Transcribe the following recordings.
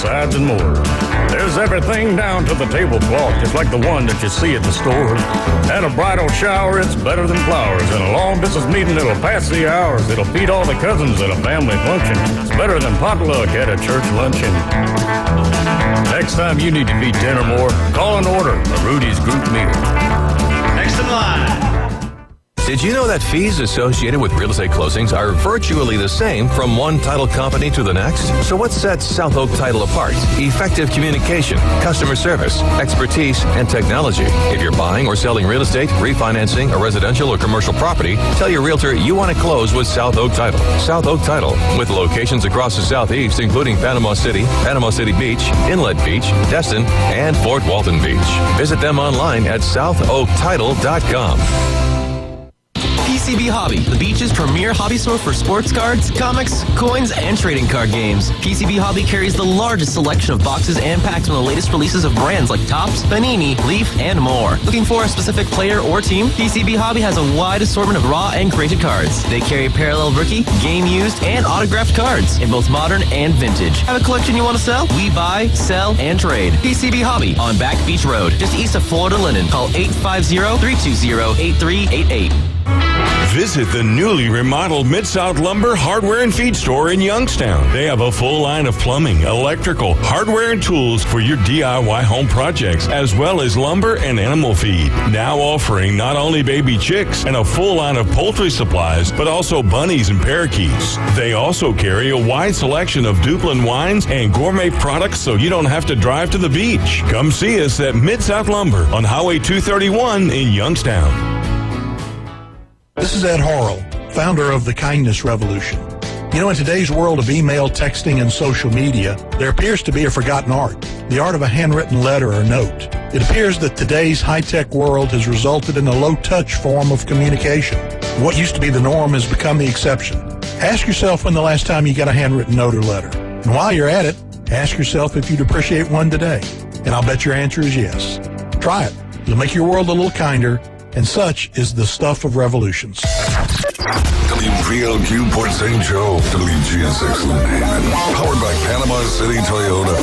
sides, and more. There's everything down to the tablecloth, just like the one that you see at the store. At a bridal shower, it's better than flowers. And a long-distance meeting, it'll pass the hours. It'll feed all the cousins at a family function. It's better than potluck at a church luncheon. Next time you need to feed 10 or more, call and order a Rudy's Group meal. Next in line. Did you know that fees associated with real estate closings are virtually the same from one title company to the next? So what sets South Oak Title apart? Effective communication, customer service, expertise, and technology. If you're buying or selling real estate, refinancing a residential or commercial property, tell your realtor you want to close with South Oak Title. South Oak Title, with locations across the Southeast, including Panama City Beach, Inlet Beach, Destin, and Fort Walton Beach. Visit them online at southoaktitle.com. PCB Hobby, the beach's premier hobby store for sports cards, comics, coins, and trading card games. PCB Hobby carries the largest selection of boxes and packs from the latest releases of brands like Topps, Panini, Leaf, and more. Looking for a specific player or team? PCB Hobby has a wide assortment of raw and graded cards. They carry parallel rookie, game used, and autographed cards in both modern and vintage. Have a collection you want to sell? We buy, sell, and trade. PCB Hobby on Back Beach Road, just east of Florida Linen. Call 850-320-8388. Visit the newly remodeled Mid-South Lumber Hardware and Feed Store in Youngstown. They have a full line of plumbing, electrical, hardware, and tools for your DIY home projects, as well as lumber and animal feed. Now offering not only baby chicks and a full line of poultry supplies, but also bunnies and parakeets. They also carry a wide selection of Duplin wines and gourmet products so you don't have to drive to the beach. Come see us at Mid-South Lumber on Highway 231 in Youngstown. This is Ed Horrell, founder of the Kindness Revolution. You know, in today's world of email, texting, and social media, there appears to be a forgotten art, the art of a handwritten letter or note. It appears that today's high-tech world has resulted in a low-touch form of communication. What used to be the norm has become the exception. Ask yourself when the last time you got a handwritten note or letter. And while you're at it, ask yourself if you'd appreciate one today. And I'll bet your answer is yes. Try it. You'll make your world a little kinder. And such is the stuff of revolutions. WPLQ Port St. Joe, WGSX Lynn, powered by Panama City Toyota.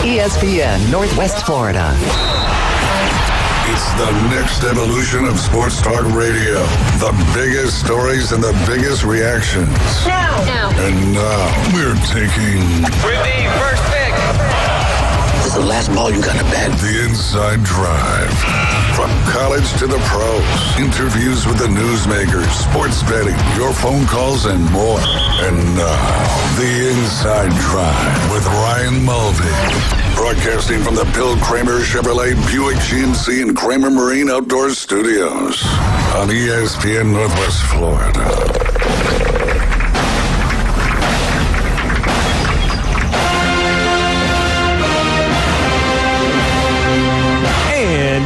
ESPN Northwest Florida. It's the next evolution of Sports Talk Radio. The biggest stories and the biggest reactions. Now. And now we're taking... Rudy, first pick. This is the last ball you got to bet. The Inside Drive. From college to the pros, interviews with the newsmakers, sports betting, your phone calls, and more. And now, The Inside Drive with Ryan Mulvey. Broadcasting from the Bill Kramer Chevrolet Buick GMC and Kramer Marine Outdoor Studios on ESPN Northwest Florida.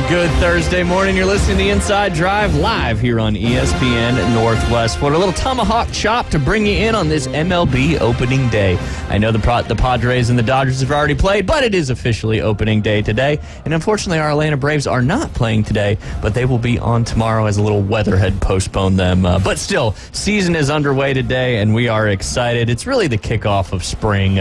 Good Thursday morning. You're listening to The Inside Drive live here on ESPN Northwest Florida. A little tomahawk chop to bring you in on this MLB opening day. I know the Padres and the Dodgers have already played, but it is officially opening day today. And unfortunately, our Atlanta Braves are not playing today, but they will be on tomorrow as a little weather had postponed them. But still, season is underway today, and we are excited. It's really the kickoff of spring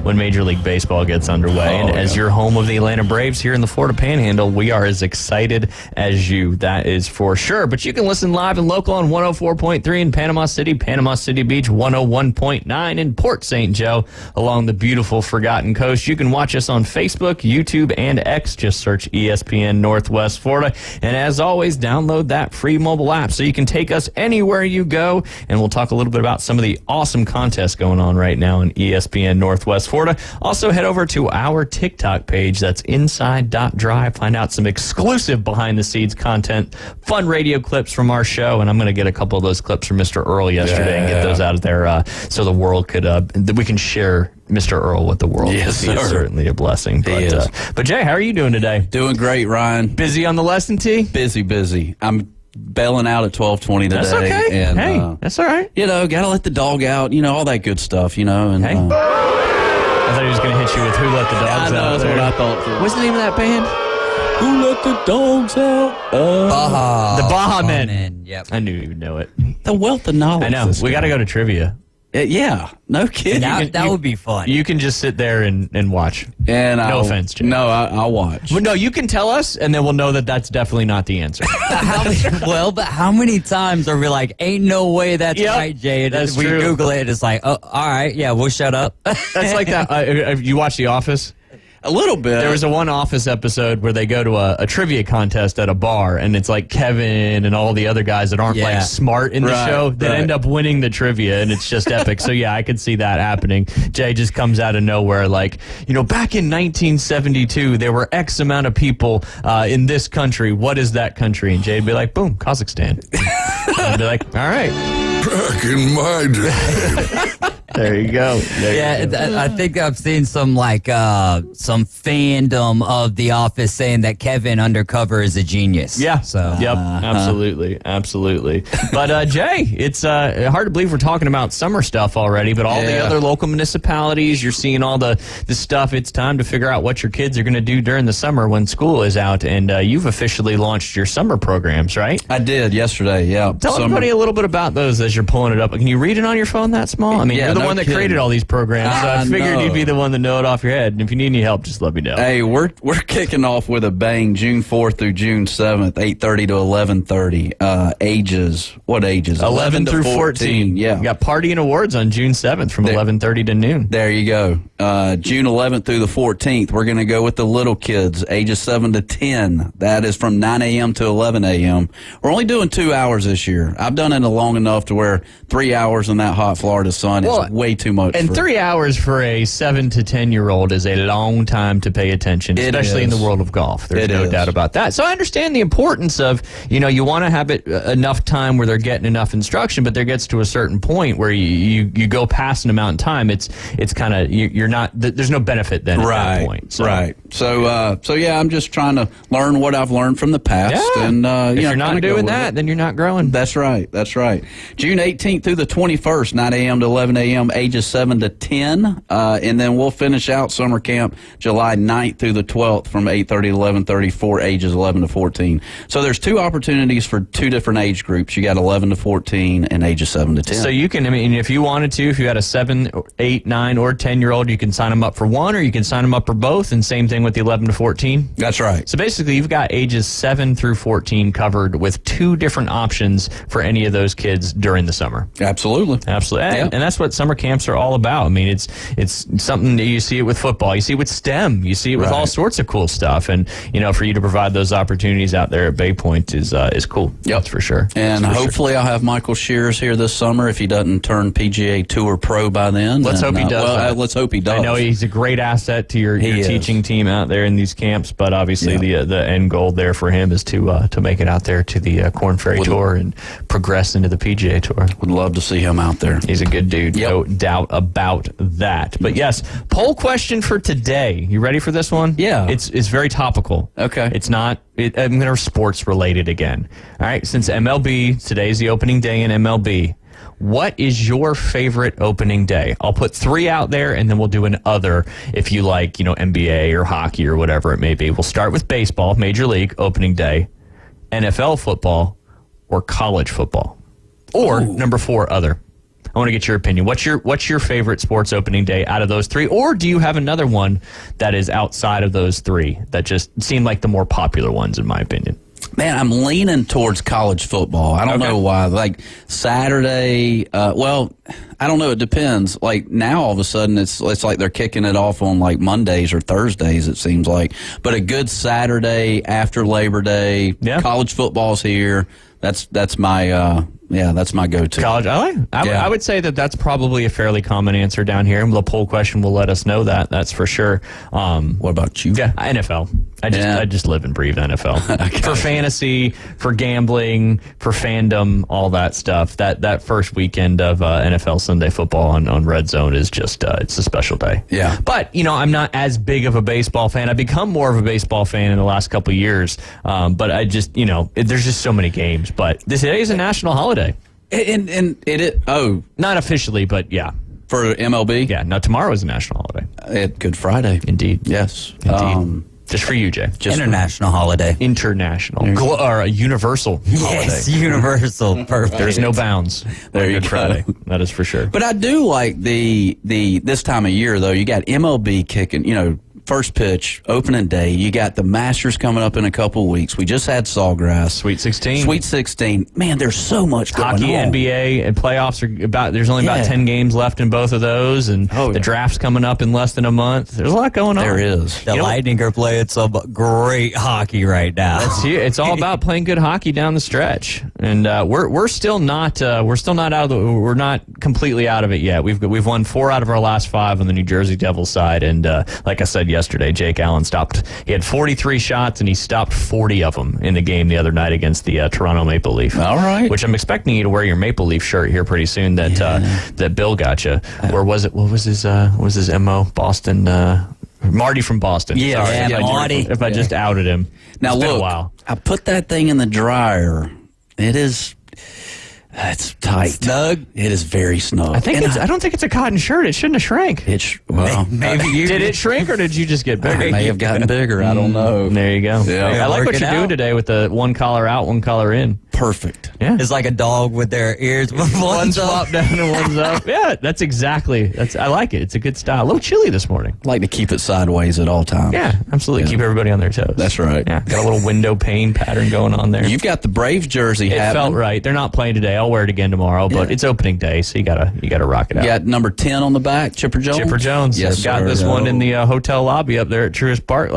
when Major League Baseball gets underway. As your home of the Atlanta Braves here in the Florida Panhandle, we are as excited as you, that is for sure. But you can listen live and local on 104.3 in Panama City Beach, 101.9 in Port St. Joe along the beautiful Forgotten Coast. You can watch us on Facebook, YouTube, and X. Just search ESPN Northwest Florida. And as always, download that free mobile app so you can take us anywhere you go. And we'll talk a little bit about some of the awesome contests going on right now in ESPN Northwest Florida. Also, head over to our TikTok page. That's inside.drive. Find out some exclusive behind-the-scenes content, fun radio clips from our show, and I'm going to get a couple of those clips from Mr. Earl yesterday and get those out of there so the world could, we can share Mr. Earl with the world. Yes, he is certainly a blessing. But Jay, how are you doing today? Doing great, Ryan. Busy on the lesson tee? Busy. I'm bailing out at 12:20 today. That's okay. And, hey, that's all right. You know, got to let the dog out, all that good stuff, And, hey. I thought he was going to hit you with Who Let the Dogs Out. That's what I thought, too. What's the name of that band? Who Let the Dogs Out? The Baha Men. Yep. I knew you would know it. The wealth of knowledge. I know. We got to go to trivia. Yeah, no kidding. That would be fun. You can just sit there and watch. And no offense, Jay. No, I'll watch. Well, no, you can tell us, and then we'll know that that's definitely not the answer. But how many times are we like, ain't no way that's right, Jay? And That's we true. Google it, it's like, oh, all right, yeah, we'll shut up. That's like that. You watch The Office? A little bit. There was a one Office episode where they go to a trivia contest at a bar, and it's like Kevin and all the other guys that aren't like smart in the show that end up winning the trivia, and it's just epic. So yeah, I could see that happening. Jay just comes out of nowhere, like, back in 1972, there were X amount of people in this country. What is that country? And Jay'd be like, boom, Kazakhstan. I'd be like, all right. Back in my day. There you go. I think I've seen some some fandom of The Office saying that Kevin undercover is a genius. Yeah. So. Yep. Absolutely. But Jay, it's hard to believe we're talking about summer stuff already. But all the other local municipalities, you're seeing all the stuff. It's time to figure out what your kids are going to do during the summer when school is out. And you've officially launched your summer programs, right? I did yesterday. Yeah. Tell everybody a little bit about those as you're pulling it up. Can you read it on your phone that small? I mean, you're the one that created all these programs, so I figured you'd be the one to know it off your head. And if you need any help, just let me know. Hey, we're kicking off with a bang, June 4th through June 7th, 8:30 to 11:30. Ages, what ages? 11 through 14. Yeah. You got Party and Awards on June 7th from 11:30 to noon. There you go. June 11th through the 14th, we're going to go with the little kids, ages 7 to 10. That is from 9 a.m. to 11 a.m. We're only doing 2 hours this year. I've done it long enough to where 3 hours in that hot Florida sun is way too much. And 3 hours for a 7 to 10-year-old is a long time to pay attention, especially in the world of golf. There's no doubt about that. So I understand the importance of, you want to have it enough time where they're getting enough instruction, but there gets to a certain point where you go past an amount of time. It's kind of, you're not, there's no benefit then at that point. So. Right. So yeah, I'm just trying to learn what I've learned from the past. Yeah. And if you're not doing that, then you're not growing. That's right. June 18th through the 21st, 9 a.m. to 11 a.m., ages 7 to 10. And then we'll finish out summer camp July 9th through the 12th from 8:30 to 11:30 for ages 11 to 14. So there's 2 opportunities for 2 different age groups. You got 11 to 14 and ages 7 to 10. So you can, if you wanted to, if you had a 7, 8, 9, or 10-year-old, you can sign them up for one, or you can sign them up for both, and same thing with the 11 to 14. That's right. So basically, you've got ages 7 through 14 covered with 2 different options for any of those kids during the summer. Absolutely. And that's what summer camps are all about. I mean, it's something that you see it with football, you see it with STEM, you see it with all sorts of cool stuff, and for you to provide those opportunities out there at Bay Point is cool. Yep, that's for sure. And hopefully, I'll have Michael Shears here this summer if he doesn't turn PGA Tour pro by then. Let's hope he does. Let's hope he does. I know he's a great asset to your teaching team out there in these camps, but obviously the end goal there for him is to make it out there to the Korn Ferry Tour and progress into the PGA Tour. Would love to see him out there. He's a good dude, no doubt about that. But yes, poll question for today. You ready for this one? Yeah. It's very topical. Okay. It's not. I'm going to sports related again. All right. Since MLB, today's the opening day in MLB. What is your favorite opening day? I'll put 3 out there, and then we'll do an other if you like, NBA or hockey or whatever it may be. We'll start with baseball, Major League, opening day, NFL football, or college football. Or number 4, other. I want to get your opinion. What's your favorite sports opening day out of those 3? Or do you have another one that is outside of those 3 that just seem like the more popular ones, in my opinion? Man, I'm leaning towards college football. I don't know why. Like Saturday, I don't know. It depends. Like now, all of a sudden, it's like they're kicking it off on like Mondays or Thursdays. It seems like, but a good Saturday after Labor Day, college football's here. That's my that's my go-to. College, I would say that's probably a fairly common answer down here. The poll question will let us know that. That's for sure. What about you? Yeah, NFL. I just live and breathe NFL. For fantasy, for gambling, for fandom, all that stuff. That first weekend of NFL Sunday Football on Red Zone is just it's a special day. Yeah. But I'm not as big of a baseball fan. I've become more of a baseball fan in the last couple of years. But I just there's just so many games. But today is a national holiday. And not officially, but yeah. For MLB? Yeah, no, tomorrow is a national holiday. Good Friday. Indeed. Yes. Indeed. Just for you, Jay. International holiday. International. Or a universal Yes, holiday. universal. Perfect. There's no bounds. There you Good go. Friday. That is for sure. But I do like the this time of year, though. You got MLB kicking, first pitch, opening day. You got the Masters coming up in a couple weeks. We just had Sawgrass. Sweet 16. Sweet 16. Man, there's so much going Hockey, on. NBA, and playoffs are there's only about 10 games left in both of those, and the draft's coming up in less than a month. There's a lot going on. There is. The Lightning are playing some great hockey right now. It's all about playing good hockey down the stretch, and we're still not we're not completely out of it yet. We've won 4 out of our last 5 on the New Jersey Devils side, and like I said yesterday, Jake Allen he had 43 shots and he stopped 40 of them in the game the other night against the Toronto Maple Leaf. All right. Which I'm expecting you to wear your Maple Leaf shirt here pretty soon that Bill got you. Where was it? What was his MO? Boston. Marty from Boston. Yeah, Sorry, Marty. If I just outed him. Now It's been a look, while. I put that thing in the dryer. It's tight. Snug? It is very snug. I don't think it's a cotton shirt. It shouldn't have shrank. Maybe you Did it shrink or did you just get bigger? I may have gotten bigger. I don't know. There you go. Yeah. I like what Working you're doing out. today with the one collar out, one collar in. Perfect. Yeah. It's like a dog with their ears. One's up down and one's up. Yeah, that's I like it. It's a good style. A little chilly this morning. Like to keep it sideways at all times. Yeah, absolutely. Keep everybody on their toes. That's right. Yeah, got a little window pane pattern going on there. You've got the Braves jersey It happening. felt right. They're not playing today. I'll wear it again tomorrow, but it's opening day, so you gotta rock it out. You got number 10 on the back, Chipper Jones? Chipper Jones. Yes, got sir. this one in the hotel lobby up there at Truist Park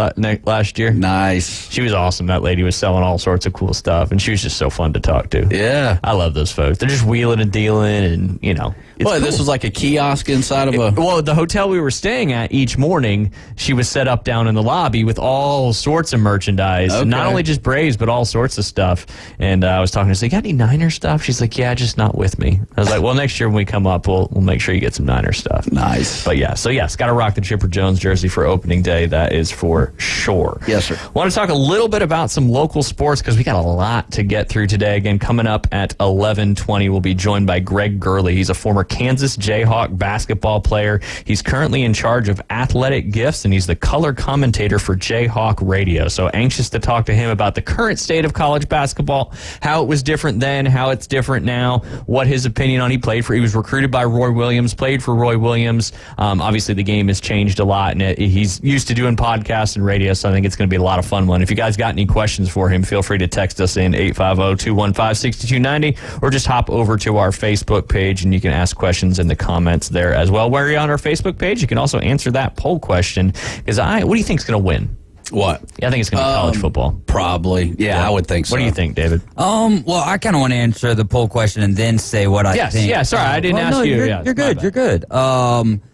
last year. Nice. She was awesome. That lady was selling all sorts of cool stuff, and she was just so fun to talk to. Yeah. I love those folks. They're just wheeling and dealing, and it's Well, cool. this was like a kiosk inside of a... Well, the hotel we were staying at each morning, she was set up down in the lobby with all sorts of merchandise. Okay. Not only just Braves, but all sorts of stuff. And I was talking to her, so you got any Niner stuff? She's like, yeah, just not with me. I was like, well, next year when we come up, we'll make sure you get some Niner stuff. Nice. But yeah, so yes, got to rock the Chipper Jones jersey for opening day. That is for sure. Yes, sir. Want to talk a little bit about some local sports because we got a lot to get through today. Again, coming up at 11:20, we'll be joined by Greg Gurley. He's a former Kansas Jayhawk basketball player. He's currently in charge of athletic gifts, and he's the color commentator for Jayhawk Radio. So anxious to talk to him about the current state of college basketball, how it was different then, how it's different now, what his opinion on. He was recruited by Roy Williams, played for Roy Williams. Obviously, the game has changed a lot, and he's used to doing podcasts and radio, so I think it's going to be a lot of fun one. If you guys got any questions for him, feel free to text us in 850-215-6290, or just hop over to our Facebook page, and you can ask questions in the comments there as well. While you're on our Facebook page, you can also answer that poll question, because what do you think is going to win? What? Yeah, I think it's going to be college football. Probably. Yeah, I would think so. What do you think, David? Well, I kind of want to answer the poll question and then say what I think. Yeah, sorry, I didn't ask no, you. You're good. You're good.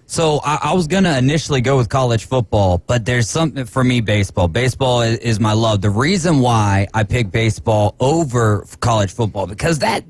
So I was going to initially go with college football, but there's something for me, baseball. Baseball is my love. The reason why I picked baseball over college football, because that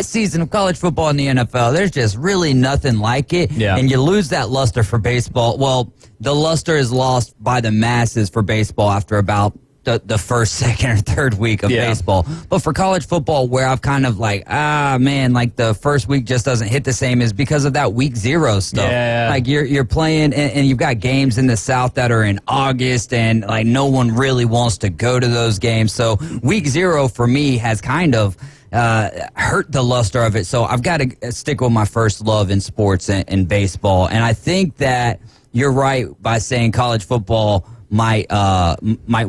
season of college football in the NFL, there's just really nothing like it. Yeah. And you lose that luster for baseball. Well, the luster is lost by the masses for baseball after about the first, second, or third week of baseball. But for college football, where I've kind of like, like the first week just doesn't hit the same, is because of that week 0 stuff. Yeah. Like you're playing and you've got games in the South that are in August, and like no one really wants to go to those games. So week 0 for me has kind of hurt the luster of it. So I've got to stick with my first love in sports and baseball. And I think that you're right by saying college football might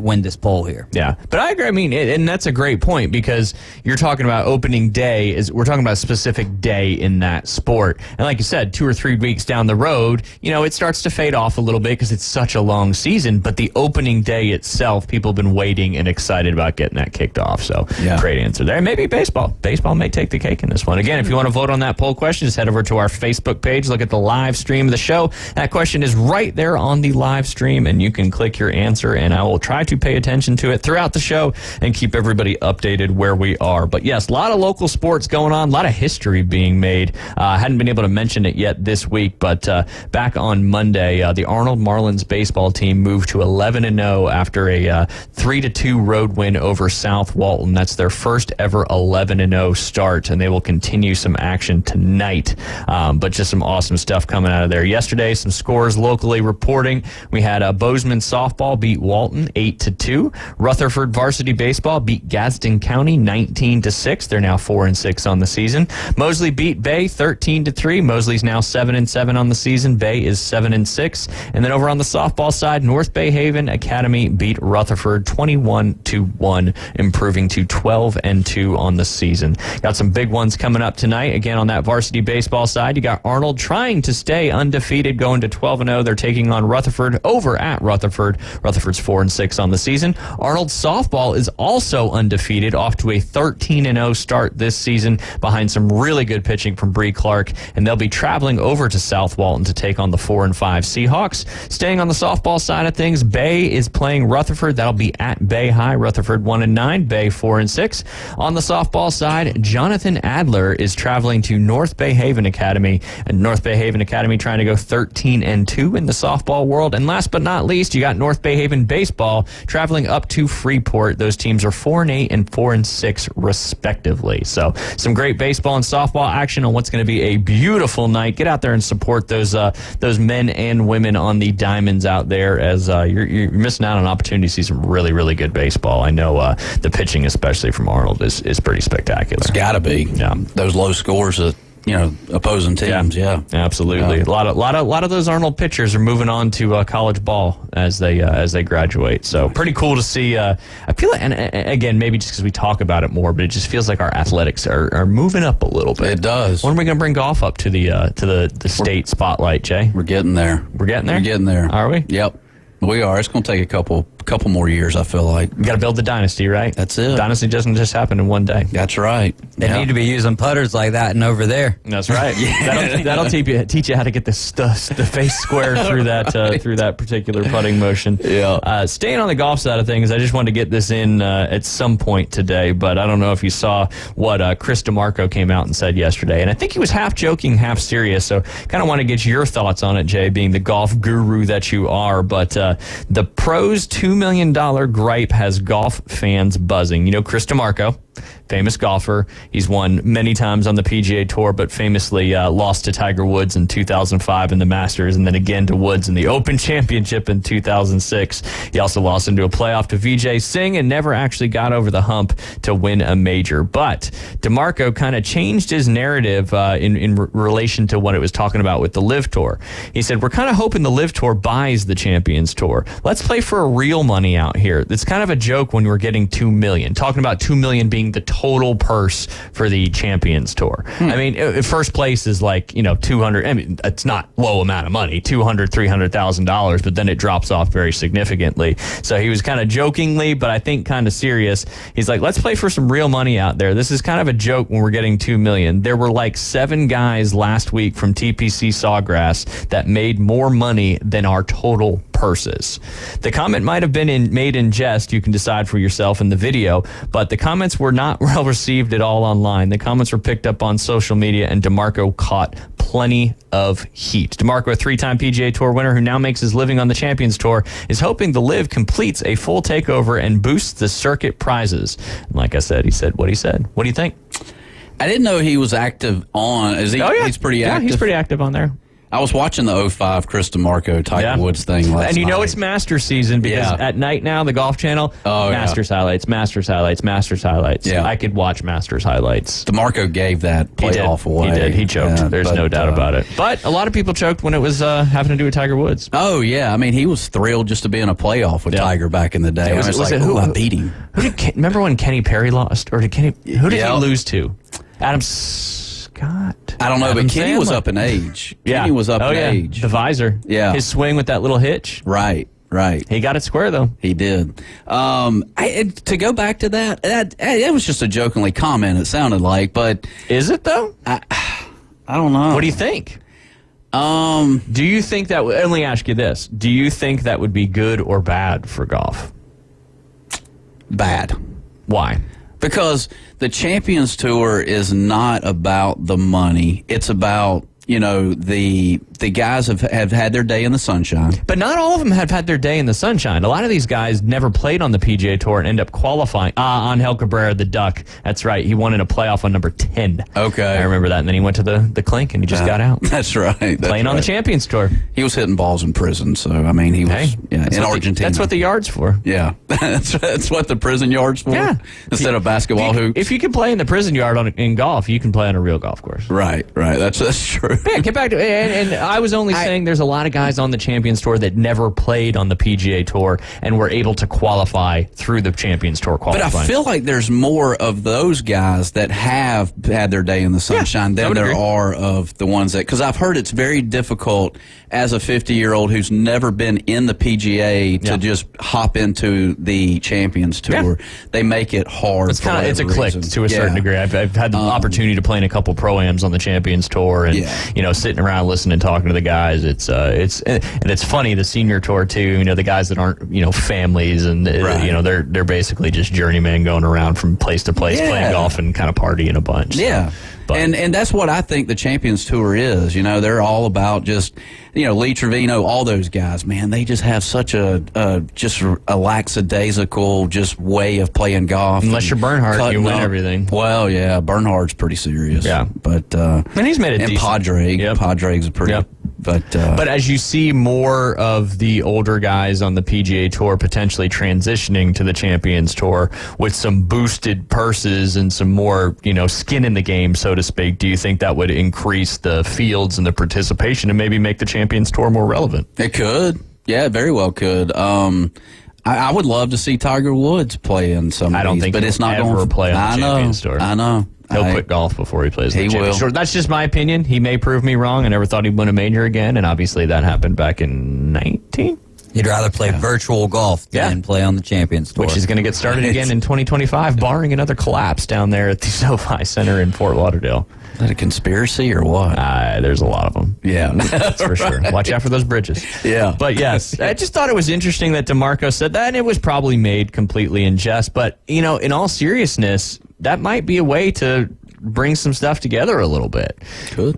win this poll here. Yeah, but I agree. I mean, and that's a great point, because you're talking about opening day. We're talking about a specific day in that sport. And like you said, 2 or 3 weeks down the road, it starts to fade off a little bit because it's such a long season. But the opening day itself, people have been waiting and excited about getting that kicked off. So great answer there. And maybe baseball. Baseball may take the cake in this one. Again, if you want to vote on that poll question, just head over to our Facebook page, look at the live stream of the show. That question is right there on the live stream, and you can click your answer, and I will try to pay attention to it throughout the show and keep everybody updated where we are. But yes, a lot of local sports going on, a lot of history being made. Hadn't been able to mention it yet this week, but back on Monday, the Arnold Marlins baseball team moved to 11-0 after a 3-2 road win over South Walton. That's their first ever 11-0 start, and they will continue some action tonight. But just some awesome stuff coming out of there. Yesterday, some scores locally reporting. We had Bozeman softball softball beat Walton 8-2. Rutherford varsity baseball beat Gadsden County 19-6. They're now 4-6 on the season. Mosley beat Bay 13-3. Mosley's now 7-7 on the season. Bay is 7-6. And then over on the softball side, North Bay Haven Academy beat Rutherford 21-1, improving to 12-2 on the season. Got some big ones coming up tonight. Again, on that varsity baseball side, you got Arnold trying to stay undefeated, going to 12-0. They're taking on Rutherford over at Rutherford. Rutherford's 4-6 on the season. Arnold softball is also undefeated, off to a 13-0 start this season behind some really good pitching from Bree Clark, and they'll be traveling over to South Walton to take on the 4-5 Seahawks. Staying on the softball side of things, Bay is playing Rutherford. That'll be at Bay High. Rutherford 1-9, Bay 4-6. On the softball side, Jonathan Adler is traveling to North Bay Haven Academy, and North Bay Haven Academy trying to go 13-2 in the softball world. And last but not least, you got North Bay Haven baseball traveling up to Freeport. Those teams are 4-8 and 4-6 respectively. So some great baseball and softball action on what's going to be a beautiful night. Get out there and support those men and women on the diamonds out there, as you're missing out on an opportunity to see some really, really good baseball. I know the pitching, especially from Arnold, is pretty spectacular. It's got to be. Yeah. Those low scores that, opposing teams. Yeah. Absolutely. A lot of those Arnold pitchers are moving on to college ball as they graduate. So pretty cool to see. I feel like, and again, maybe just because we talk about it more, but it just feels like our athletics are moving up a little bit. It does. When are we going to bring golf up to the state spotlight, Jay? We're getting there. We're getting there? We're getting there. Are we? Yep. We are. It's going to take a couple more years, I feel like. You got to build the dynasty, right? That's it. Dynasty doesn't just happen in one day. That's right. They need to be using putters like that and over there. That's right. That'll teach you how to get the face square through that particular putting motion. Yeah. Staying on the golf side of things, I just wanted to get this in at some point today, but I don't know if you saw what Chris DeMarco came out and said yesterday, and I think he was half joking, half serious. So kind of want to get your thoughts on it, Jay, being the golf guru that you are. But the pros $2 million gripe has golf fans buzzing. You know Chris DeMarco, famous golfer. He's won many times on the PGA Tour, but famously lost to Tiger Woods in 2005 in the Masters, and then again to Woods in the Open Championship in 2006. He also lost into a playoff to Vijay Singh and never actually got over the hump to win a major. But DeMarco kind of changed his narrative in relation to what it was talking about with the LIV Tour. He said, we're kind of hoping the LIV Tour buys the Champions Tour. Let's play for real money out here. It's kind of a joke when we're getting $2 million. Talking about $2 million being the total purse for the Champions Tour. I mean, first place is like, 200. I mean, it's not low amount of money, $200,000, $300,000, but then it drops off very significantly. So he was kind of jokingly, but I think kind of serious. He's like, let's play for some real money out there. This is kind of a joke when we're getting $2 million. There were like 7 guys last week from TPC Sawgrass that made more money than our total purses. The comment might have been made in jest. You can decide for yourself in the video, but the comments were not well received at all online. The comments were picked up on social media, and DeMarco caught plenty of heat. DeMarco, a 3-time PGA Tour winner who now makes his living on the Champions Tour, is hoping the LIV completes a full takeover and boosts the circuit prizes. And like I said, he said what he said. What do you think? I didn't know he was active on. Is he? Oh, yeah. He's pretty active. Yeah, he's pretty active on there. I was watching the 05 Chris DeMarco Tiger Woods thing last night. And it's Masters season because at night now, the Golf Channel, Masters highlights, Masters highlights, Masters highlights. Yeah. I could watch Masters highlights. DeMarco gave that playoff away. He did. He choked. Yeah, There's no doubt about it. But a lot of people choked when it was having to do with Tiger Woods. Oh, yeah. I mean, he was thrilled just to be in a playoff with Tiger back in the day. Yeah, I beat him. Remember when Kenny Perry lost? Or who did he lose to? Adam Scott. I don't know, but Kenny was up in age. Kenny was up in age. The visor. Yeah. His swing with that little hitch. Right. He got it square, though. He did. To go back to that, it was just a jokingly comment, it sounded like, but... Is it, though? I don't know. What do you think? Do you think that... Let me ask you this. Do you think that would be good or bad for golf? Bad. Why? Because the Champions Tour is not about the money. It's about, the the guys have had their day in the sunshine. But not all of them have had their day in the sunshine. A lot of these guys never played on the PGA Tour and end up qualifying. Angel Cabrera, the Duck. That's right. He won in a playoff on number 10. Okay. I remember that. And then he went to the clink and he just got out. That's right. Playing on the Champions Tour. He was hitting balls in prison, so, I mean, he was in Argentina. That's what the yard's for. Yeah. That's what the prison yard's for? Yeah. Instead of basketball hoops? If you can play in the prison yard in golf, you can play on a real golf course. Right. That's true. Yeah, get back to and I was only saying there's a lot of guys on the Champions Tour that never played on the PGA Tour and were able to qualify through the Champions Tour qualifying. But I feel like there's more of those guys that have had their day in the sunshine than there are of the ones that, because I've heard it's very difficult as a 50-year-old who's never been in the PGA to just hop into the Champions Tour. Yeah. They make it hard. It's a click to a certain degree. I've had the opportunity to play in a couple pro-ams on the Champions Tour, and sitting around listening and talking to the guys. It's funny, the senior tour too. The guys that aren't families, and they're basically just journeymen going around from place to place playing golf and kind of partying a bunch. Yeah. But. And that's what I think the Champions Tour is. They're all about just, Lee Trevino, all those guys, man, they just have such a lackadaisical just way of playing golf. Unless you're Bernhardt, you win everything. Well, yeah, Bernhardt's pretty serious. Yeah. But, and he's made it decent. Padraig's a pretty... But as you see more of the older guys on the PGA Tour potentially transitioning to the Champions Tour with some boosted purses and some more, skin in the game, so to speak, do you think that would increase the fields and the participation and maybe make the Champions Tour more relevant? It could. Yeah, it very well could. I would love to see Tiger Woods play in some of these, but it's not going to play on the Champions Tour. I know. He'll quit golf before he plays the Champions Tour. That's just my opinion. He may prove me wrong. I never thought he'd win a major again, and obviously that happened back in 19. You'd rather play virtual golf than play on the Champions Tour. Which is going to get started again in 2025, barring another collapse down there at the SoFi Center in Fort Lauderdale. Is that a conspiracy or what? There's a lot of them. Yeah. That's for sure. Watch out for those bridges. Yeah. But yes, I just thought it was interesting that DeMarco said that, and it was probably made completely in jest. But, in all seriousness, that might be a way to bring some stuff together a little bit. Good.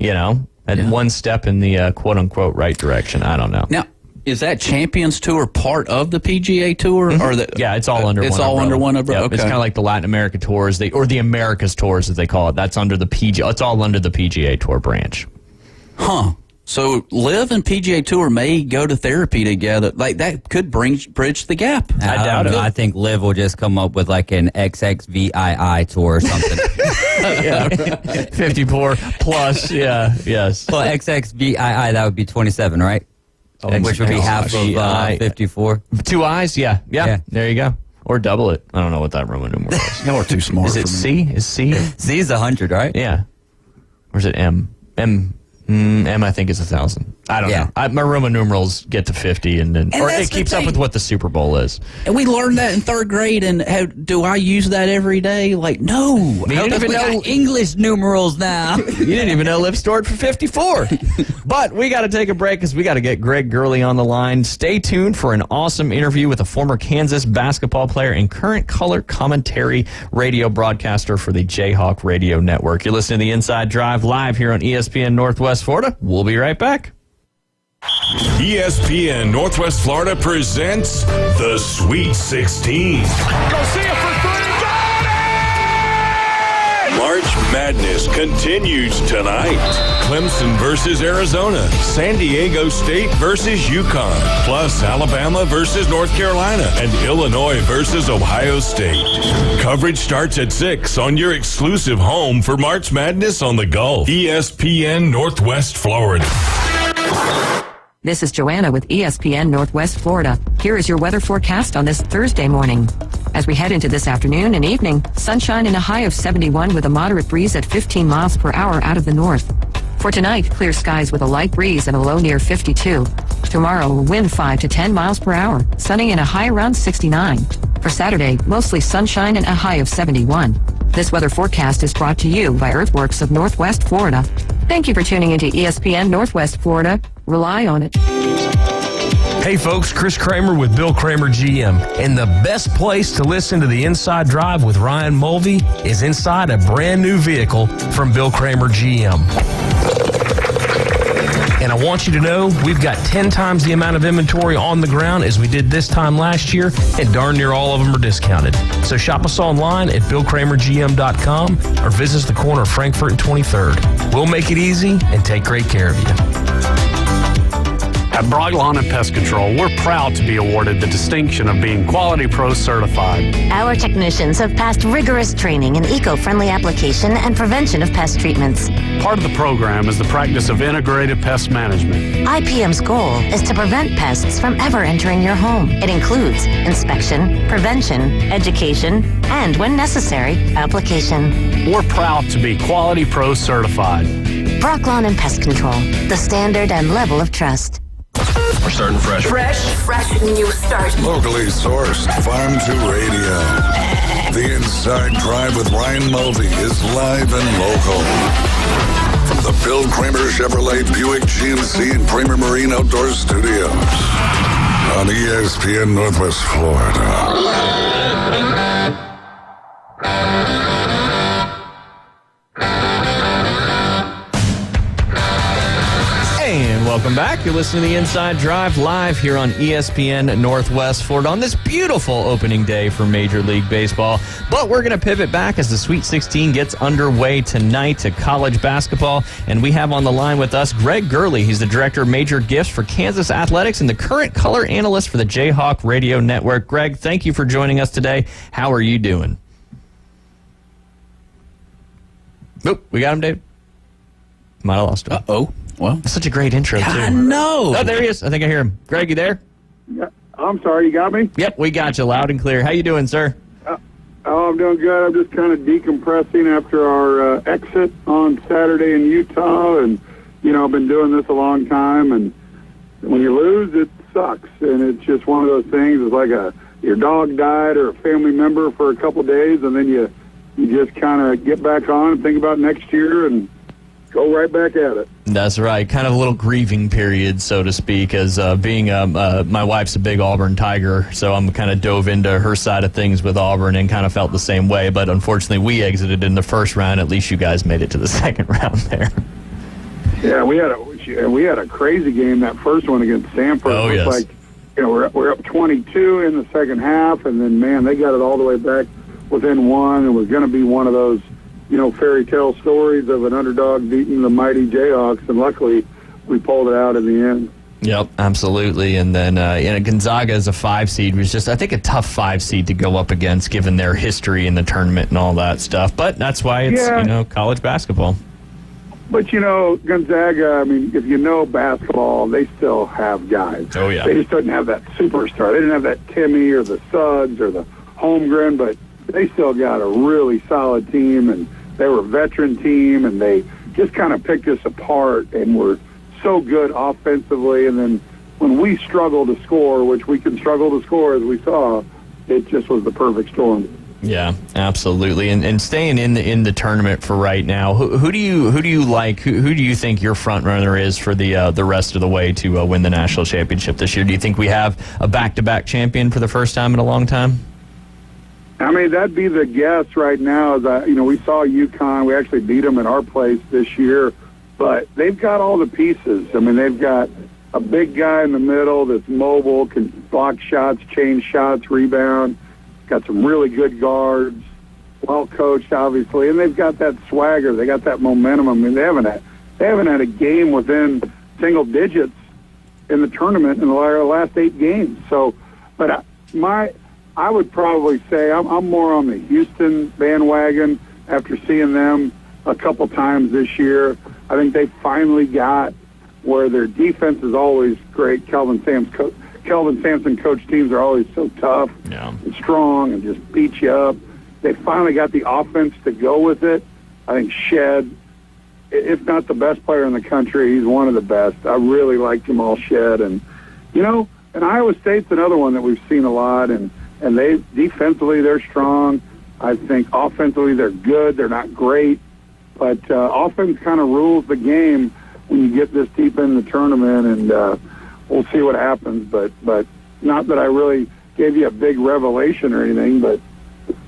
One step in the quote-unquote right direction. I don't know. Now, is that Champions Tour part of the PGA Tour? Mm-hmm. Or it's all under one umbrella. It's all under one umbrella? Yep, okay. It's kind of like the Latin America Tours, or the Americas Tours, as they call it. That's under the PGA. It's all under the PGA Tour branch. Huh. So LIV and PGA Tour may go to therapy together. Like, that could bridge the gap. I doubt it. I think LIV will just come up with like an XXVII tour or something. 54 plus, yes. Well, XXVII, that would be 27, right? Which would be half of 54. 2 I's, yeah. There you go. Or double it. I don't know what that Roman numeral is. Y'all are too smart. Is it C? Is C? C is 100, right? Yeah. Or is it M? M, I think, is 1,000. I don't know. My Roman numerals get to 50, and it keeps up with what the Super Bowl is. And we learned that in third grade, and do I use that every day? Like, no. You didn't even know English numerals now. You didn't even know LIV stored for 54. But we got to take a break because we got to get Greg Gurley on the line. Stay tuned for an awesome interview with a former Kansas basketball player and current color commentary radio broadcaster for the Jayhawk Radio Network. You're listening to The Inside Drive live here on ESPN Northwest Florida. We'll be right back. ESPN Northwest Florida presents the Sweet 16. Garcia for three, got it! March Madness continues tonight. Clemson versus Arizona, San Diego State versus UConn, plus Alabama versus North Carolina, and Illinois versus Ohio State. Coverage starts at 6 on your exclusive home for March Madness on the Gulf. ESPN Northwest Florida. This is Joanna with ESPN Northwest Florida. Here is your weather forecast on this Thursday morning. As we head into this afternoon and evening, sunshine and a high of 71 with a moderate breeze at 15 miles per hour out of the north. For tonight, clear skies with a light breeze and a low near 52. Tomorrow, wind 5 to 10 miles per hour, sunny and a high around 69. For Saturday, mostly sunshine and a high of 71. This weather forecast is brought to you by Earthworks of Northwest Florida. Thank you for tuning into ESPN Northwest Florida. Rely on it. Hey folks, Chris Kramer with Bill Kramer GM. And the best place to listen to the Inside Drive with Ryan Mulvey is inside a brand new vehicle from Bill Kramer GM. And I want you to know we've got 10 times the amount of inventory on the ground as we did this time last year, and darn near all of them are discounted. So shop us online at BillKramerGM.com or visit us the corner of Frankfurt and 23rd. We'll make it easy and take great care of you. At Brock Lawn and Pest Control, we're proud to be awarded the distinction of being Quality Pro certified. Our technicians have passed rigorous training in eco-friendly application and prevention of pest treatments. Part of the program is the practice of integrated pest management. IPM's goal is to prevent pests from ever entering your home. It includes inspection, prevention, education, and, when necessary, application. We're proud to be Quality Pro certified. Brock Lawn and Pest Control, the standard and level of trust. We're starting fresh. Fresh new start. Locally sourced, Farm to Radio. The Inside Drive with Ryan Mulvey is live and local. From the Bill Kramer Chevrolet Buick GMC and Kramer Marine Outdoor Studios. On ESPN Northwest Florida. And welcome back. You're listening to the Inside Drive live here on ESPN Northwest Florida on this beautiful opening day for Major League Baseball. But we're going to pivot back as the Sweet 16 gets underway tonight to college basketball. And we have on the line with us Greg Gurley. He's the Director of Major Gifts for Kansas Athletics and the current color analyst for the Jayhawk Radio Network. Greg, thank you for joining us today. How are you doing? Nope, we got him, Dave. Might have lost him. Uh-oh. Well, such a great intro, too. I know. Oh, there he is. I think I hear him. Greg, you there? Yeah, I'm sorry. You got me? Yep, we got you loud and clear. How you doing, sir? I'm doing good. I'm just kind of decompressing after our exit on Saturday in Utah. And, you know, I've been doing this a long time. And when you lose, it sucks. And it's just one of those things. It's like your dog died or a family member for a couple of days. And then you just kind of get back on and think about next year and go right back at it. That's right. Kind of a little grieving period, so to speak, as being my wife's a big Auburn Tiger, so I'm kind of dove into her side of things with Auburn and kind of felt the same way. But unfortunately, we exited in the first round. At least you guys made it to the second round there. Yeah, we had a crazy game, that first one against Samford. Oh, yes. Like, you know, we're up 22 in the second half, and then, man, they got it all the way back within one. It was going to be one of those, you know, fairy tale stories of an underdog beating the mighty Jayhawks, and luckily we pulled it out in the end. Yep, absolutely. And then Gonzaga as a 5 seed was just, I think, a tough 5 seed to go up against given their history in the tournament and all that stuff. But that's why it's, you know, college basketball. But, you know, Gonzaga, I mean, if you know basketball, they still have guys. Oh, yeah. They just didn't have that superstar. They didn't have that Timmy or the Suggs or the Holmgren, but they still got a really solid team, and they were a veteran team, and they just kind of picked us apart and were so good offensively. And then when we struggled to score, which we can struggle to score as we saw, it just was the perfect storm. Yeah, absolutely. And staying in the tournament for right now, who do you like? Who do you think your front runner is for the rest of the way to win the national championship this year? Do you think we have a back-to-back champion for the first time in a long time? I mean, that'd be the guess right now. You know, we saw UConn. We actually beat them in our place this year. But they've got all the pieces. I mean, they've got a big guy in the middle that's mobile, can block shots, change shots, rebound. Got some really good guards, well coached, obviously, and they've got that swagger. They got that momentum. I mean, they haven't had a game within single digits in the tournament in the last 8 games. So, but I would probably say I'm more on the Houston bandwagon after seeing them a couple times this year. I think they finally got where their defense is always great. Kelvin Sampson coach teams are always so tough and strong and just beat you up. They finally got the offense to go with it. I think Shed, if not the best player in the country, he's one of the best. I really like Jamal Shed. And, you know, and Iowa State's another one that we've seen a lot. And they defensively, they're strong. I think offensively, they're good. They're not great. But offense kind of rules the game when you get this deep in the tournament. And we'll see what happens. But not that I really gave you a big revelation or anything. But,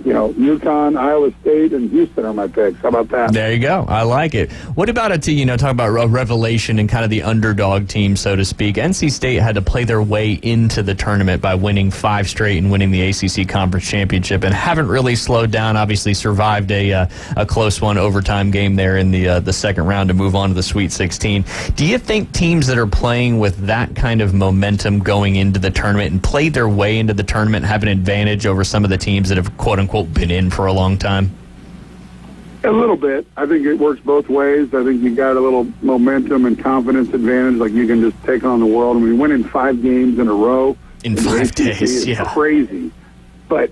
you UConn, Iowa State, and Houston are my picks. How about that? There you go. I like it. What about it to, talk about a revelation and kind of the underdog team, so to speak. NC State had to play their way into the tournament by winning 5 straight and winning the ACC Conference Championship, and haven't really slowed down. Obviously survived a close one overtime game there in the second round to move on to the Sweet 16. Do you think teams that are playing with that kind of momentum going into the tournament and played their way into the tournament have an advantage over some of the teams that have quote-unquote been in for a long time? A little bit. I think it works both ways. I think you got a little momentum and confidence advantage, like you can just take on the world. I mean, winning 5 games in a row in 5 days is crazy. But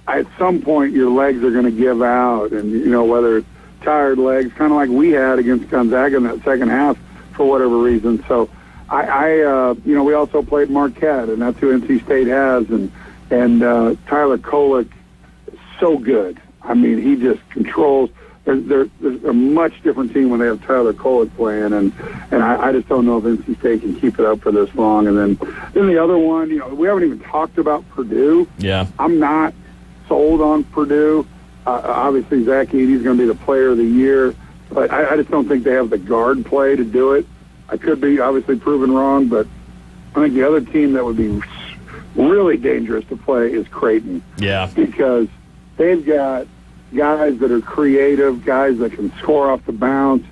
at some point your legs are going to give out, and whether it's tired legs, kind of like we had against Gonzaga in that second half for whatever reason. So we also played Marquette, and that's who NC State has, and Tyler Kolek is so good. I mean, he just controls. There's a much different team when they have Tyler Kolek playing, and I just don't know if NC State can keep it up for this long. And then the other one, we haven't even talked about Purdue. Yeah, I'm not sold on Purdue. Obviously, Zach Edey's going to be the player of the year, but I just don't think they have the guard play to do it. I could be obviously proven wrong, but I think the other team that would be really dangerous to play is Creighton. Yeah. Because they've got guys that are creative, guys that can score off the bounce,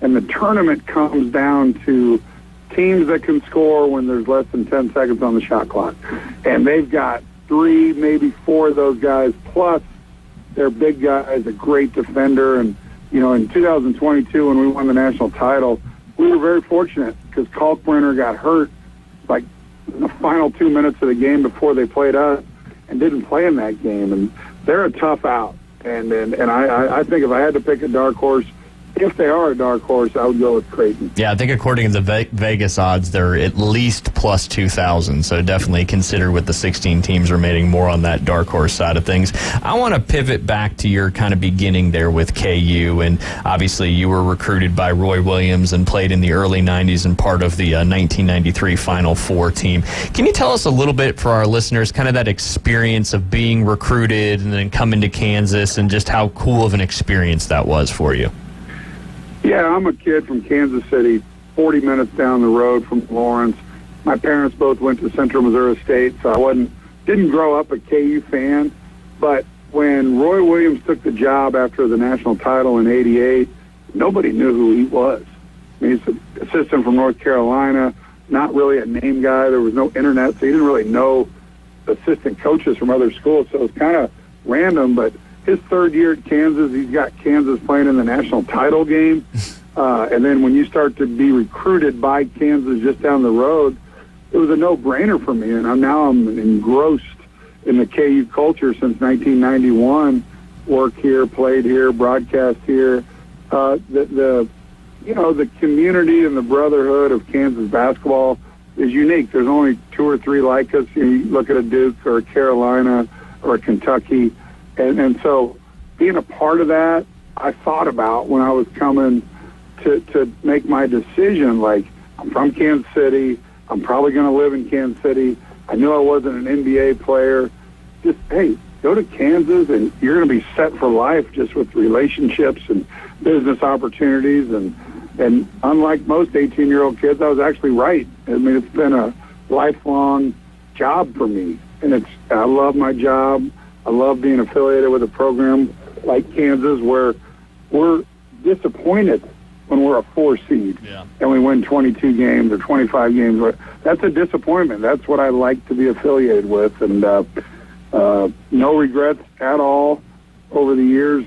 and the tournament comes down to teams that can score when there's less than 10 seconds on the shot clock. And they've got 3, maybe 4 of those guys, plus their big guy is a great defender. And, in 2022 when we won the national title, we were very fortunate because Kalkbrenner got hurt like in the final 2 minutes of the game before they played us and didn't play in that game. And they're a tough out. And I think if I had to pick a dark horse, if they are a dark horse, I would go with Creighton. Yeah, I think according to the Vegas odds, they're at least plus 2,000. So definitely consider with the 16 teams remaining more on that dark horse side of things. I want to pivot back to your kind of beginning there with KU. And obviously you were recruited by Roy Williams and played in the early 90s and part of the 1993 Final Four team. Can you tell us a little bit for our listeners, kind of that experience of being recruited and then coming to Kansas and just how cool of an experience that was for you? Yeah, I'm a kid from Kansas City, 40 minutes down the road from Lawrence. My parents both went to Central Missouri State, so I didn't grow up a KU fan. But when Roy Williams took the job after the national title in '88, nobody knew who he was. I mean, he's an assistant from North Carolina, not really a name guy. There was no internet, so you didn't really know assistant coaches from other schools. So it was kind of random, but his third year at Kansas, he's got Kansas playing in the national title game. And then when you start to be recruited by Kansas just down the road, it was a no-brainer for me. And I'm engrossed in the KU culture since 1991. Worked here, played here, broadcast here. The community and the brotherhood of Kansas basketball is unique. There's only 2 or 3 like us. You look at a Duke or a Carolina or a Kentucky. And so being a part of that, I thought about when I was coming to make my decision, like, I'm from Kansas City. I'm probably going to live in Kansas City. I knew I wasn't an NBA player. Just, hey, go to Kansas, and you're going to be set for life just with relationships and business opportunities. And unlike most 18-year-old kids, I was actually right. I mean, it's been a lifelong job for me. And I love my job. I love being affiliated with a program like Kansas where we're disappointed when we're a 4 seed and we win 22 games or 25 games. That's a disappointment. That's what I like to be affiliated with. And no regrets at all over the years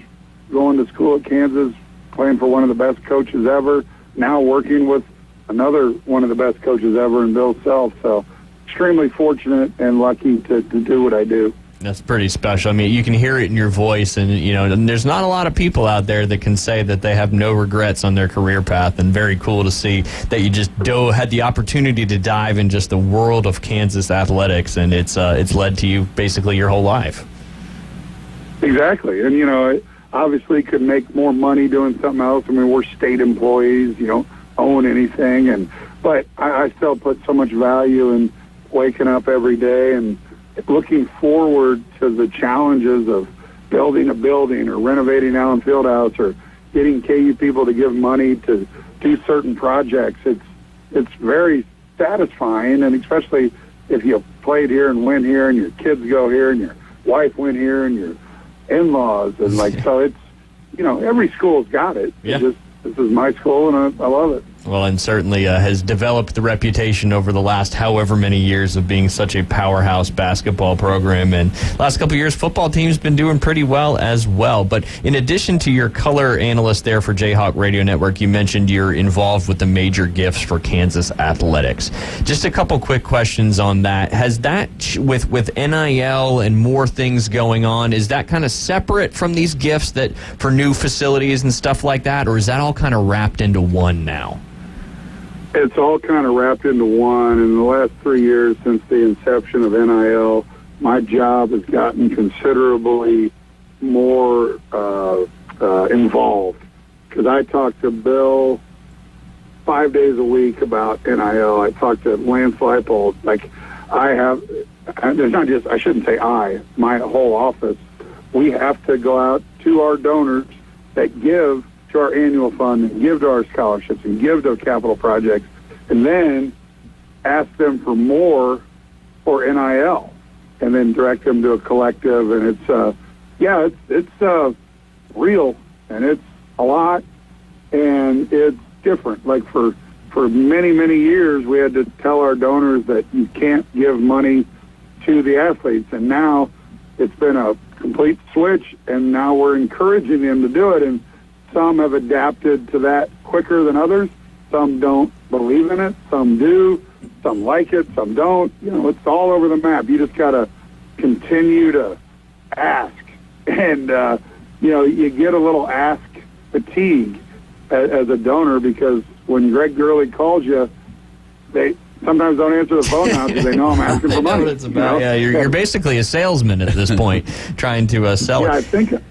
going to school at Kansas, playing for one of the best coaches ever, now working with another one of the best coaches ever in Bill Self. So extremely fortunate and lucky to do what I do. That's pretty special. I mean, you can hear it in your voice, and there's not a lot of people out there that can say that they have no regrets on their career path. And very cool to see that you just had the opportunity to dive in just the world of Kansas athletics, and it's led to you basically your whole life. Exactly, and obviously could make more money doing something else. I mean, we're state employees. You don't own anything, but I still put so much value in waking up every day and looking forward to the challenges of building a building or renovating Allen Fieldhouse or getting KU people to give money to do certain projects. It's very satisfying, and especially if you played here and win here and your kids go here and your wife went here and your in-laws and so it's, every school's got it. Yeah. This is my school, and I love it. Well, and certainly has developed the reputation over the last however many years of being such a powerhouse basketball program. And last couple of years, football team's been doing pretty well as well. But in addition to your color analyst there for Jayhawk Radio Network, you mentioned you're involved with the major gifts for Kansas athletics. Just a couple quick questions on that. Has that, with NIL and more things going on, is that kind of separate from these gifts that for new facilities and stuff like that, or is that all kind of wrapped into one now? It's all kind of wrapped into one. In the last 3 years since the inception of NIL, my job has gotten considerably more involved because I talk to Bill 5 days a week about NIL. I talk to Lance Leipold. There's not just, I shouldn't say my whole office. We have to go out to our donors that give to our annual fund and give to our scholarships and give to capital projects, and then ask them for more for NIL, and then direct them to a collective. And it's real, and it's a lot, and it's different. Like for many, many years, we had to tell our donors that you can't give money to the athletes, and now it's been a complete switch, and now we're encouraging them to do it. And some have adapted to that quicker than others. Some don't believe in it. Some do. Some like it. Some don't. It's all over the map. You just got to continue to ask. And, you get a little ask fatigue as a donor because when Greg Gurley calls you, they sometimes don't answer the phone now because they know I'm asking for money. It's about, yeah, you're basically a salesman at this point trying to sell it.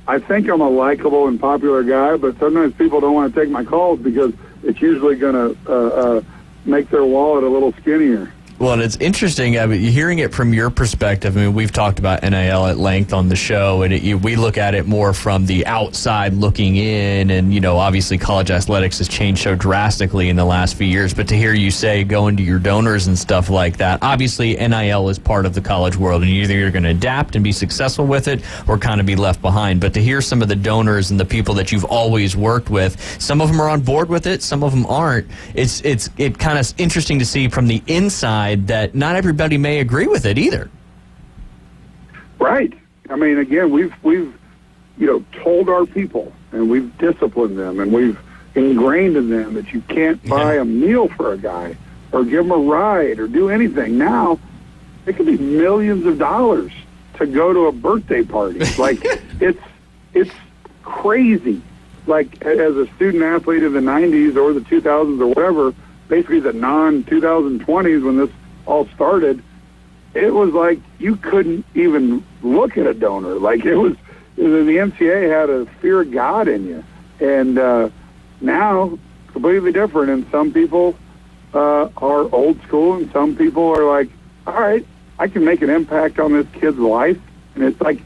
I think I'm a likable and popular guy, but sometimes people don't want to take my calls because it's usually going to make their wallet a little skinnier. Well, and it's interesting, hearing it from your perspective. I mean, we've talked about NIL at length on the show, and we look at it more from the outside looking in, and, obviously college athletics has changed so drastically in the last few years, but to hear you say going to your donors and stuff like that, obviously NIL is part of the college world, and either you're going to adapt and be successful with it or kind of be left behind. But to hear some of the donors and the people that you've always worked with, some of them are on board with it, some of them aren't. It's kind of interesting to see from the inside that not everybody may agree with it either. Right. I mean, again, we've told our people, and we've disciplined them, and we've ingrained in them that you can't buy a meal for a guy or give him a ride or do anything. Now, it could be millions of dollars to go to a birthday party. It's crazy. Like, as a student athlete of the 90s or the 2000s or whatever, basically the non-2020s when this all started, it was like you couldn't even look at a donor. Like the NCAA had a fear of God in you. And now, completely different. And some people are old school, and some people are like, all right, I can make an impact on this kid's life. And it's like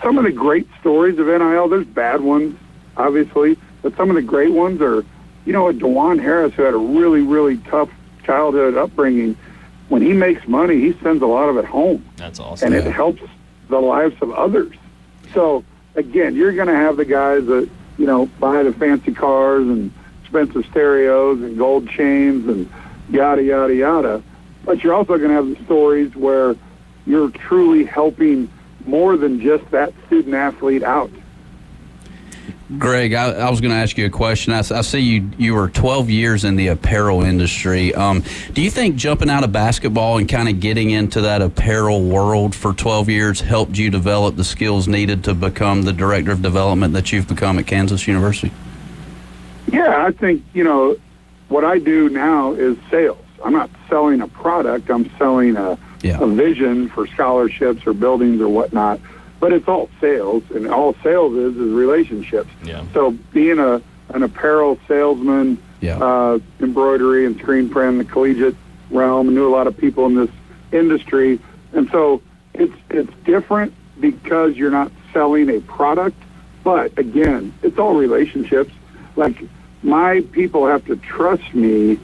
some of the great stories of NIL, there's bad ones, obviously, but some of the great ones are, a DeJuan Harris who had a really, really tough childhood upbringing. When he makes money, he sends a lot of it home. That's awesome. And it helps the lives of others. So, again, you're going to have the guys that, buy the fancy cars and expensive stereos and gold chains and yada, yada, yada. But you're also going to have the stories where you're truly helping more than just that student athlete out. Greg, I was going to ask you a question. I see you were 12 years in the apparel industry. Do you think jumping out of basketball and kind of getting into that apparel world for 12 years helped you develop the skills needed to become the director of development that you've become at Kansas University? Yeah, I think, what I do now is sales. I'm not selling a product. I'm selling a vision for scholarships or buildings or whatnot. But it's all sales, and all sales is relationships. Yeah. So being an apparel salesman, embroidery and screen print in the collegiate realm, knew a lot of people in this industry. And so it's different because you're not selling a product. But again, it's all relationships. Like, my people have to trust me,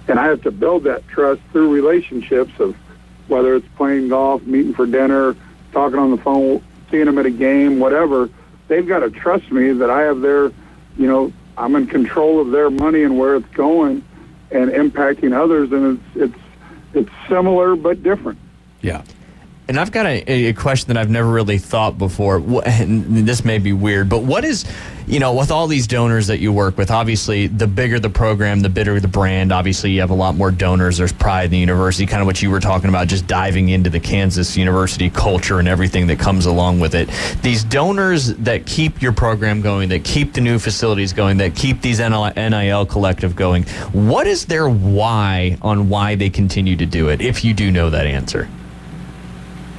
and I have to build that trust through relationships of whether it's playing golf, meeting for dinner, talking on the phone, seeing them at a game, whatever. They've got to trust me that I have their, I'm in control of their money and where it's going and impacting others. And it's similar but different. Yeah. And I've got a question that I've never really thought before. And this may be weird, but what is, with all these donors that you work with, obviously the bigger the program, the bigger the brand. Obviously you have a lot more donors. There's pride in the university, kind of what you were talking about, just diving into the Kansas University culture and everything that comes along with it. These donors that keep your program going, that keep the new facilities going, that keep these NIL collective going, what is their why on why they continue to do it, if you do know that answer?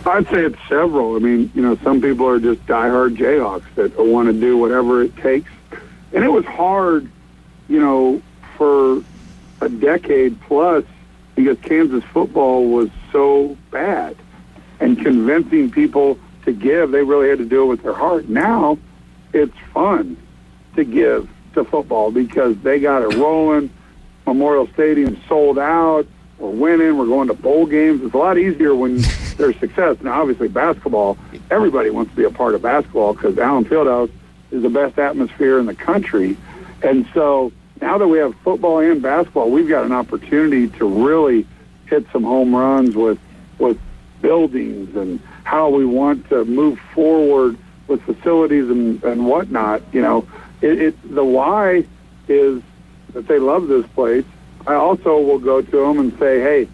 I'd say it's several. I mean, some people are just diehard Jayhawks that want to do whatever it takes. And it was hard, for a decade plus because Kansas football was so bad. And convincing people to give, they really had to do it with their heart. Now it's fun to give to football because they got it rolling. Memorial Stadium sold out. We're winning. We're going to bowl games. It's a lot easier when there's success. Now, obviously, basketball, everybody wants to be a part of basketball because Allen Fieldhouse is the best atmosphere in the country. And so now that we have football and basketball, we've got an opportunity to really hit some home runs with buildings and how we want to move forward with facilities and whatnot. The why is that they love this place. I also will go to them and say, hey,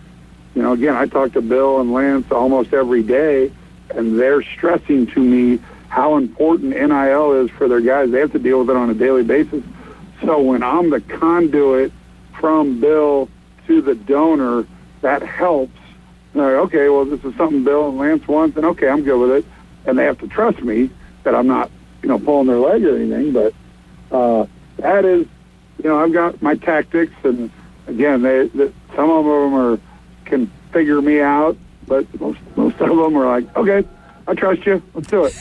again, I talk to Bill and Lance almost every day, and they're stressing to me how important NIL is for their guys. They have to deal with it on a daily basis. So when I'm the conduit from Bill to the donor, that helps. They're like, okay, well, this is something Bill and Lance wants, and okay, I'm good with it. And they have to trust me that I'm not, pulling their leg or anything. But that is, I've got my tactics, and again, some of them can figure me out, but most of them are like, okay, I trust you. Let's do it.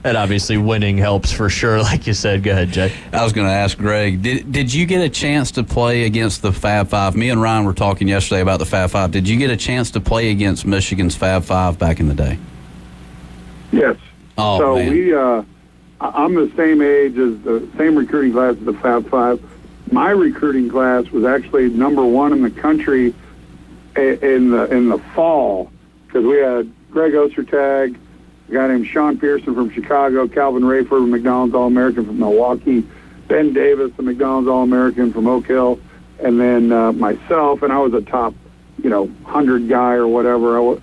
And obviously winning helps for sure, like you said. Go ahead, Jay. I was going to ask Greg, did you get a chance to play against the Fab Five? Me and Ryan were talking yesterday about the Fab Five. Did you get a chance to play against Michigan's Fab Five back in the day? Yes. Oh, so man. I'm the same age as the same recruiting class as the Fab Five. My recruiting class was actually number one in the country in the fall because we had Greg Ostertag, a guy named Sean Pearson from Chicago, Calvin Rayford, a McDonald's All-American from Milwaukee, Ben Davis, a McDonald's All-American from Oak Hill, and then myself, and I was a top, 100 guy or whatever.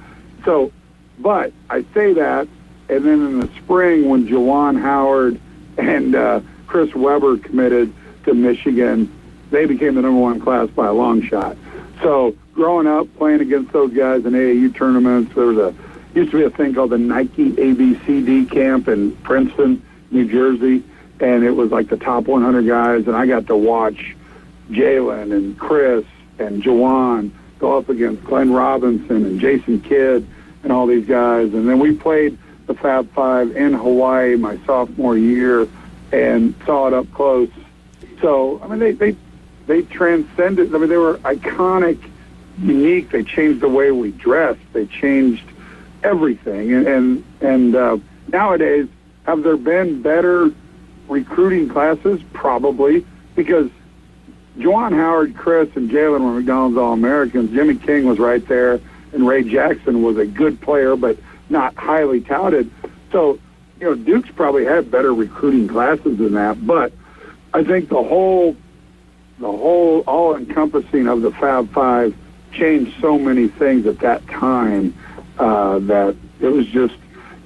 But I say that, and then in the spring when Juwan Howard and Chris Webber committed to Michigan, they became the number one class by a long shot. So growing up, playing against those guys in AAU tournaments, there used to be a thing called the Nike ABCD camp in Princeton, New Jersey, and it was like the top 100 guys, and I got to watch Jalen and Chris and Juwan go up against Glenn Robinson and Jason Kidd and all these guys. And then we played the Fab Five in Hawaii my sophomore year and saw it up close. So, I mean, they transcended. I mean, they were iconic, unique. They changed the way we dressed. They changed everything. And nowadays, have there been better recruiting classes? Probably, because Juwan Howard, Chris, and Jalen were McDonald's All-Americans. Jimmy King was right there, and Ray Jackson was a good player, but not highly touted. So, Duke's probably had better recruiting classes than that. But I think the whole all-encompassing of the Fab Five changed so many things at that time that it was just,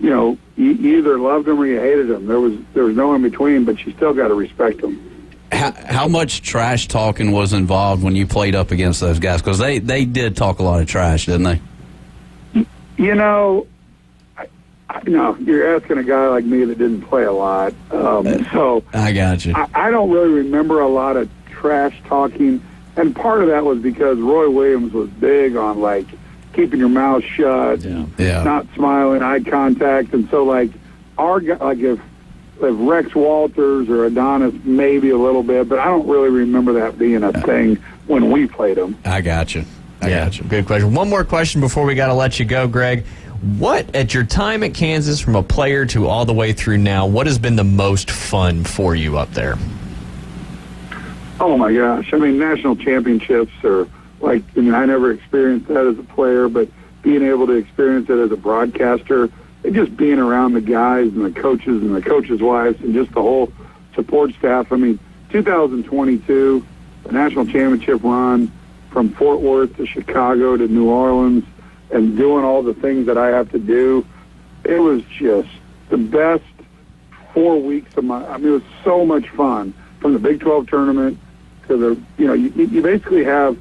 you either loved them or you hated them. There was no in between, but you still got to respect them. How much trash talking was involved when you played up against those guys? Because they did talk a lot of trash, didn't they? No, you're asking a guy like me that didn't play a lot. So I got you. I don't really remember a lot of trash talking, and part of that was because Roy Williams was big on keeping your mouth shut, not smiling, eye contact. And so, like, if Rex Walters or Adonis, maybe a little bit, but I don't really remember that being a thing when we played them. I got you. Good question. One more question before we got to let you go, Greg. What, at your time at Kansas, from a player to all the way through now, what has been the most fun for you up there? Oh, my gosh. I mean, national championships are I never experienced that as a player, but being able to experience it as a broadcaster and just being around the guys and the coaches' wives and just the whole support staff. I mean, 2022, the national championship run from Fort Worth to Chicago to New Orleans and doing all the things that I have to do, it was just the best 4 weeks of it was so much fun. From the Big 12 tournament to the, you basically have,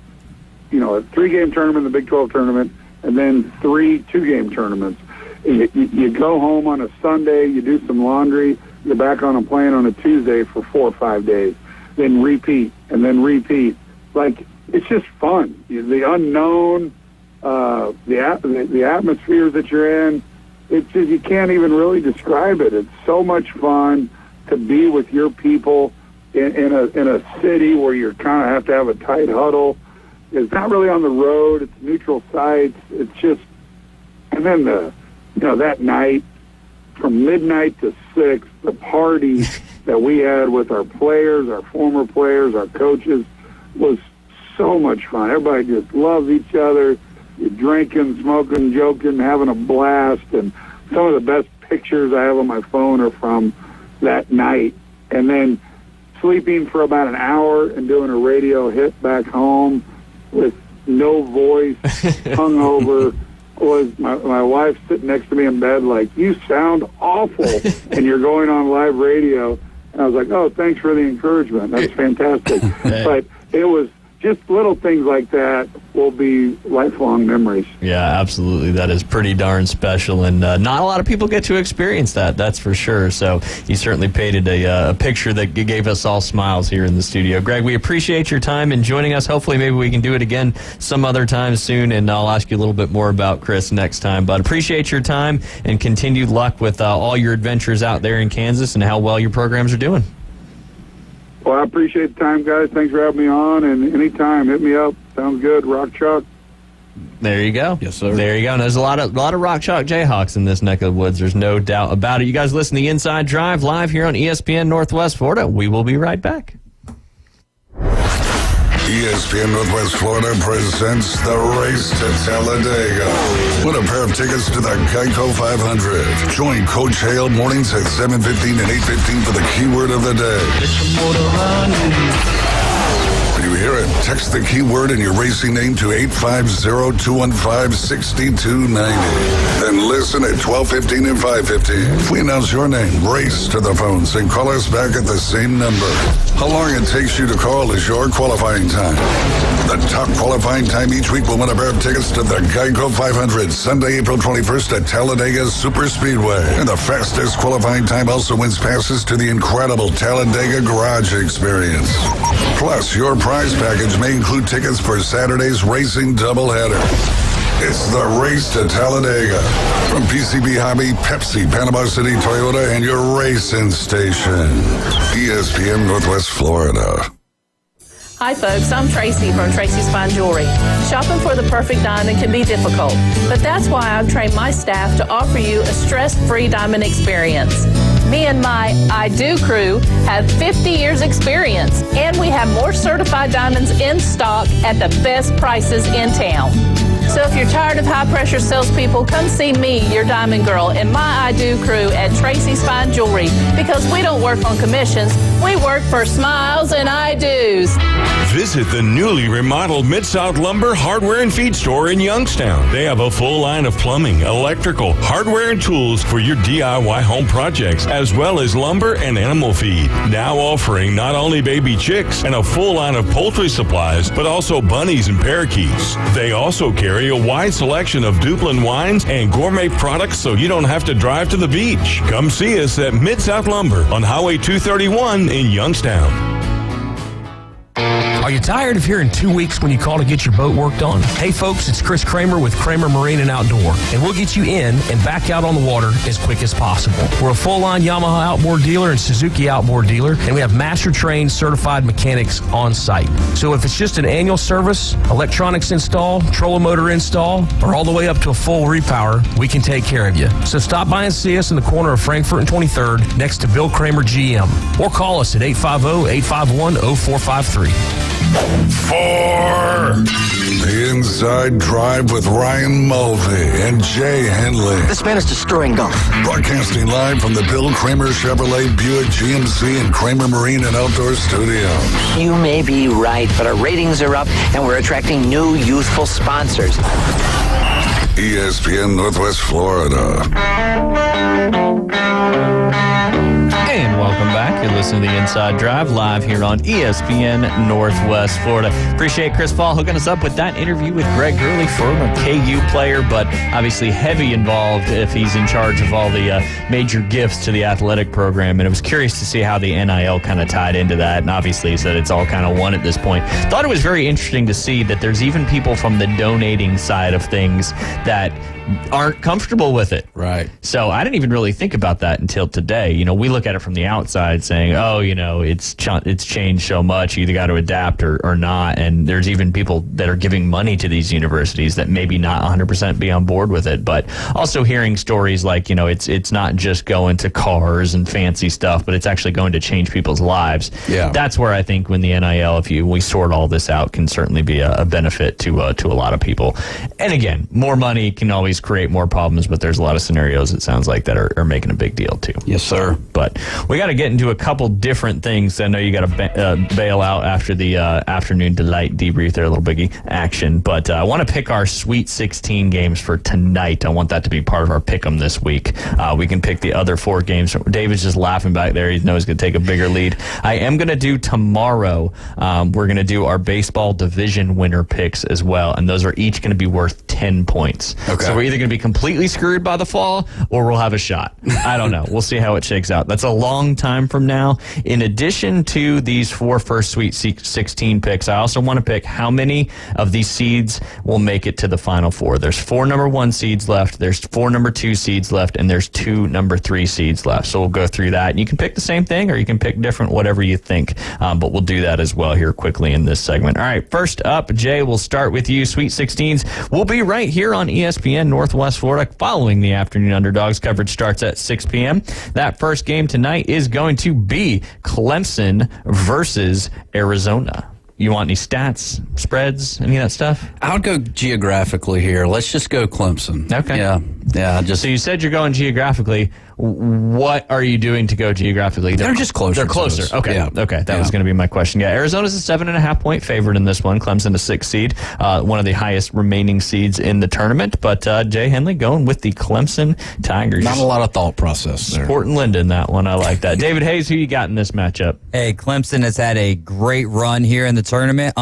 a 3-game tournament in the Big 12 tournament, and then 3 2-game tournaments. You go home on a Sunday, you do some laundry, you're back on a plane on a Tuesday for 4 or 5 days, then repeat, and then repeat. Like, it's just fun. The unknown, the atmospheres that you're in, it's just, you can't even really describe it. It's so much fun to be with your people in a city where you kind of have to have a tight huddle. It's not really on the road. It's neutral sites. It's just, and then that night from midnight to 6, the party that we had with our players, our former players, our coaches was so much fun. Everybody just loves each other. You're drinking, smoking, joking, having a blast. And some of the best pictures I have on my phone are from that night. And then sleeping for about an hour and doing a radio hit back home with no voice, hungover, was my wife sitting next to me in bed like, you sound awful, and you're going on live radio. And I was like, oh, thanks for the encouragement. That's fantastic. But it was just little things like that will be lifelong memories. Yeah, absolutely. That is pretty darn special, and not a lot of people get to experience that, that's for sure. So you certainly painted a picture that gave us all smiles here in the studio. Greg, we appreciate your time and joining us. Hopefully maybe we can do it again some other time soon, and I'll ask you a little bit more about Chris next time. But appreciate your time and continued luck with all your adventures out there in Kansas and how well your programs are doing. Well, I appreciate the time, guys. Thanks for having me on, and anytime, hit me up. Sounds good. Rock Chalk. There you go. Yes, sir. There you go. And there's a lot of Rock Chalk Jayhawks in this neck of the woods. There's no doubt about it. You guys listen to the Inside Drive live here on ESPN Northwest Florida. We will be right back. ESPN Northwest Florida presents the Race to Talladega. Win a pair of tickets to the Geico 500. Join Coach Hale mornings at 7:15 and 8:15 for the keyword of the day. When you hear it, text the keyword and your racing name to 850-215-6290. Then listen at 12:15 and 5:15. If we announce your name, race to the phones and call us back at the same number. How long it takes you to call is your qualifying time. The top qualifying time each week will win a pair of tickets to the Geico 500 Sunday, April 21st at Talladega Superspeedway. And the fastest qualifying time also wins passes to the incredible Talladega Garage Experience. Plus, your prize package may include tickets for Saturday's racing doubleheader. It's the Race to Talladega from PCB Hobby, Pepsi, Panama City, Toyota, and your racing station. ESPN Northwest Florida. Hi folks, I'm Tracy from Tracy's Fine Jewelry. Shopping for the perfect diamond can be difficult, but that's why I've trained my staff to offer you a stress-free diamond experience. Me and my I Do crew have 50 years experience, and we have more certified diamonds in stock at the best prices in town. So if you're tired of high-pressure salespeople, come see me, your diamond girl, and my I Do crew at Tracy's Fine Jewelry, because we don't work on commissions. We work for smiles and I Do's. Visit the newly remodeled Mid-South Lumber Hardware and Feed Store in Youngstown. They have a full line of plumbing, electrical, hardware, and tools for your DIY home projects, as well as lumber and animal feed. Now offering not only baby chicks and a full line of poultry supplies, but also bunnies and parakeets. They also carry a wide selection of Duplin wines and gourmet products so you don't have to drive to the beach. Come see us at Mid-South Lumber on Highway 231 in Youngstown. Are you tired of hearing 2 weeks when you call to get your boat worked on? Hey folks, it's Chris Kramer with Kramer Marine and Outdoor, and we'll get you in and back out on the water as quick as possible. We're a full-line Yamaha outboard dealer and Suzuki outboard dealer, and we have master-trained certified mechanics on site. So if it's just an annual service, electronics install, trolling motor install, or all the way up to a full repower, we can take care of you. So stop by and see us in the corner of Frankfurt and 23rd next to Bill Kramer GM, or call us at 850-851-0453. For the Inside Drive with Ryan Mulvey and Jay Henley. This man is destroying golf. Broadcasting live from the Bill Kramer Chevrolet Buick GMC and Kramer Marine and Outdoor Studios. You may be right, but our ratings are up and we're attracting new youthful sponsors. ESPN Northwest Florida. And welcome back. You're listening to the Inside Drive live here on ESPN Northwest Florida. Appreciate Chris Paul hooking us up with that interview with Greg Gurley, former KU player, but obviously heavy involved if he's in charge of all the major gifts to the athletic program. And I was curious to see how the NIL kind of tied into that. And obviously he said it's all kind of one at this point. Thought it was very interesting to see that there's even people from the donating side of things that aren't comfortable with it. Right. So I didn't even really think about that until today. You know, we look at it from the outside saying, oh, you know, it's changed so much. You either got to adapt or not. And there's even people that are giving money to these universities that maybe not 100% be on board with it. But also hearing stories like, you know, it's not just going to cars and fancy stuff, but it's actually going to change people's lives. Yeah. That's where I think when the NIL, we sort all this out, can certainly be a benefit to a lot of people. And again, more money can always create more problems, but there's a lot of scenarios, it sounds like, that are making a big deal too. Yes, sir. But we got to get into a couple different things. I know you got to bail out after the afternoon delight debrief there, a little biggie action. But I want to pick our Sweet 16 games for tonight. I want that to be part of our pick 'em this week. We can pick the other 4 games. David's just laughing back there. He knows he's going to take a bigger lead. I am going to do tomorrow. We're going to do our baseball division winner picks as well, and those are each going to be worth 10 points. Okay. So we're either going to be completely screwed by the fall or we'll have a shot. I don't know. We'll see how it shakes out. That's a long time from now. In addition to these 4 first Sweet 16 picks, I also want to pick how many of these seeds will make it to the Final Four. There's 4 number 1 seeds left, there's 4 number 2 seeds left, and there's 2 number 3 seeds left. So we'll go through that. And you can pick the same thing or you can pick different, whatever you think. But we'll do that as well here quickly in this segment. All right, first up, Jay, we'll start with you. Sweet 16s will be right here on ESPN Northwest Florida following the afternoon underdogs. Coverage starts at 6 p.m. That first game tonight is going to be Clemson versus Arizona. You want any stats, spreads, any of that stuff? I would go geographically here. Let's just go Clemson. Okay. Yeah. So you said you're going geographically. What are you doing to go geographically? They're just closer. They're closer. Okay. Yeah. Okay. That was going to be my question. Yeah. Arizona's a 7.5-point favorite in this one. Clemson a 6 seed, one of the highest remaining seeds in the tournament. But Jay Henley going with the Clemson Tigers. Not a lot of thought process there. Sport and Linda in that one. I like that. David Hayes, who you got in this matchup? Hey, Clemson has had a great run here in the tournament.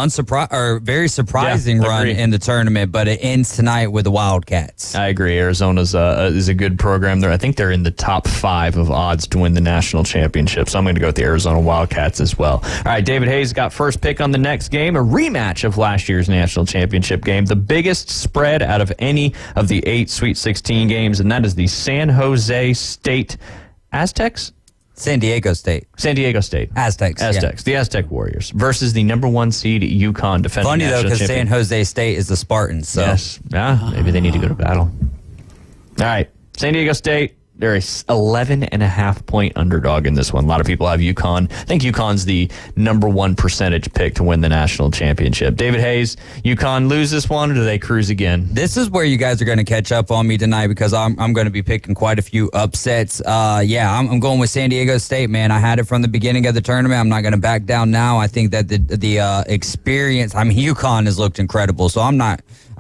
Very surprising run in the tournament, but it ends tonight with the Wildcats. I agree. Arizona's is a good program there. I think they're in the top 5 of odds to win the national championship. So I'm going to go with the Arizona Wildcats as well. All right, David Hayes got first pick on the next game, a rematch of last year's national championship game, the biggest spread out of any of the 8 Sweet 16 games, and that is the San Jose State Aztecs? San Diego State. Aztecs. Yeah. The Aztec Warriors versus the number 1 seed UConn defending Funny national though, because champion. San Jose State is the Spartans. So. Yes. Yeah, maybe they need to go to battle. All right, San Diego State. They're a 11.5-point underdog in this one. A lot of people have UConn. I think UConn's the number 1 percentage pick to win the national championship. David Hayes, UConn lose this one, or do they cruise again? This is where you guys are going to catch up on me tonight because I'm going to be picking quite a few upsets. I'm going with San Diego State, man. I had it from the beginning of the tournament. I'm not going to back down now. I think that the experience, UConn has looked incredible, so I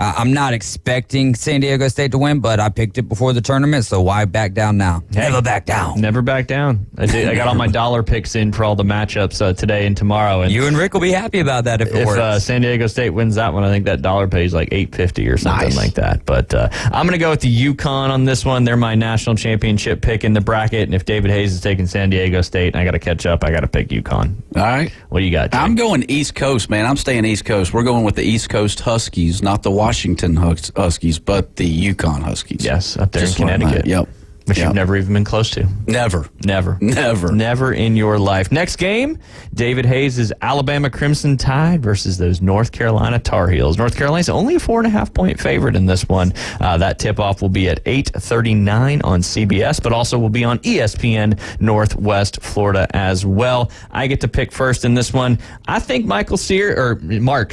I'm not expecting San Diego State to win, but I picked it before the tournament, so why back down now? Never back down. Never back down. I got all my dollar picks in for all the matchups today and tomorrow. And you and Rick will be happy about that if it works. If San Diego State wins that one, I think that dollar pays like $8.50 or something like that. But I'm going to go with the UConn on this one. They're my national championship pick in the bracket, and if David Hayes is taking San Diego State, I got to catch up. I got to pick UConn. All right. What do you got, Jake? I'm going East Coast, man. I'm staying East Coast. We're going with the East Coast Huskies, not the Washington Huskies, but the UConn Huskies. Yes, up there in Connecticut. Yep. Which you've never even been close to. Never. Never in your life. Next game, David Hayes' Alabama Crimson Tide versus those North Carolina Tar Heels. North Carolina's only a 4.5-point favorite in this one. That tip-off will be at 8:39 on CBS, but also will be on ESPN Northwest Florida as well. I get to pick first in this one. I think Mark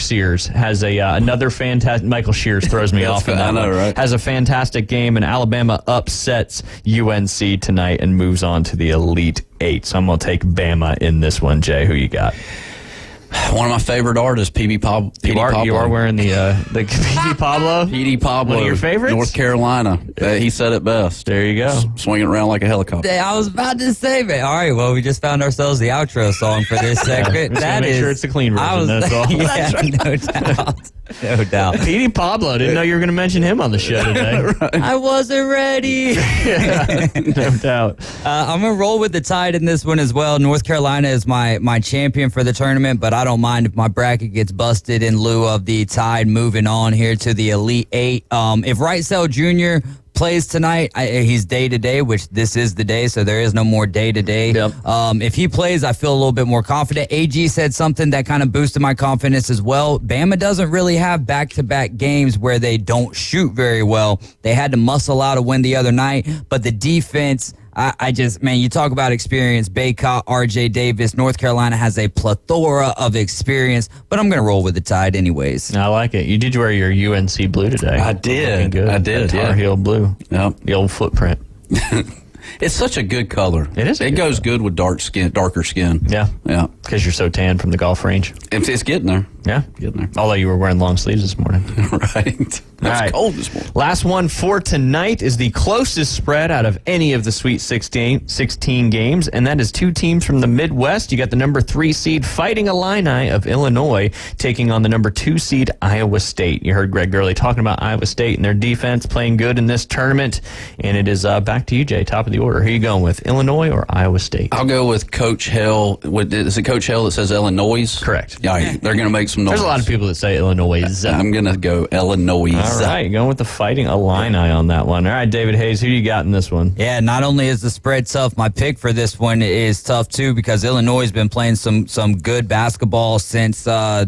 Sears has another fantastic. Michael Shears throws me off in that one. Right? Has a fantastic game, and Alabama upsets UNC tonight and moves on to the Elite Eight. So I'm going to take Bama in this one. Jay, who you got? One of my favorite artists, P.D. Pablo. You are wearing the P.D. Pablo? P.D. Pablo. One of your favorites? North Carolina. He said it best. There you go. Swinging around like a helicopter. I was about to say it. All right, well, we just found ourselves the outro song for this segment. Make sure it's the clean version, that's all. Yeah, no doubt. No doubt. P.D. Pablo, didn't know you were going to mention him on the show today. Right. I wasn't ready. No doubt. I'm going to roll with the Tide in this one as well. North Carolina is my champion for the tournament, but I don't mind if my bracket gets busted in lieu of the Tide moving on here to the Elite Eight. If Wrightsell Jr. plays tonight, he's day-to-day, which this is the day, so there is no more day-to-day. Yep. If he plays, I feel a little bit more confident. AG said something that kind of boosted my confidence as well. Bama doesn't really have back-to-back games where they don't shoot very well. They had to muscle out a win the other night, but the defense... you talk about experience. Baycott, RJ Davis, North Carolina has a plethora of experience, but I'm going to roll with the Tide anyways. I like it. You did wear your UNC blue today. I did. Good. I did. Tar Heel blue. Yep. The old footprint. It's such a good color. It is. It goes good with darker skin. Yeah. Yeah. Because you're so tan from the golf range. It's getting there. Yeah. Getting there. Although you were wearing long sleeves this morning. Right. It's cold this morning. Last one for tonight is the closest spread out of any of the Sweet 16 games, and that is two teams from the Midwest. You got the number 3 seed Fighting Illini of Illinois taking on the number 2 seed Iowa State. You heard Greg Gurley talking about Iowa State and their defense playing good in this tournament, and it is back to you, Jay, top of the order. Who are you going with, Illinois or Iowa State? I'll go with Coach Hell. Is it Coach Hell that says Illinois? Correct. Yeah, they're going to make some noise. There's a lot of people that say Illinois. I'm going to go Illinois. All right, going with the Fighting Illini on that one. All right, David Hayes, who do you got in this one? Yeah, not only is the spread tough, my pick for this one is tough too because Illinois has been playing some good basketball since all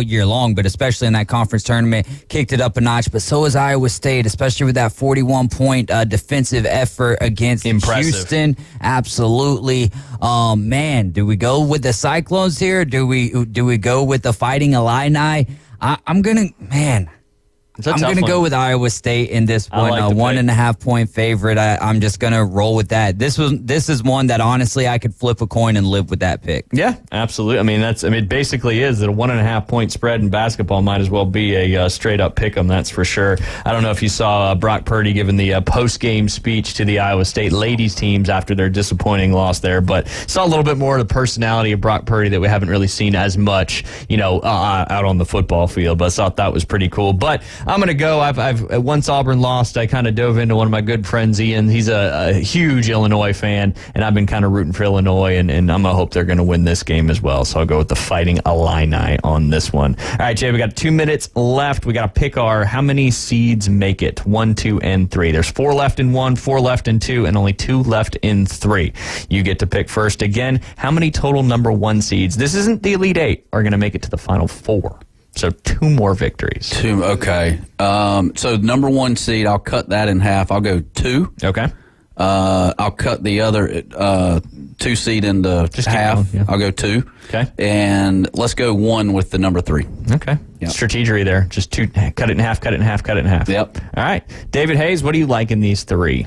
year long, but especially in that conference tournament, kicked it up a notch. But so is Iowa State, especially with that 41-point defensive effort against Houston. Absolutely. Man, do we go with the Cyclones here? Do we go with the Fighting Illini? I'm going to go with Iowa State in this one. Like 1.5-point favorite. I'm just going to roll with that. This is one that honestly I could flip a coin and live with that pick. Yeah, absolutely. It basically is that a 1.5-point spread in basketball might as well be a straight up pick 'em. That's for sure. I don't know if you saw Brock Purdy giving the post game speech to the Iowa State ladies teams after their disappointing loss there, but saw a little bit more of the personality of Brock Purdy that we haven't really seen as much, out on the football field. But I thought that was pretty cool. But I'm going to go. I've once Auburn lost, I kind of dove into one of my good friends, Ian. He's a huge Illinois fan, and I've been kind of rooting for Illinois, and I'm going to hope they're going to win this game as well. So I'll go with the Fighting Illini on this one. All right, Jay, we got 2 minutes left. We got to pick how many seeds make it, 1, 2, and 3. There's 4 left in 1, 4 left in 2, and only 2 left in 3. You get to pick first. Again, how many total number 1 seeds? This isn't the Elite 8 are going to make it to the Final 4. So 2 more victories. 2, okay. So number 1 seed, I'll cut that in half. I'll go 2. Okay. I'll cut the other 2 seed into half. I'll go 2. Okay. And let's go 1 with the number 3. Okay. Yep. Strategery there. Just 2, cut it in half, cut it in half, cut it in half. Yep. All right. David Hayes, what do you like in these 3?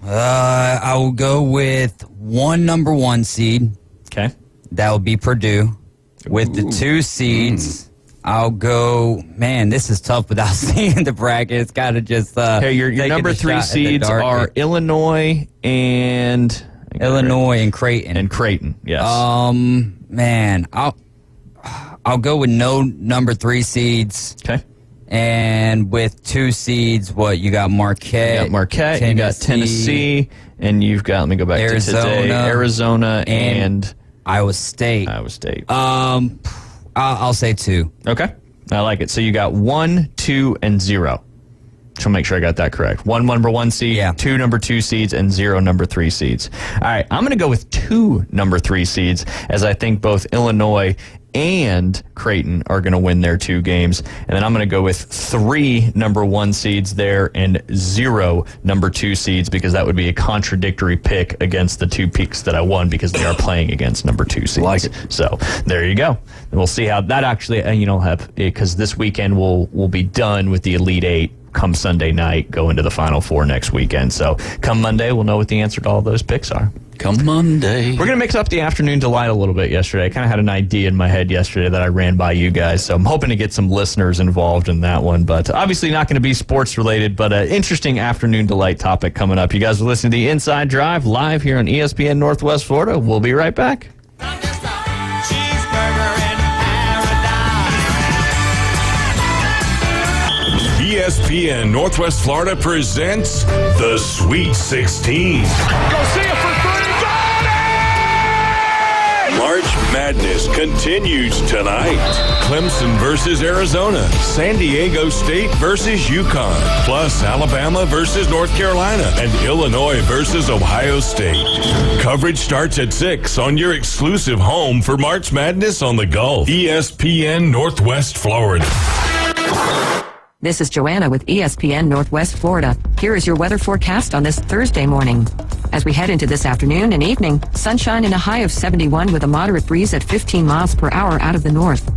I will go with 1 number 1 seed. Okay. That would be Purdue. With the 2 seeds, I'll go. Man, this is tough without seeing the bracket. It's got to just. Hey, your number 3 seeds are Illinois and Creighton. Yes. Man, I'll go with no number 3 seeds. Okay. And with 2 seeds, what you got? Marquette. You got Marquette. You got Tennessee, and you've got. Let me go back to today. Arizona and Iowa State. I'll say 2. Okay. I like it. So you got 1, 2, and 0. So make sure I got that correct. 1 number 1 seed, 2 number 2 seeds, and 0 number 3 seeds. All right, I'm going to go with 2 number 3 seeds, as I think both Illinois and Creighton are going to win their 2 games. And then I'm going to go with 3 number 1 seeds there and 0 number 2 seeds, because that would be a contradictory pick against the 2 picks that I won, because they are playing against number 2 seeds. Like it. So there you go. And we'll see how that actually, have, because this weekend we'll be done with the Elite 8. Come Sunday night, go into the Final Four next weekend. So come Monday, we'll know what the answer to all those picks are. Come Monday. We're going to mix up the afternoon delight a little bit yesterday. I kind of had an idea in my head yesterday that I ran by you guys, so I'm hoping to get some listeners involved in that one. But obviously not going to be sports related, but an interesting afternoon delight topic coming up. You guys are listening to the Inside Drive live here on ESPN Northwest Florida. We'll be right back. ESPN Northwest Florida presents the Sweet 16. Go see it for 3. Got it! March Madness continues tonight. Clemson versus Arizona, San Diego State versus UConn, plus Alabama versus North Carolina, and Illinois versus Ohio State. Coverage starts at 6 on your exclusive home for March Madness on the Gulf. ESPN Northwest Florida. This is Joanna with ESPN Northwest Florida. Here is your weather forecast on this Thursday morning. As we head into this afternoon and evening, sunshine and a high of 71 with a moderate breeze at 15 miles per hour out of the north.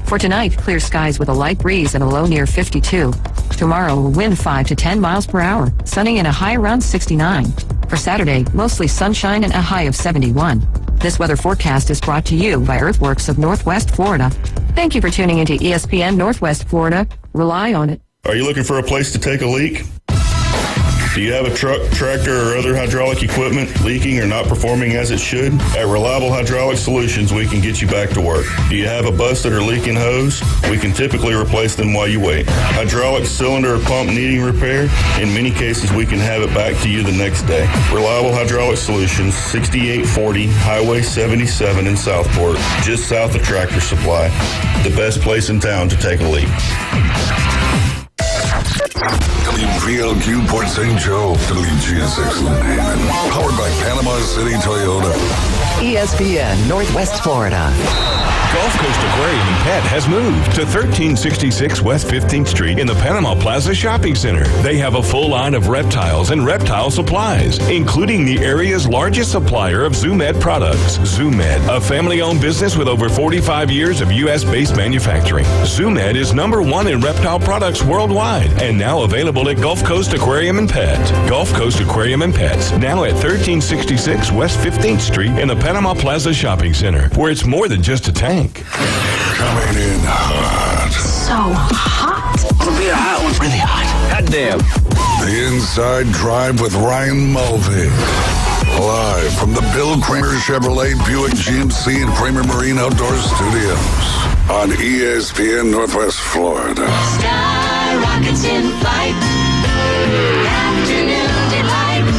For tonight, clear skies with a light breeze and a low near 52. Tomorrow, a wind 5 to 10 miles per hour, sunny and a high around 69. For Saturday, mostly sunshine and a high of 71. This weather forecast is brought to you by Earthworks of Northwest Florida. Thank you for tuning into ESPN Northwest Florida. Rely on it. Are you looking for a place to take a leak? Do you have a truck, tractor, or other hydraulic equipment leaking or not performing as it should? At Reliable Hydraulic Solutions, we can get you back to work. Do you have a busted or leaking hose? We can typically replace them while you wait. Hydraulic cylinder or pump needing repair? In many cases, we can have it back to you the next day. Reliable Hydraulic Solutions, 6840 Highway 77 in Southport, just south of Tractor Supply. The best place in town to take a leak. WPLQ Port St. Joe, WGSX Haven, powered by Panama City Toyota. ESPN Northwest Florida. Gulf Coast Aquarium and Pet has moved to 1366 West 15th Street in the Panama Plaza Shopping Center. They have a full line of reptiles and reptile supplies, including the area's largest supplier of ZooMed products. ZooMed, a family-owned business with over 45 years of U.S.-based manufacturing. ZooMed is #1 in reptile products worldwide and now available at Gulf Coast Aquarium and Pet. Gulf Coast Aquarium and Pets, now at 1366 West 15th Street in the Panama Plaza Shopping Center, where it's more than just a tank. Coming in hot. So hot. It'll be a hot one. Really hot. Hot damn. The Inside Drive with Ryan Mulvey. Live from the Bill Kramer Chevrolet Buick GMC and Kramer Marine Outdoor Studios on ESPN Northwest Florida. Skyrockets in flight. Afternoon delight.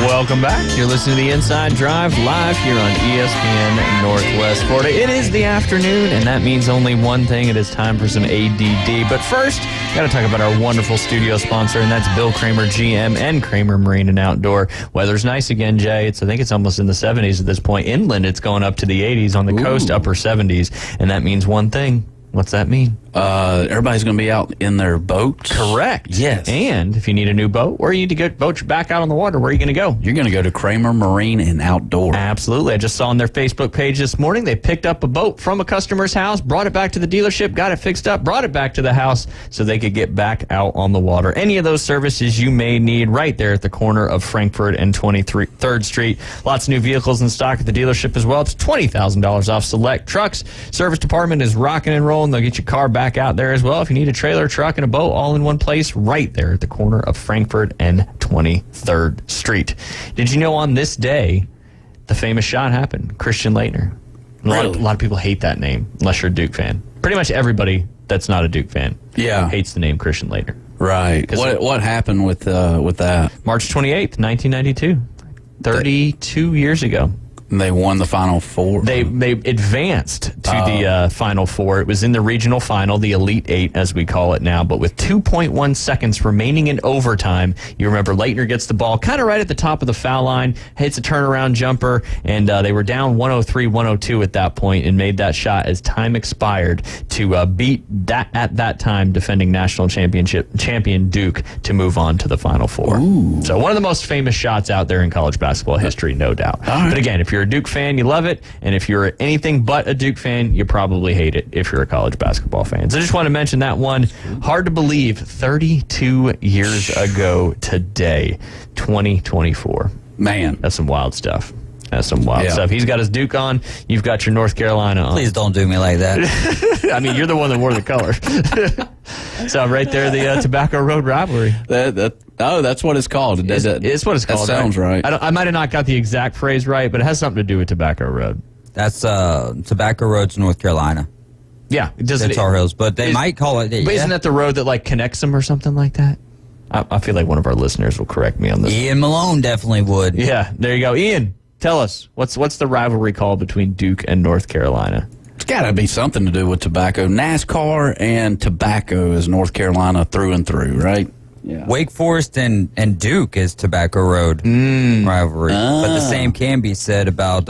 Welcome back. You're listening to the Inside Drive live here on ESPN Northwest Florida. It is the afternoon, and that means only one thing. It is time for some ADD. But first, got to talk about our wonderful studio sponsor, and that's Bill Kramer GM and Kramer Marine and Outdoor. Weather's nice again, Jay. I think it's almost in the 70s at this point. Inland, it's going up to the 80s. On the coast, upper 70s. And that means one thing. What's that mean? Everybody's going to be out in their boats. Correct. Yes. And if you need a new boat, or you need to get boats back out on the water, where are you going to go? You're going to go to Kramer Marine and Outdoor. Absolutely. I just saw on their Facebook page this morning, they picked up a boat from a customer's house, brought it back to the dealership, got it fixed up, brought it back to the house so they could get back out on the water. Any of those services you may need right there at the corner of Frankfurt and 23rd Street. Lots of new vehicles in stock at the dealership as well. It's $20,000 off select trucks. Service department is rocking and rolling. They'll get your car back out there as well. If you need a trailer, truck, and a boat all in one place, right there at the corner of Frankfurt and 23rd Street. Did you know on this day, the famous shot happened? Christian Laettner. A lot of people hate that name, unless you're a Duke fan. Pretty much everybody that's not a Duke fan hates the name Christian Laettner. Right. What happened with that? March 28th, 1992. 32 years ago. And they won the Final Four. They advanced to the Final Four. It was in the regional final, the Elite Eight, as we call it now. But with 2.1 seconds remaining in overtime, you remember Laettner gets the ball kind of right at the top of the foul line, hits a turnaround jumper, and they were down 103-102 at that point and made that shot as time expired to beat that at that time defending national champion Duke to move on to the Final Four. Ooh. So one of the most famous shots out there in college basketball history, no doubt. Right. But again, if you're a Duke fan, you love it. And if you're anything but a Duke fan, you probably hate it if you're a college basketball fan. So I just want to mention that one. Hard to believe, 32 years ago today, 2024. Man. That's some wild stuff. That's some wild stuff. He's got his Duke on. You've got your North Carolina on. Please don't do me like that. I mean, you're the one that wore the color. So right there, the Tobacco Road rivalry. That's what it's called. It's what it's called. That sounds right. I might have not got the exact phrase right, but it has something to do with Tobacco Road. That's Tobacco Road's North Carolina. Yeah. It's Tar Heels, but they might call it. But isn't that the road that like connects them or something like that? I feel like one of our listeners will correct me on this. Ian Malone definitely would. Yeah, there you go. Ian, tell us, what's the rivalry called between Duke and North Carolina? It's got to be something to do with tobacco. NASCAR and tobacco is North Carolina through and through, right? Yeah. Wake Forest and Duke is Tobacco Road rivalry. But the same can be said about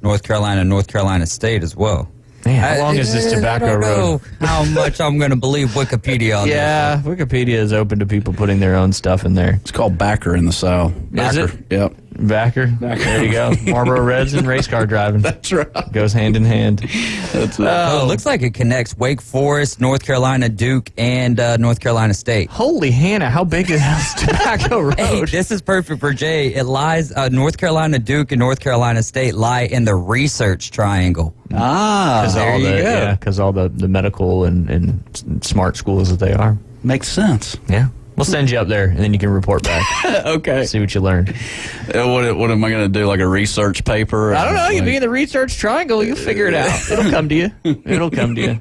North Carolina State as well. Man, how long is this Tobacco Road? I don't know how much I'm going to believe Wikipedia on this. Yeah, Wikipedia is open to people putting their own stuff in there. It's called backer in the South. Backer. Is it? Yep. Backer. There you go. Marlboro Reds and race car driving. That's right. Goes hand in hand. It looks like it connects Wake Forest, North Carolina, Duke, and North Carolina State. Holy Hannah, how big is Tobacco Road? Hey, this is perfect for Jay. It lies, North Carolina, Duke, and North Carolina State lie in the Research Triangle. There you go. Yeah, because all the medical and smart schools that they are. Makes sense. Yeah. We'll send you up there, and then you can report back. Okay. See what you learned. What am I going to do, like a research paper? I don't know. You'll be in the Research Triangle. You'll figure it out. It'll come to you. It'll come to you.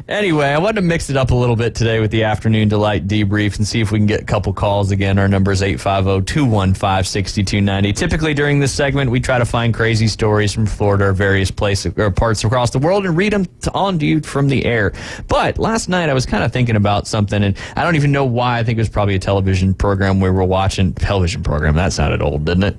Anyway, I wanted to mix it up a little bit today with the Afternoon Delight debrief and see if we can get a couple calls again. Our number is 850-215-6290. Typically during this segment, we try to find crazy stories from Florida or various places or parts across the world and read them on to you from the air. But last night I was kind of thinking about something, and I don't even know why. I think it was probably a television program we were watching. Television program. That sounded old, didn't it?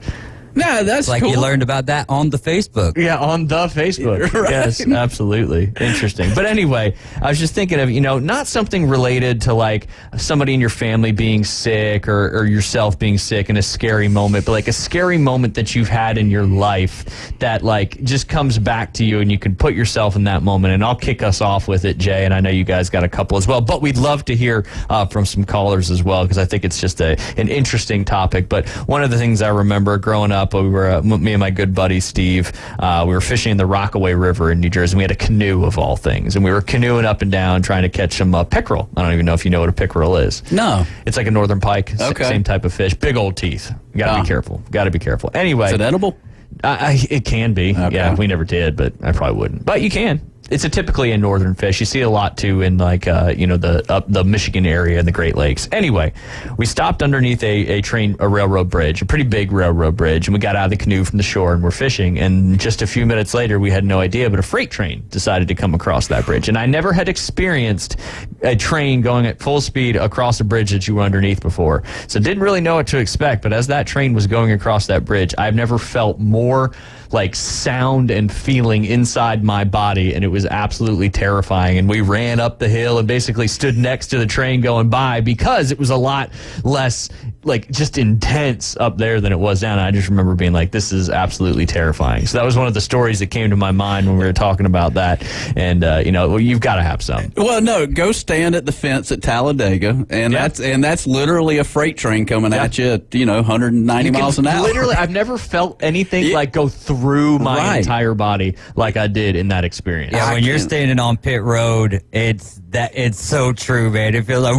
No, that's like cool. You learned about that on the Facebook. Yeah, on the Facebook. Right. Yes, absolutely. Interesting. But anyway, I was just thinking of, not something related to like somebody in your family being sick or yourself being sick in a scary moment, but like a scary moment that you've had in your life that like just comes back to you and you can put yourself in that moment. And I'll kick us off with it, Jay, and I know you guys got a couple as well, but we'd love to hear from some callers as well because I think it's just an interesting topic. But one of the things I remember growing up, we were me and my good buddy Steve. We were fishing in the Rockaway River in New Jersey. And we had a canoe of all things, and we were canoeing up and down trying to catch some pickerel. I don't even know if you know what a pickerel is. No, it's like a northern pike. Okay. Same type of fish. Big old teeth. You gotta be careful. Got to be careful. Anyway, is it edible? It can be. Okay. Yeah, we never did, but I probably wouldn't. But you can. It's typically a northern fish. You see a lot too in like the Michigan area and the Great Lakes. Anyway, we stopped underneath a railroad bridge, a pretty big railroad bridge, and we got out of the canoe from the shore and we're fishing. And just a few minutes later, we had no idea, but a freight train decided to come across that bridge. And I never had experienced a train going at full speed across a bridge that you were underneath before. So didn't really know what to expect, but as that train was going across that bridge, I've never felt more like sound and feeling inside my body, and it was absolutely terrifying. And we ran up the hill and basically stood next to the train going by because it was a lot less like just intense up there than it was down. And I just remember being like, this is absolutely terrifying. So that was one of the stories that came to my mind when we were talking about that. And you've got to have some. Well, no, go stand at the fence at Talladega, and that's literally a freight train coming at you at 190 miles an hour. Literally, I've never felt anything like go through my entire body like I did in that experience. Yeah, when you're standing on pit road, it's so true, man. It feels like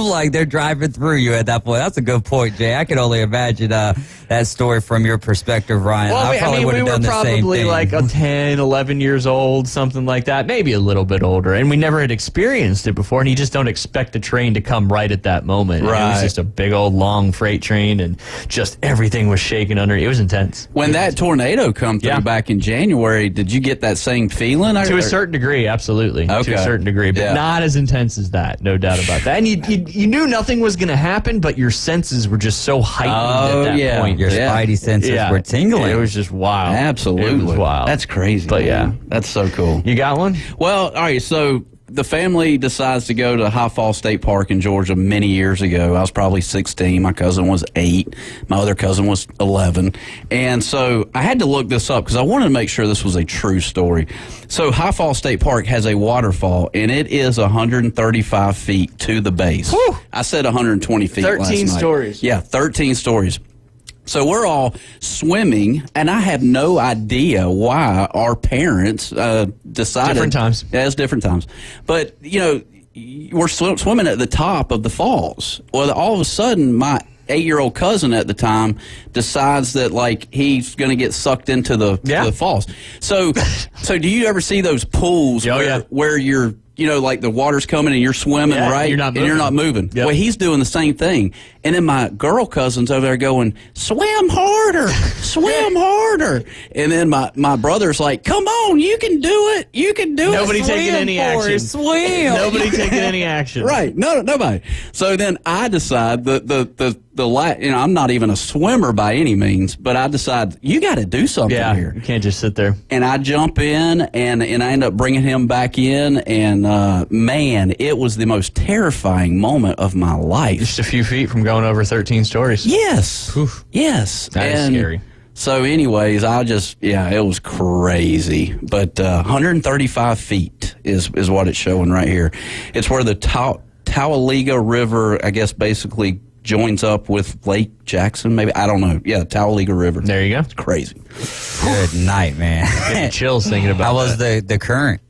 like they're driving through you at that point. That's a good point, Jay. I can only imagine that story from your perspective, Ryan. Well, I probably would have done the same thing. We were probably like 10, 11 years old, something like that, maybe a little bit older, and we never had experienced it before, and you just don't expect a train to come right at that moment. Right. It was just a big old long freight train, and just everything was shaking under. It was intense. When that tornado come through back in January, did you get that same feeling? To a certain degree, absolutely. Okay. To a certain degree, but not as intense as that, no doubt about that. And you knew nothing was going to happen, but your senses were just so heightened at that point. Your spidey senses were tingling. It was just wild. Absolutely. It was wild. That's crazy. But man. That's so cool. You got one? Well, all right, so the family decides to go to High Falls State Park in Georgia many years ago. I was probably 16. My cousin was 8. My other cousin was 11. And so I had to look this up because I wanted to make sure this was a true story. So High Falls State Park has a waterfall, and it is 135 feet to the base. Whew. I said 120 feet 13 last night. stories. Yeah, 13 stories. So we're all swimming, and I have no idea why our parents decided. Different times. Yeah, it's different times. But, we're swimming at the top of the falls. Well, all of a sudden, my 8-year-old cousin at the time decides that, he's going to get sucked into the falls. So do you ever see those pools where you're, the water's coming and you're swimming, right? You're not moving. And you're not moving. Yep. Well, he's doing the same thing. And then my girl cousin's over there going, swim harder, swim harder. And then my brother's like, come on, you can do it. You can do Nobody it. taking any action. Swim. Nobody taking any action. Right. No, nobody. So then I decide I'm not even a swimmer by any means, but I decide you got to do something here. You can't just sit there. And I jump in, and I end up bringing him back in, and man, it was the most terrifying moment of my life. Just a few feet from going over 13 stories. Yes. Oof. Yes. That is scary. So anyways, it was crazy. But 135 feet is what it's showing right here. It's where the Talladega River, I guess, basically joins up with Lake Jackson, maybe. I don't know. Yeah, Talladega River. There you go. It's crazy. Good night, man. Getting chills thinking about How was the current?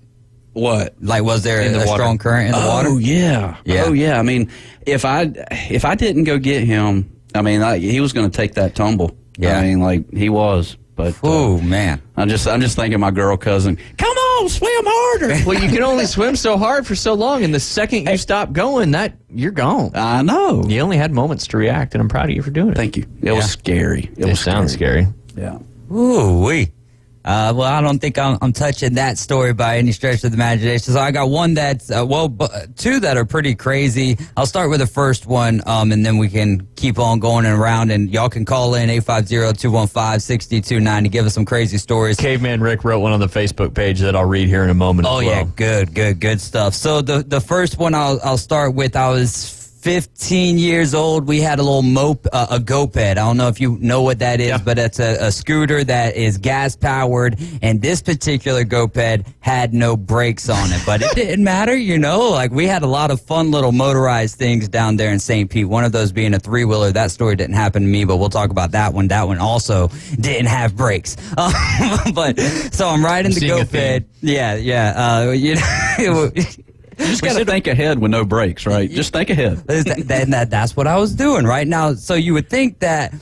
What? Was there a strong current in the water? Oh, yeah. Oh, yeah. I mean, if I didn't go get him, he was going to take that tumble. Yeah. He was. But man. I'm just thinking of my girl cousin. Come on, swim harder. Well, you can only swim so hard for so long, and the second you stop going, you're gone. I know. You only had moments to react, and I'm proud of you for doing it. Thank you. It was scary. It sounds scary. Yeah. Ooh-wee. Well, I don't think I'm touching that story by any stretch of the imagination. So I got one that's, two that are pretty crazy. I'll start with the first one, and then we can keep on going around, and y'all can call in 850-215-6290. Give us some crazy stories. Caveman Rick wrote one on the Facebook page that I'll read here in a moment. Oh, as well. Yeah, good stuff. So the first one I'll start with, I was 15 years old. We had a little a GoPed. I don't know if you know what that is, but it's a scooter that is gas powered, and this particular GoPed had no brakes on it, but it didn't matter, we had a lot of fun little motorized things down there in St. Pete, one of those being a 3-wheeler. That story didn't happen to me, but we'll talk about that one. That one also didn't have brakes. But so I'm riding the GoPed. You just got to think ahead with no brakes, right? Just think ahead. That's what I was doing right now. So you would think that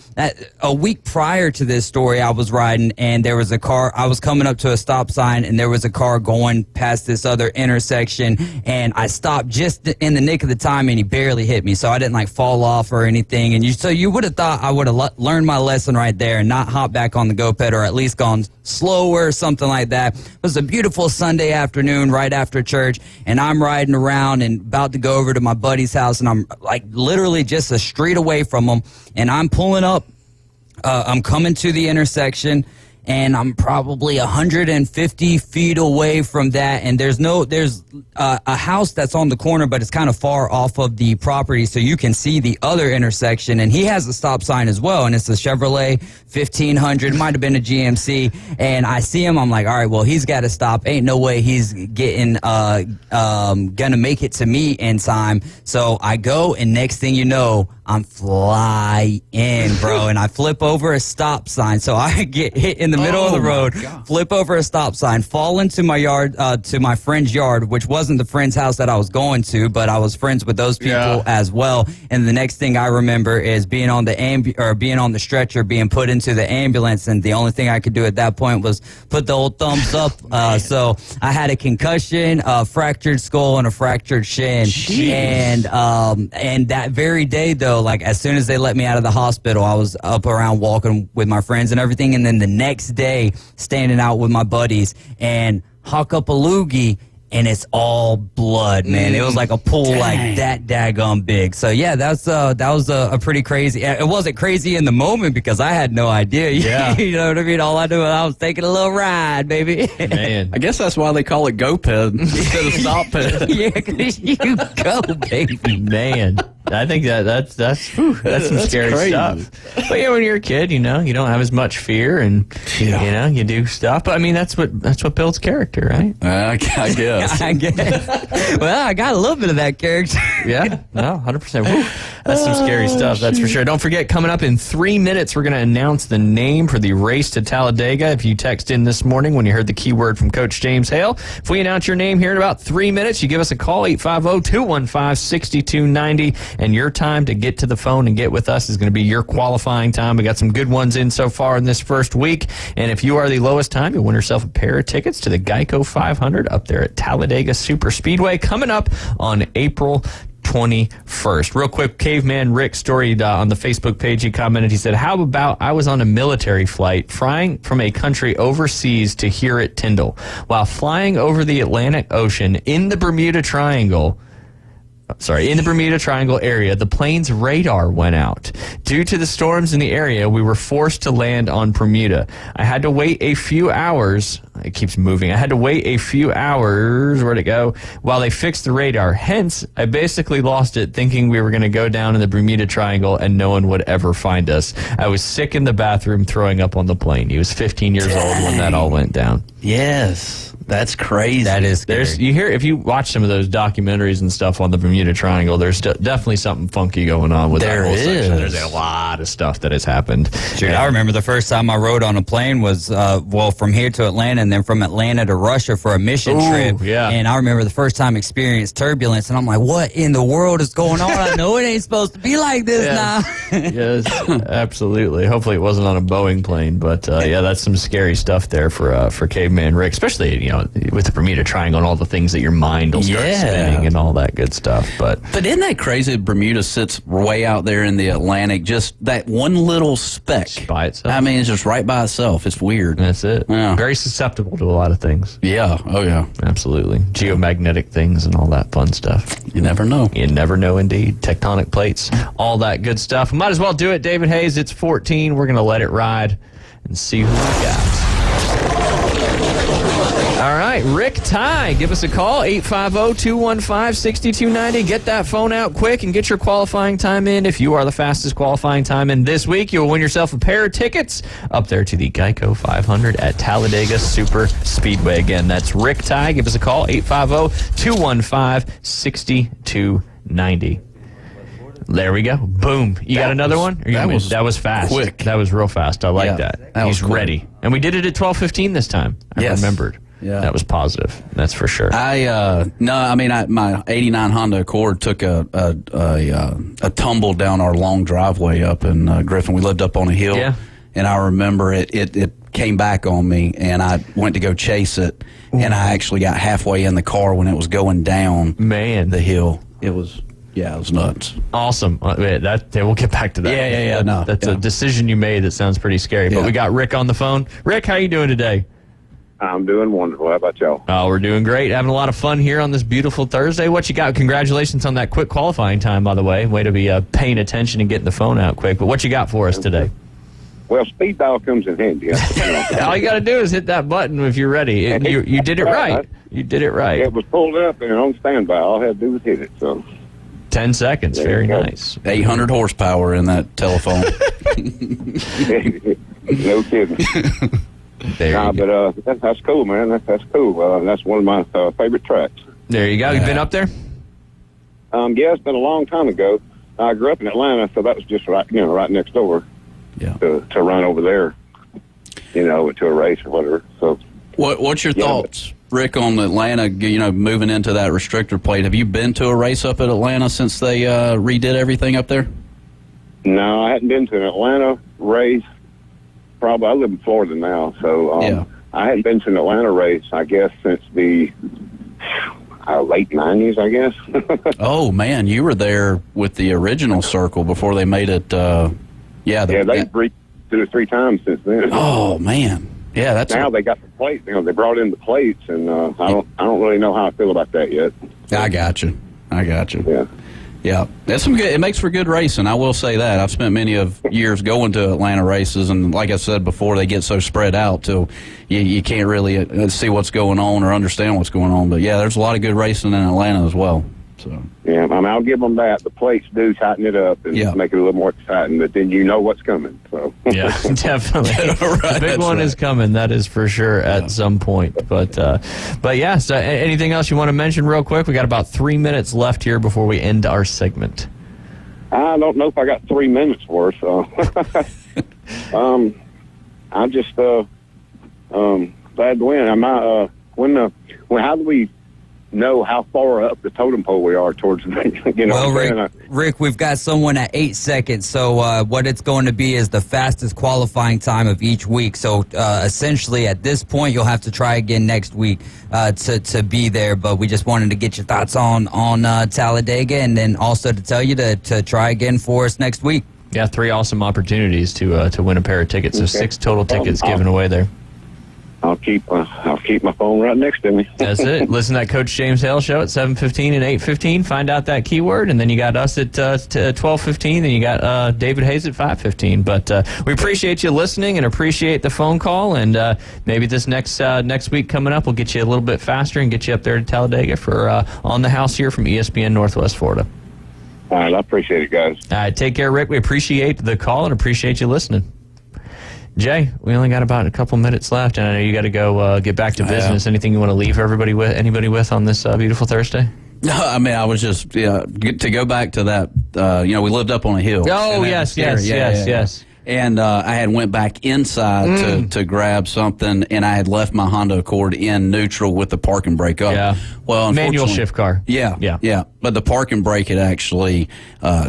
a week prior to this story, I was riding, and there was a car. I was coming up to a stop sign, and there was a car going past this other intersection, and I stopped just in the nick of the time, and he barely hit me, so I didn't fall off or anything. And so you would have thought I would have learned my lesson right there and not hop back on the GoPed, or at least gone slower or something like that. It was a beautiful Sunday afternoon right after church, and I'm riding around and about to go over to my buddy's house, and I'm like literally just a street away from him, and I'm pulling up. I'm coming to the intersection, and I'm probably 150 feet away from that, and there's a house that's on the corner, but it's kind of far off of the property, so you can see the other intersection, and he has a stop sign as well, and it's a Chevrolet 1500, might have been a GMC, and I see him, I'm like, all right, well, he's got to stop. Ain't no way he's getting gonna make it to me in time. So I go, and next thing you know, I'm flying, bro, and I flip over a stop sign. So I get hit in the middle of the road, flip over a stop sign, fall into my yard, to my friend's yard, which wasn't the friend's house that I was going to, but I was friends with those people as well. And the next thing I remember is being on the being on the stretcher, being put into the ambulance, and the only thing I could do at that point was put the old thumbs up. So I had a concussion, a fractured skull, and a fractured shin. Jeez. And that very day, though, like as soon as they let me out of the hospital, I was up around walking with my friends and everything. And then the next day, standing out with my buddies and huck up a loogie, and it's all blood, man. It was like a pool like that daggum big. So yeah, that was a pretty crazy. It wasn't crazy in the moment because I had no idea. Yeah. You know what I mean? All I knew was I was taking a little ride, baby. Man, I guess that's why they call it go ped instead of stop ped. Yeah, because you go, baby. Man, I think that's some scary crazy stuff. But yeah, when you're a kid, you know, you don't have as much fear, and you know, you do stuff. But I mean, that's what builds character, right? I guess. I guess. Well, I got a little bit of that character. Yeah, no, 100%. That's some scary stuff, that's for sure. Don't forget, coming up in 3 minutes, we're going to announce the name for the race to Talladega. If you text in this morning when you heard the keyword from Coach James Hale, if we announce your name here in about 3 minutes, you give us a call, 850-215-6290, and your time to get to the phone and get with us is going to be your qualifying time. We got some good ones in so far in this first week, and if you are the lowest time, you'll win yourself a pair of tickets to the Geico 500 up there at Talladega Super Speedway, coming up on April 21st. Real quick, Caveman Rick story on the Facebook page. He commented, he said, how about I was on a military flight flying from a country overseas to here at Tyndall. While flying over the Atlantic Ocean in the Bermuda Triangle area, the plane's radar went out. Due to the storms in the area, we were forced to land on Bermuda. I had to wait a few hours. It keeps moving. I had to wait a few hours. Where'd it go? While they fixed the radar. Hence, I basically lost it thinking we were going to go down in the Bermuda Triangle and no one would ever find us. I was sick in the bathroom throwing up on the plane. He was 15 years old when that all went down. Yes. That's crazy. That is scary. You hear, if you watch some of those documentaries and stuff on the Bermuda Triangle, there's definitely something funky going on with that whole section. There's a lot of stuff that has happened. Dude, I remember the first time I rode on a plane was, from here to Atlanta and then from Atlanta to Russia for a mission trip. Yeah. And I remember the first time experienced turbulence, and I'm like, what in the world is going on? I know it ain't supposed to be like this now. Yes, absolutely. Hopefully it wasn't on a Boeing plane, but yeah, that's some scary stuff there for Caveman Rick, especially, you know, with the Bermuda Triangle and all the things that your mind will start spinning and all that good stuff. But isn't that crazy? Bermuda sits way out there in the Atlantic, just that one little speck by itself. I mean, it's just right by itself. It's weird. That's it. Yeah. Very susceptible to a lot of things. Yeah. Oh yeah. Absolutely. Geomagnetic things and all that fun stuff. You never know. You never know, indeed. Tectonic plates, all that good stuff. Might as well do it, David Hayes. It's 14. We're going to let it ride and see who we got. All right, Rick Ty, give us a call, 850-215-6290. Get that phone out quick and get your qualifying time in. If you are the fastest qualifying time in this week, you'll win yourself a pair of tickets up there to the Geico 500 at Talladega Super Speedway. Again, that's Rick Ty. Give us a call, 850-215-6290. There we go. Boom. You got another one? That was fast. Quick. That was real fast. I like that. He's ready. And we did it at 12:15 this time. I remembered. Yeah. That was positive. That's for sure. My 89 Honda Accord took a tumble down our long driveway up in Griffin. We lived up on a hill. Yeah. And I remember it came back on me, and I went to go chase it, and I actually got halfway in the car when it was going down the hill. It was nuts. Awesome. We'll get back to that. Yeah. That's a decision you made that sounds pretty scary. But we got Rick on the phone. Rick, how you doing today? I'm doing wonderful. How about y'all? Oh, we're doing great. Having a lot of fun here on this beautiful Thursday. What you got? Congratulations on that quick qualifying time, by the way. Way to be paying attention and getting the phone out quick. But what you got for us today? Well, speed dial comes in handy. All you got to do is hit that button if you're ready. You did it right. You did it right. It was pulled up and on standby. All I had to do was hit it. So 10 seconds. Very nice. 800 horsepower in that telephone. No kidding. But that's cool, man. That's cool. That's one of my favorite tracks. There you go. You been up there? Yeah, it's been a long time ago. I grew up in Atlanta, so that was just right next door. Yeah. To run over there, to a race or whatever. So, what's your thoughts, Rick, on Atlanta? Moving into that restrictor plate. Have you been to a race up at Atlanta since they redid everything up there? No, I hadn't been to an Atlanta race. Probably I live in Florida now, so I hadn't been to an Atlanta race, I guess, since the late 90s, I guess. Oh, man, you were there with the original circle before they made it. They've breached 2 or 3 times since then. Oh, man. Yeah, now they got the plate. They brought in the plates, and I don't really know how I feel about that yet. I got you. Yeah. Yeah, that's some good. It makes for good racing. I will say that. I've spent many of years going to Atlanta races, and like I said before, they get so spread out till you can't really see what's going on or understand what's going on. But yeah, there's a lot of good racing in Atlanta as well. So yeah, I'll give them that. The plates do tighten it up and make it a little more exciting, but then you know what's coming. So yeah, definitely. The big one is coming. That is for sure at some point. But yeah. So anything else you want to mention real quick? We got about 3 minutes left here before we end our segment. I don't know if I got 3 minutes worth. I'm just glad to win. How do we know how far up the totem pole we are towards the, Rick, we've got someone at 8 seconds. So what it's going to be is the fastest qualifying time of each week. So essentially at this point, you'll have to try again next week to be there. But we just wanted to get your thoughts on Talladega, and then also to tell you to try again for us next week. Yeah, 3 awesome opportunities to win a pair of tickets. So 6 total tickets given away there. I'll keep my phone right next to me. That's it. Listen to that Coach James Hale show at 7:15 and 8:15. Find out that keyword, and then you got us at 12:15. Then you got David Hayes at 5:15. But we appreciate you listening and appreciate the phone call. And maybe this next week coming up, we'll get you a little bit faster and get you up there to Talladega for On the House here from ESPN Northwest Florida. All right, I appreciate it, guys. All right, take care, Rick. We appreciate the call and appreciate you listening. Jay, we only got about a couple minutes left, and I know you got to go get back to business. Anything you want to leave anybody with on this beautiful Thursday? No, I mean, I was just to go back to that. We lived up on a hill. Oh, yes. And I had went back inside to grab something, and I had left my Honda Accord in neutral with the parking brake up. Yeah. Well, manual shift car. Yeah. But the parking brake had actually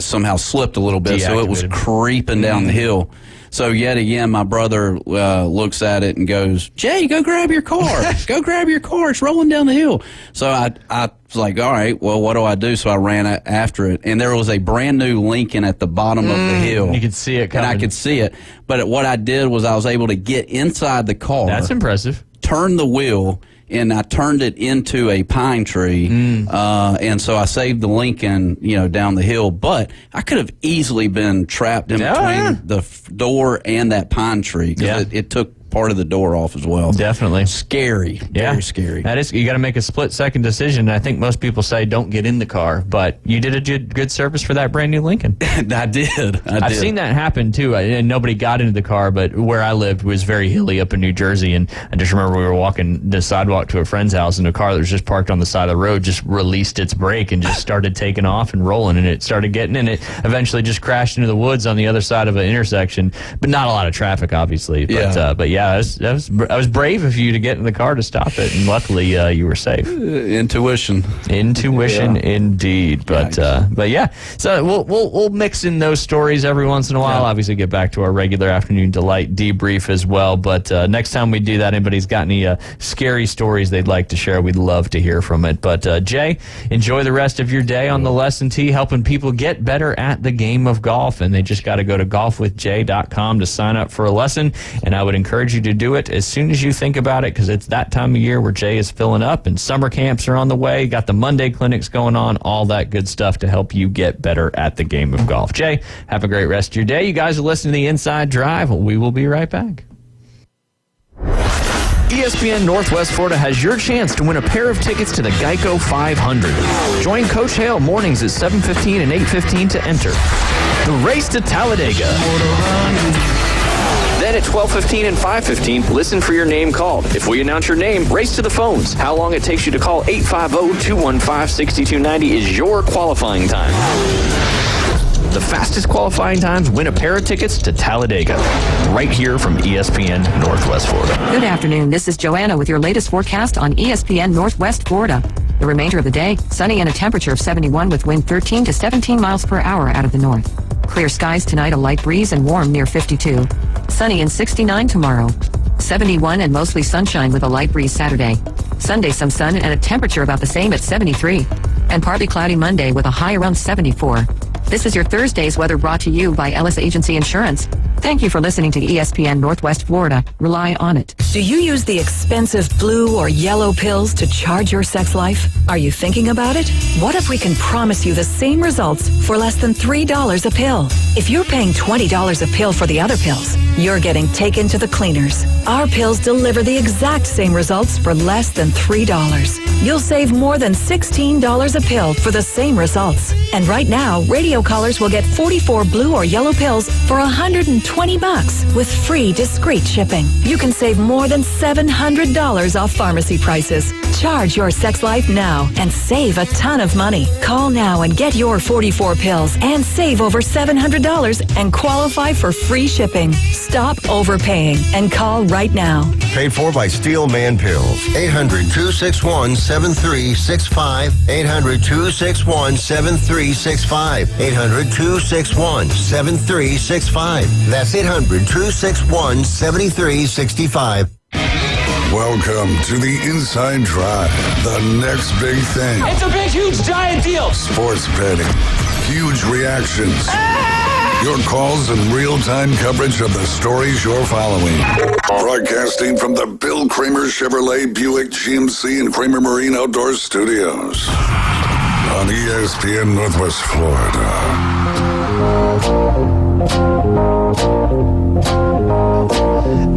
somehow slipped a little bit, so it was creeping down the hill. So yet again, my brother looks at it and goes, "Jay, go grab your car. Go grab your car. It's rolling down the hill." So I was like, all right, well, what do I do? So I ran after it, and there was a brand new Lincoln at the bottom of the hill. You could see it coming. And I could see it. But what I did was I was able to get inside the car. That's impressive. Turn the wheel, and I turned it into a pine tree. And so I saved the Lincoln, down the hill. But I could have easily been trapped in between the door and that pine tree because it took part of the door off as well. Definitely. Scary. Very scary. That is, you got to make a split-second decision. I think most people say don't get in the car, but you did a good service for that brand new Lincoln. I did. I've seen that happen, too. And nobody got into the car, but where I lived was very hilly up in New Jersey, and I just remember we were walking the sidewalk to a friend's house, and a car that was just parked on the side of the road just released its brake and just started taking off and rolling, and it started getting in. It eventually just crashed into the woods on the other side of an intersection, but not a lot of traffic, obviously. But yeah, I was brave of you to get in the car to stop it, and luckily you were safe. Intuition, indeed. But yeah, so we'll mix in those stories every once in a while. Obviously, get back to our regular afternoon delight debrief as well. But next time we do that, anybody's got any scary stories they'd like to share, we'd love to hear from it. But Jay, enjoy the rest of your day on the Lesson Tee, helping people get better at the game of golf, and they just got to go to golfwithjay.com to sign up for a lesson. And I would encourage encourage you to do it as soon as you think about it, because it's that time of year where Jay is filling up and summer camps are on the way. Got the Monday clinics going on, all that good stuff to help you get better at the game of golf. Jay, have a great rest of your day. You guys are listening to the Inside Drive. We will be right back. ESPN Northwest Florida has your chance to win a pair of tickets to the Geico 500. Join Coach Hale mornings at 7:15 and 8:15 to enter. The Race to Talladega. Then at 12:15 and 5:15, listen for your name called. If we announce your name, race to the phones. How long it takes you to call 850-215-6290 is your qualifying time. The fastest qualifying times win a pair of tickets to Talladega. Right here from ESPN Northwest Florida. Good afternoon. This is Joanna with your latest forecast on ESPN Northwest Florida. The remainder of the day, sunny and a temperature of 71 with wind 13 to 17 miles per hour out of the north. Clear skies tonight, a light breeze and warm near 52. Sunny and 69 tomorrow. 71 and mostly sunshine with a light breeze Saturday. Sunday, some sun and a temperature about the same at 73. And partly cloudy Monday with a high around 74. This is your Thursday's weather brought to you by Ellis Agency Insurance. Thank you for listening to ESPN Northwest Florida. Rely on it. Do you use the expensive blue or yellow pills to charge your sex life? Are you thinking about it? What if we can promise you the same results for less than $3 a pill? If you're paying $20 a pill for the other pills, you're getting taken to the cleaners. Our pills deliver the exact same results for less than $3. You'll save more than $16 a pill for the same results. And right now, radio callers will get 44 blue or yellow pills for $120 with free discreet shipping. You can save more than $700 off pharmacy prices. Charge your sex life now and save a ton of money. Call now and get your 44 pills and save over $700 and qualify for free shipping. Stop overpaying and call right now. Paid for by Steel Man Pills. 800-261-7365. 800-261-7365. 800-261-7365. That's 800-261-7365. Welcome to the Inside Drive, the next big thing. It's a big, huge, giant deal. Sports betting, huge reactions, your calls and real-time coverage of the stories you're following. Broadcasting from the Bill Kramer Chevrolet Buick GMC and Kramer Marine Outdoor Studios on ESPN Northwest Florida.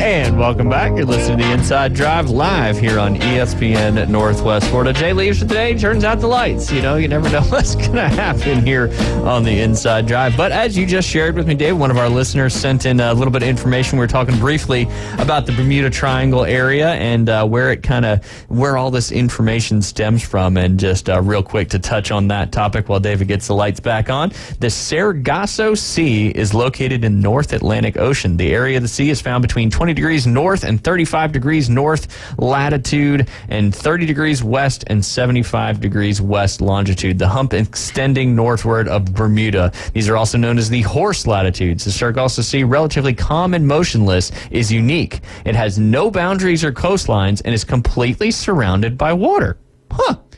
And welcome back. You're listening to the Inside Drive live here on ESPN Northwest Florida. Jay leaves for the day, turns out the lights. You know, you never know what's going to happen here on the Inside Drive. But as you just shared with me, Dave, one of our listeners sent in a little bit of information. We were talking briefly about the Bermuda Triangle area and where all this information stems from. And just real quick to touch on that topic while David gets the lights back on. The Sargasso Sea is located in the North Atlantic Ocean. The area of the sea is found between 20 degrees north and 35 degrees north latitude and 30 degrees west and 75 degrees west longitude. The hump extending northward of Bermuda. These are also known as the horse latitudes. The Sargasso Sea, relatively calm and motionless, is unique. It has no boundaries or coastlines and is completely surrounded by water.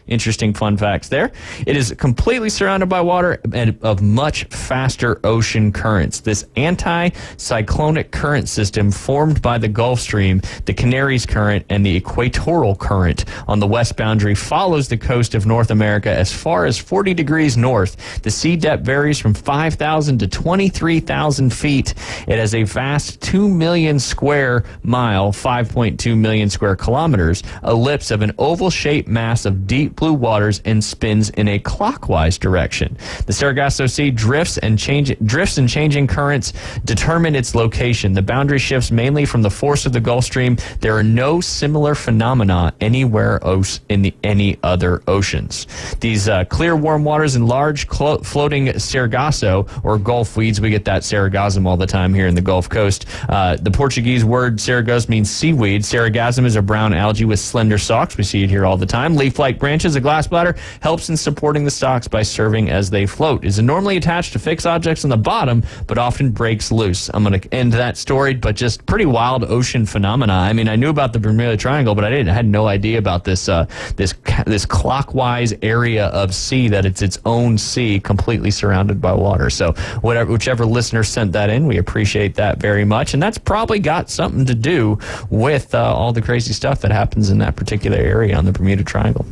Interesting fun facts there. It is completely surrounded by water and of much faster ocean currents. This anti-cyclonic current system formed by the Gulf Stream, the Canaries Current, and the Equatorial Current on the west boundary follows the coast of North America as far as 40 degrees north. The sea depth varies from 5,000 to 23,000 feet. It has a vast 2 million square mile, 5.2 million square kilometers, ellipse of an oval-shaped mass of deep blue waters and spins in a clockwise direction. The Sargasso Sea drifts and changing currents determine its location. The boundary shifts mainly from the force of the Gulf Stream. There are no similar phenomena anywhere else in any other oceans. These clear, warm waters and large floating Sargasso or Gulf weeds, we get that sargassum all the time here in the Gulf Coast. The Portuguese word sargasso means seaweed. Sargassum is a brown algae with slender stalks. We see it here all the time. Leaf-like branches because the glass bladder helps in supporting the stalks by serving as they float. It is normally attached to fixed objects on the bottom, but often breaks loose. I'm going to end that story, but just pretty wild ocean phenomena. I mean, I knew about the Bermuda Triangle, but I had no idea about this this clockwise area of sea, that it's its own sea completely surrounded by water. So whichever listener sent that in, we appreciate that very much. And that's probably got something to do with all the crazy stuff that happens in that particular area on the Bermuda Triangle.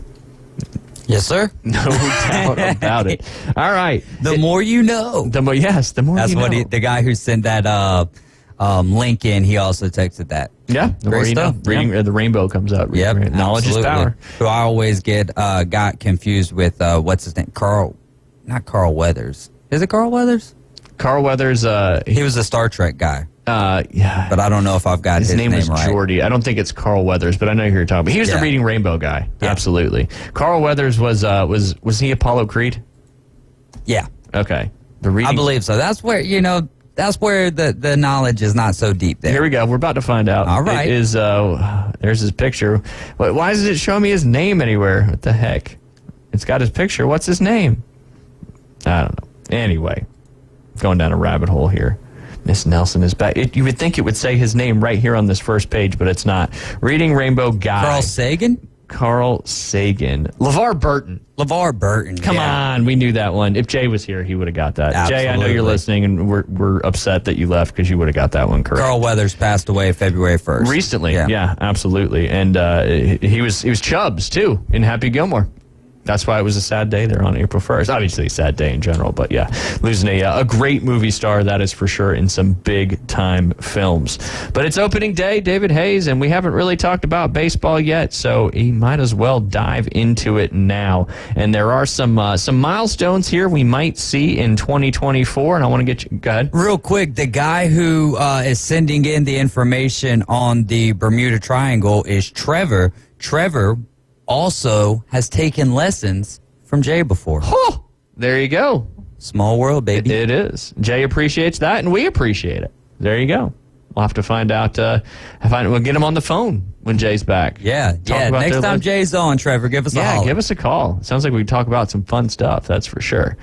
Yes, sir. No doubt about it. All right. The more you know. The more you know. That's what the guy who sent that link in, he also texted that. Yeah. The more you know. Reading the rainbow comes out. Yep. Knowledge is power. Who I always got confused with, what's his name? Not Carl Weathers. Is it Carl Weathers? Carl Weathers. He was a Star Trek guy. Yeah. But I don't know if I've got his name was right. Jordy. I don't think it's Carl Weathers, but I know who you're talking about. He was the Reading Rainbow guy. Yeah. Absolutely. Carl Weathers was he Apollo Creed? Yeah. Okay. I believe so. That's where, the knowledge is not so deep there. Here we go. We're about to find out. All right. It is, there's his picture. Why does it show me his name anywhere? What the heck? It's got his picture. What's his name? I don't know. Anyway, going down a rabbit hole here. Miss Nelson is back. You would think it would say his name right here on this first page, but it's not. Reading Rainbow guy. Carl Sagan? Carl Sagan. LeVar Burton. LeVar Burton. Come on, we knew that one. If Jay was here, he would have got that. Absolutely. Jay, I know you're listening, and we're upset that you left because you would have got that one correct. Carl Weathers passed away February 1st. Recently, yeah, absolutely. And he was Chubbs, too, in Happy Gilmore. That's why it was a sad day there on April 1st. Obviously, a sad day in general, but yeah, losing a great movie star, that is for sure, in some big-time films. But it's opening day, David Hayes, and we haven't really talked about baseball yet, so he might as well dive into it now. And there are some milestones here we might see in 2024, and I want to get you... Go ahead. Real quick, the guy who is sending in the information on the Bermuda Triangle is Trevor. Trevor also has taken lessons from Jay before. Oh, there you go. Small world, baby. It is. Jay appreciates that, and we appreciate it. There you go. We'll have to find out. We'll get him on the phone when Jay's back. Yeah. Next time Jay's on, Trevor, give us a call. Yeah, give us a call. Sounds like we talk about some fun stuff. That's for sure.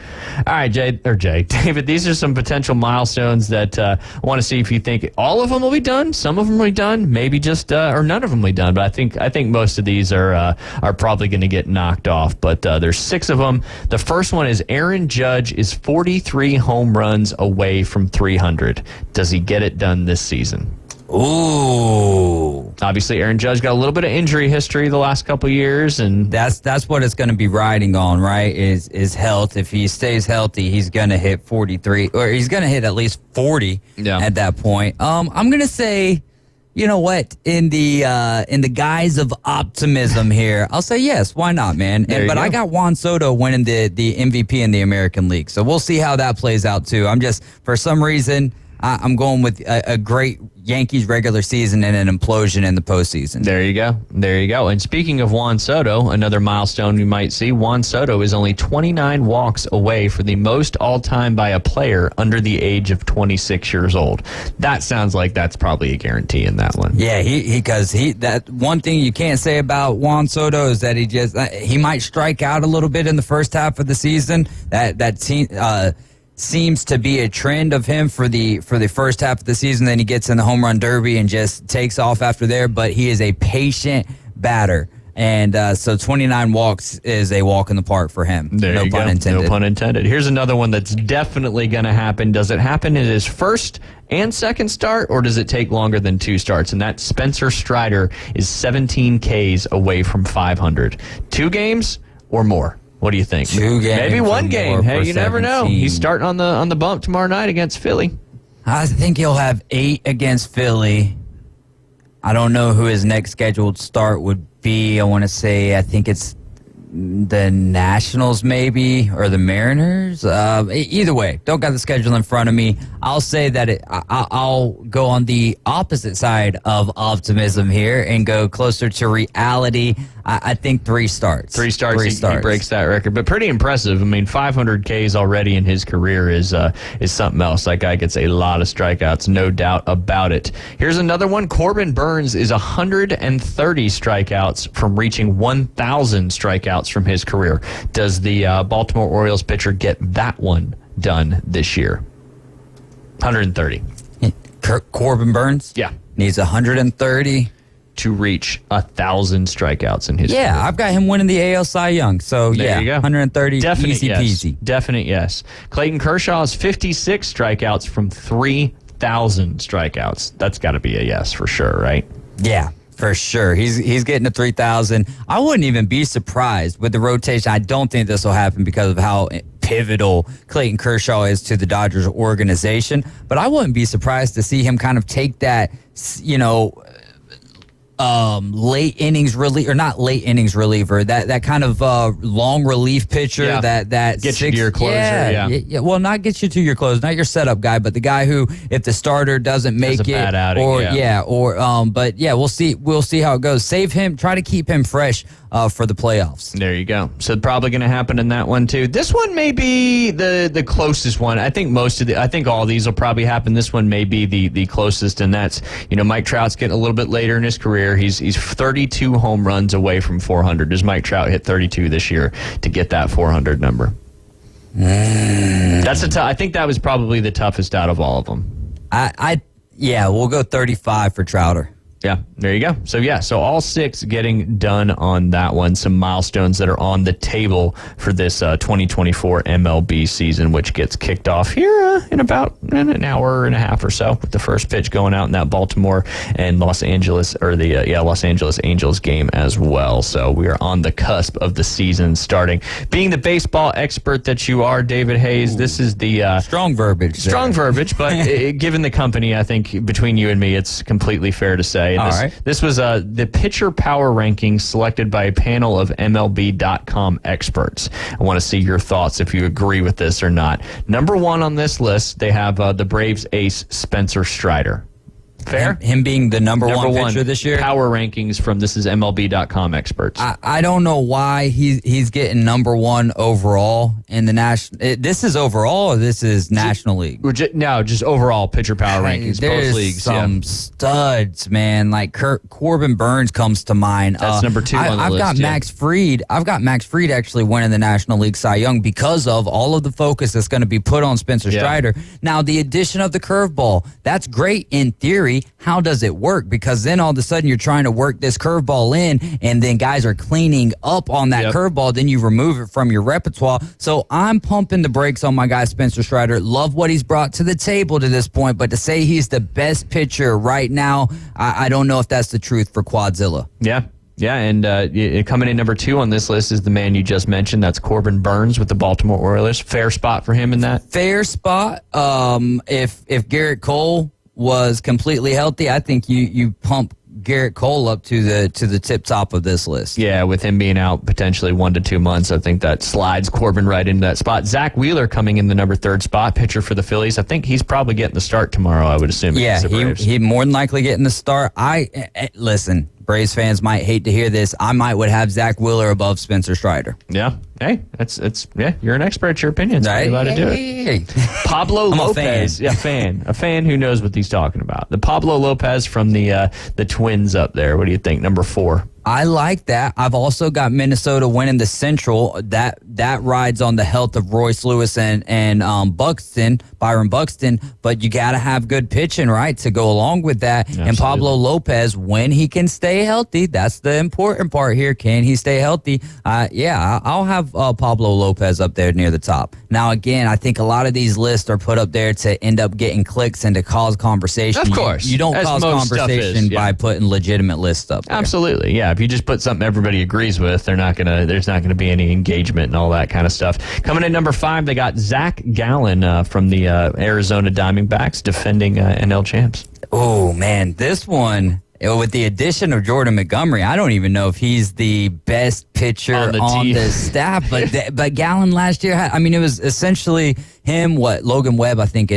All right, David. These are some potential milestones that I want to see if you think all of them will be done. Some of them will be done. Maybe just or none of them will be done. But I think most of these are probably going to get knocked off. But there's 6 of them. The first one is Aaron Judge is 43 home runs away from 300. Does he get it done this season? Ooh. Obviously, Aaron Judge got a little bit of injury history the last couple of years, and that's what it's going to be riding on, right? Is health. If he stays healthy, he's going to hit 43, or he's going to hit at least 40 at that point. I'm going to say, you know what? In the guise of optimism here, I'll say yes. Why not, man? But I got Juan Soto winning the MVP in the American League, so we'll see how that plays out too. I'm just, for some reason, I'm going with a great Yankees regular season and an implosion in the postseason. There you go. And speaking of Juan Soto, another milestone you might see, Juan Soto is only 29 walks away for the most all-time by a player under the age of 26 years old. That sounds like that's probably a guarantee in that one. Yeah, because that one thing you can't say about Juan Soto is that he might strike out a little bit in the first half of the season. That seems to be a trend of him for the first half of the season. Then he gets in the home run derby and just takes off after there. But he is a patient batter. And so 29 walks is a walk in the park for him. No pun intended. No pun intended. Here's another one that's definitely going to happen. Does it happen in his first and second start, or does it take longer than 2 starts? And that Spencer Strider is 17 Ks away from 500. 2 games or more? What do you think? 2 games. Maybe 1 game. Hey, you never know. He's starting on the bump tomorrow night against Philly. I think he'll have 8 against Philly. I don't know who his next scheduled start would be. I think it's the Nationals maybe, or the Mariners. Either way, don't got the schedule in front of me. I'll say that I'll go on the opposite side of optimism here and go closer to reality. I think 3 starts. 3 starts. He breaks that record, but pretty impressive. I mean, 500 Ks already in his career is something else. That guy gets a lot of strikeouts, no doubt about it. Here's another one. Corbin Burns is 130 strikeouts from reaching 1,000 strikeouts strikeouts from his career. Does the Baltimore Orioles pitcher get that one done this year? 130. Corbin Burns? Yeah. Needs 130 to reach 1,000 strikeouts in his career. Yeah, I've got him winning the AL Cy Young. So, there you go. 130, Definite easy yes. peasy. Definite yes. Clayton Kershaw has 56 strikeouts from 3,000 strikeouts. That's got to be a yes for sure, right? Yeah, for sure. He's getting to 3,000. I wouldn't even be surprised with the rotation. I don't think this will happen because of how pivotal Clayton Kershaw is to the Dodgers organization. But I wouldn't be surprised to see him kind of take that, late innings reliever, or not late innings reliever, that kind of long relief pitcher that gets you to your closer. Yeah. Well, not get you to your closer, not your setup guy, but the guy who, if the starter doesn't make it, bad outing, but we'll see how it goes. Save him, try to keep him fresh for the playoffs. There you go. So probably going to happen in that one too. This one may be the closest one. I think I think all these will probably happen. This one may be the closest, and that's Mike Trout's getting a little bit later in his career. He's 32 home runs away from 400. Does Mike Trout hit 32 this year to get that 400 number? That's I think that was probably the toughest out of all of them. We'll go 35 for Trouter. Yeah, there you go. So all 6 getting done on that one. Some milestones that are on the table for this 2024 MLB season, which gets kicked off here in about an hour and a half or so, with the first pitch going out in that Baltimore and Los Angeles Angels game as well. So we are on the cusp of the season starting. Being the baseball expert that you are, David Hayes, this is the strong verbiage. But given the company, I think between you and me, it's completely fair to say. This was the pitcher power rankings selected by a panel of MLB.com experts. I want to see your thoughts if you agree with this or not. Number 1 on this list, they have the Braves ace Spencer Strider. Fair? Him being the number one pitcher this year? Power rankings from this is MLB.com experts. I don't know why he's getting number 1 overall in the national. This is overall or this is National League? Just overall pitcher power rankings. There's both leagues. Some studs, man. Like Corbin Burns comes to mind. That's number 2 on the I've list. got Max Fried. I've got Max Fried actually winning the National League Cy Young because of all of the focus that's going to be put on Spencer Strider. Now, the addition of the curveball, that's great in theory. How does it work? Because then all of a sudden you're trying to work this curveball in, and then guys are cleaning up on that curveball. Then you remove it from your repertoire. So I'm pumping the brakes on my guy Spencer Strider. Love what he's brought to the table to this point, but to say he's the best pitcher right now, I don't know if that's the truth for Quadzilla. Yeah, and coming in number 2 on this list is the man you just mentioned. That's Corbin Burns with the Baltimore Orioles. Fair spot for him in that? Fair spot. If Garrett Cole was completely healthy, I think you pump Garrett Cole up to the tip top of this list. Yeah, with him being out potentially 1 to 2 months, I think that slides Corbin right into that spot. Zach Wheeler coming in the number 3 spot, pitcher for the Phillies. I think he's probably getting the start tomorrow, I would assume. Yeah, he more than likely getting the start. Listen, Braves fans might hate to hear this. I would have Zach Wheeler above Spencer Strider. Yeah. Hey, you're an expert. It's your opinion. So you're allowed to do it. Pablo Lopez. A fan who knows what he's talking about. The Pablo Lopez from the Twins up there. What do you think? Number 4. I like that. I've also got Minnesota winning the Central. That rides on the health of Royce Lewis and Byron Buxton. But you got to have good pitching, right, to go along with that. Absolutely. And Pablo Lopez, when he can stay healthy, that's the important part here. Can he stay healthy? I'll have Pablo Lopez up there near the top. Now, again, I think a lot of these lists are put up there to end up getting clicks and to cause conversation. Of course. You don't cause conversation by putting legitimate lists up there. Absolutely, yeah. If you just put something everybody agrees with, there's not gonna be any engagement and all that kind of stuff. Coming in number 5, they got Zach Gallen from the Arizona Diamondbacks, defending NL champs. Oh man, this one, with the addition of Jordan Montgomery, I don't even know if he's the best pitcher on the staff. But Gallen last year, it was essentially him. Logan Webb, I think,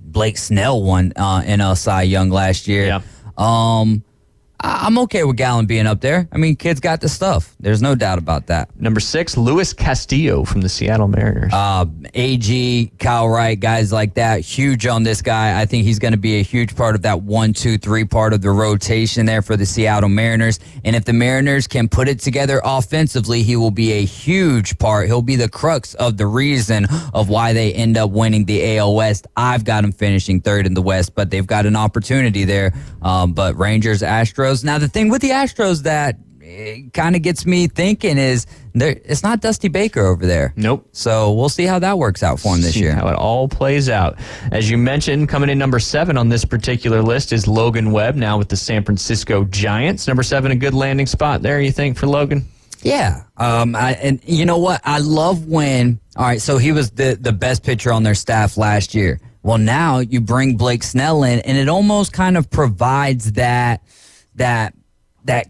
Blake Snell won in Cy Young last year. Yeah. I'm okay with Gallen being up there. I mean, kid's got the stuff. There's no doubt about that. Number 6, Luis Castillo from the Seattle Mariners. AG, Kyle Wright, guys like that, huge on this guy. I think he's going to be a huge part of that 1, 2, 3 part of the rotation there for the Seattle Mariners. And if the Mariners can put it together offensively, he will be a huge part. He'll be the crux of the reason of why they end up winning the AL West. I've got him finishing 3rd in the West, but they've got an opportunity there. But Rangers, Astros. Now, the thing with the Astros that kind of gets me thinking is it's not Dusty Baker over there. Nope. So we'll see how that works out for him this year. How it all plays out. As you mentioned, coming in number 7 on this particular list is Logan Webb, now with the San Francisco Giants. Number 7, a good landing spot there, you think, for Logan? Yeah. And you know what? I love when, all right, so he was the best pitcher on their staff last year. Well, now you bring Blake Snell in, and it almost kind of provides that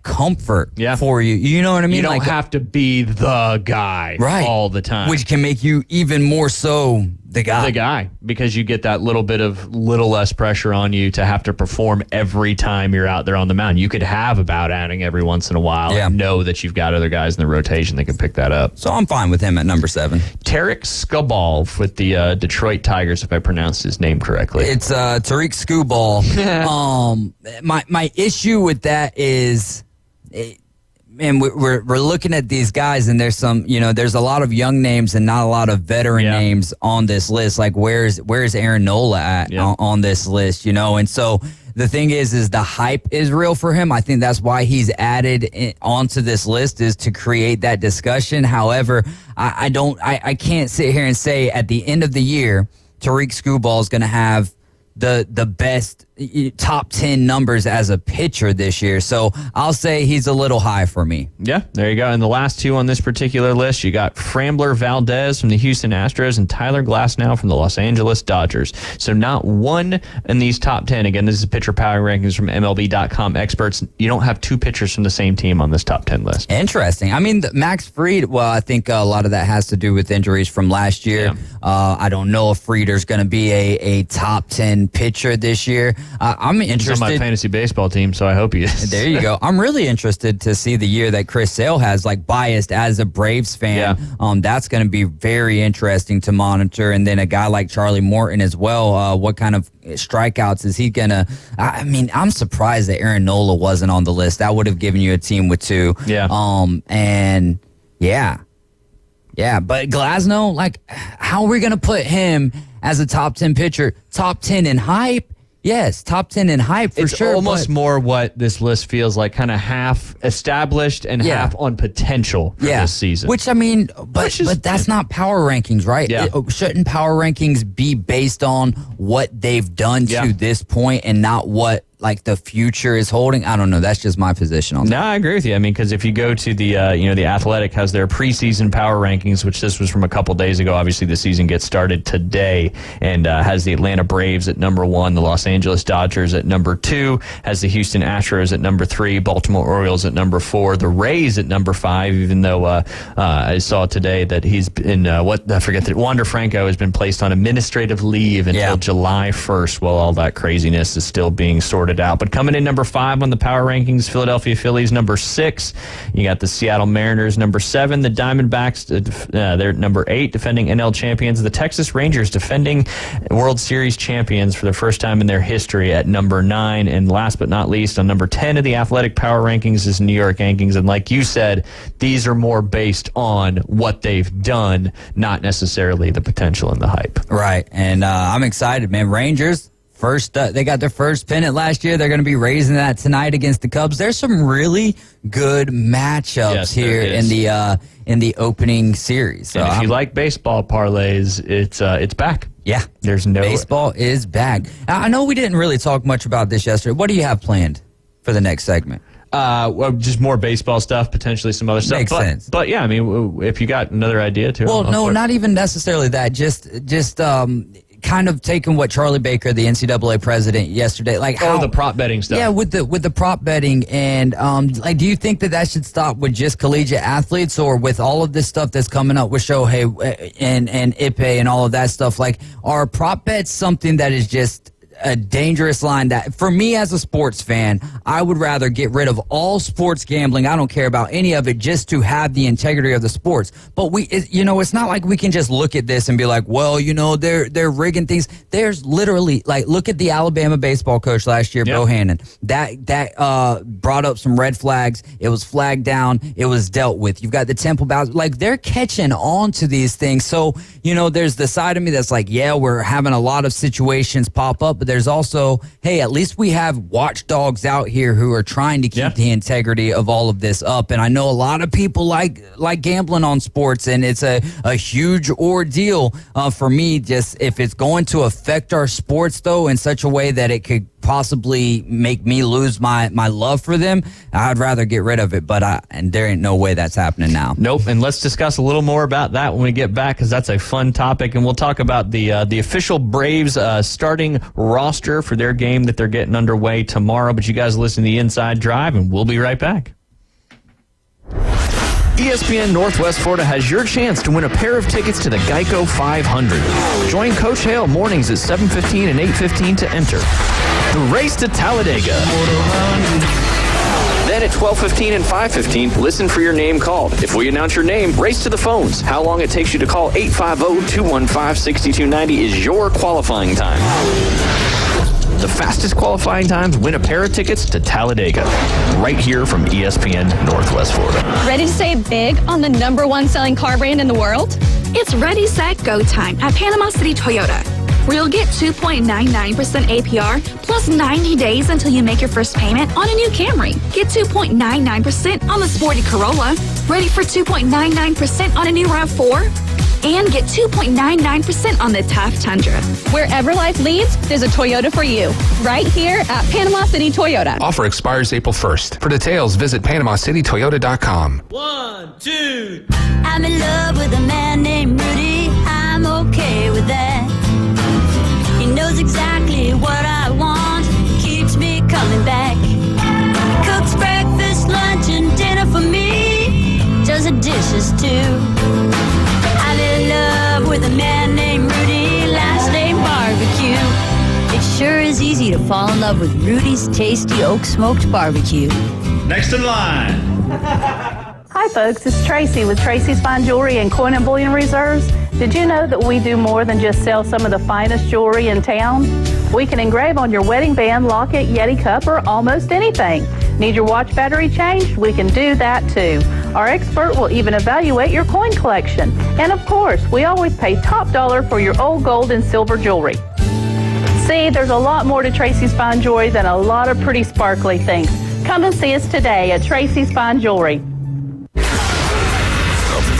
comfort for you. You know what I mean? You don't have to be the guy all the time. Which can make you even more so the guy. The guy, because you get that little less pressure on you to have to perform every time you're out there on the mound. You could have a bout outing every once in a while and know that you've got other guys in the rotation that can pick that up. So I'm fine with him at number 7. Tarek Skubal with the Detroit Tigers, if I pronounced his name correctly. It's Tariq Skubal. My issue with that is... Man, we're looking at these guys, and there's a lot of young names and not a lot of veteran names on this list. Like, where's Aaron Nola at on this list? And so the thing is the hype is real for him. I think that's why he's added onto this list, is to create that discussion. However, I can't sit here and say at the end of the year Tariq Skubal is going to have the best top 10 numbers as a pitcher this year. So I'll say he's a little high for me. Yeah, there you go. And the last 2 on this particular list, you got Framber Valdez from the Houston Astros and Tyler Glasnow from the Los Angeles Dodgers. So not one in these top 10. Again, this is pitcher power rankings from MLB.com experts. You don't have 2 pitchers from the same team on this top 10 list. Interesting. I mean, Max Fried, well, I think a lot of that has to do with injuries from last year. I don't know if Frieder's going to be a top 10 pitcher this year. I'm interested. He's on my fantasy baseball team, so I hope he is. There you go. I'm really interested to see the year that Chris Sale has, biased as a Braves fan. That's going to be very interesting to monitor. And then a guy like Charlie Morton as well. What kind of strikeouts is he going to... I mean, I'm surprised that Aaron Nola wasn't on the list. That would have given you a team with 2. Yeah. Yeah, but Glasnow, how are we going to put him as a top 10 pitcher? Top 10 in hype? Yes, top 10 in hype for sure. It's almost more what this list feels like, kind of half established and half on potential for this season. Which, I mean, but that's not power rankings, right? Yeah. Shouldn't power rankings be based on what they've done to this point and not what the future is holding? I don't know. That's just my position on that. No, I agree with you. I mean, because if you go to the, the Athletic has their preseason power rankings, which this was from a couple days ago. Obviously, the season gets started today, and has the Atlanta Braves at number 1, the Los Angeles Dodgers at number 2, has the Houston Astros at number 3, Baltimore Orioles at number 4, the Rays at number 5, even though I saw today that he's been, Wander Franco has been placed on administrative leave until July 1st while all that craziness is still being sorted out. But coming in number 5 on the power rankings, Philadelphia Phillies number 6. You got the Seattle Mariners number 7, the Diamondbacks they're number 8, defending NL champions, the Texas Rangers defending World Series champions for the first time in their history at number 9, and last but not least on number 10 of the Athletic power rankings is New York Yankees. And like you said, these are more based on what they've done, not necessarily the potential and the hype. Right, and I'm excited, man. Rangers. They got their first pennant last year. They're going to be raising that tonight against the Cubs. There's some really good matchups here in the opening series. And if you like baseball parlays, it's back. Yeah, there's no baseball is back. I know we didn't really talk much about this yesterday. What do you have planned for the next segment? Well, just more baseball stuff, potentially some other stuff. Makes sense. But yeah, I mean, if you got another idea too. Well, no, not even necessarily that. Just kind of taking what Charlie Baker, the NCAA president, yesterday, the prop betting stuff. Yeah, with the prop betting, and do you think that should stop with just collegiate athletes, or with all of this stuff that's coming up with Shohei and Ippei and all of that stuff? Are prop bets something that is just a dangerous line that, for me as a sports fan, I would rather get rid of all sports gambling. I don't care about any of it, just to have the integrity of the sports. But it's not like we can just look at this and be like, well, they're rigging things. There's literally, like, look at the Alabama baseball coach last year, Bohannon. That brought up some red flags. It was flagged down. It was dealt with. You've got the Temple Bowser. Like, they're catching on to these things. So, there's the side of me that's like, yeah, we're having a lot of situations pop up, but there's also, hey, at least we have watchdogs out here who are trying to keep the integrity of all of this up. And I know a lot of people like gambling on sports, and it's a huge ordeal for me. Just if it's going to affect our sports, though, in such a way that it could possibly make me lose my love for them, I'd rather get rid of it. But and there ain't no way that's happening now. Nope. And let's discuss a little more about that when we get back, because that's a fun topic. And we'll talk about the official Braves starting roster for their game that they're getting underway tomorrow. But you guys listen to the Inside Drive, and we'll be right back. ESPN Northwest Florida has your chance to win a pair of tickets to the Geico 500. Join Coach Hale mornings at 7:15 and 8:15 to enter. The Race to Talladega. Then at 12:15 and 5:15, listen for your name called. If we announce your name, race to the phones. How long it takes you to call 850-215-6290 is your qualifying time. The fastest qualifying times win a pair of tickets to Talladega, right here from ESPN Northwest Florida. Ready to save big on the #1 selling car brand in the world? It's Ready, Set, Go time at Panama City Toyota, where you'll get 2.99% APR plus 90 days until you make your first payment on a new Camry. Get 2.99% on the sporty Corolla, ready for 2.99% on a new RAV4, and get 2.99% on the tough Tundra. Wherever life leads, there's a Toyota for you, right here at Panama City Toyota. Offer expires April 1st. For details, visit PanamaCityToyota.com. 1, 2. I'm in love with a man named Rudy. I'm okay with that. He knows exactly what I want, keeps me coming back. Cooks breakfast, lunch, and dinner for me, does the dishes too. I'm in love with a man named Rudy, last name Barbecue. It sure is easy to fall in love with Rudy's tasty oak smoked barbecue. Next in line. Hi folks, it's Tracy with Tracy's Fine Jewelry and Coin and Bullion Reserves. Did you know that we do more than just sell some of the finest jewelry in town? We can engrave on your wedding band, locket, Yeti cup, or almost anything. Need your watch battery changed? We can do that too. Our expert will even evaluate your coin collection. And of course, we always pay top dollar for your old gold and silver jewelry. See, there's a lot more to Tracy's Fine Jewelry than a lot of pretty sparkly things. Come and see us today at Tracy's Fine Jewelry.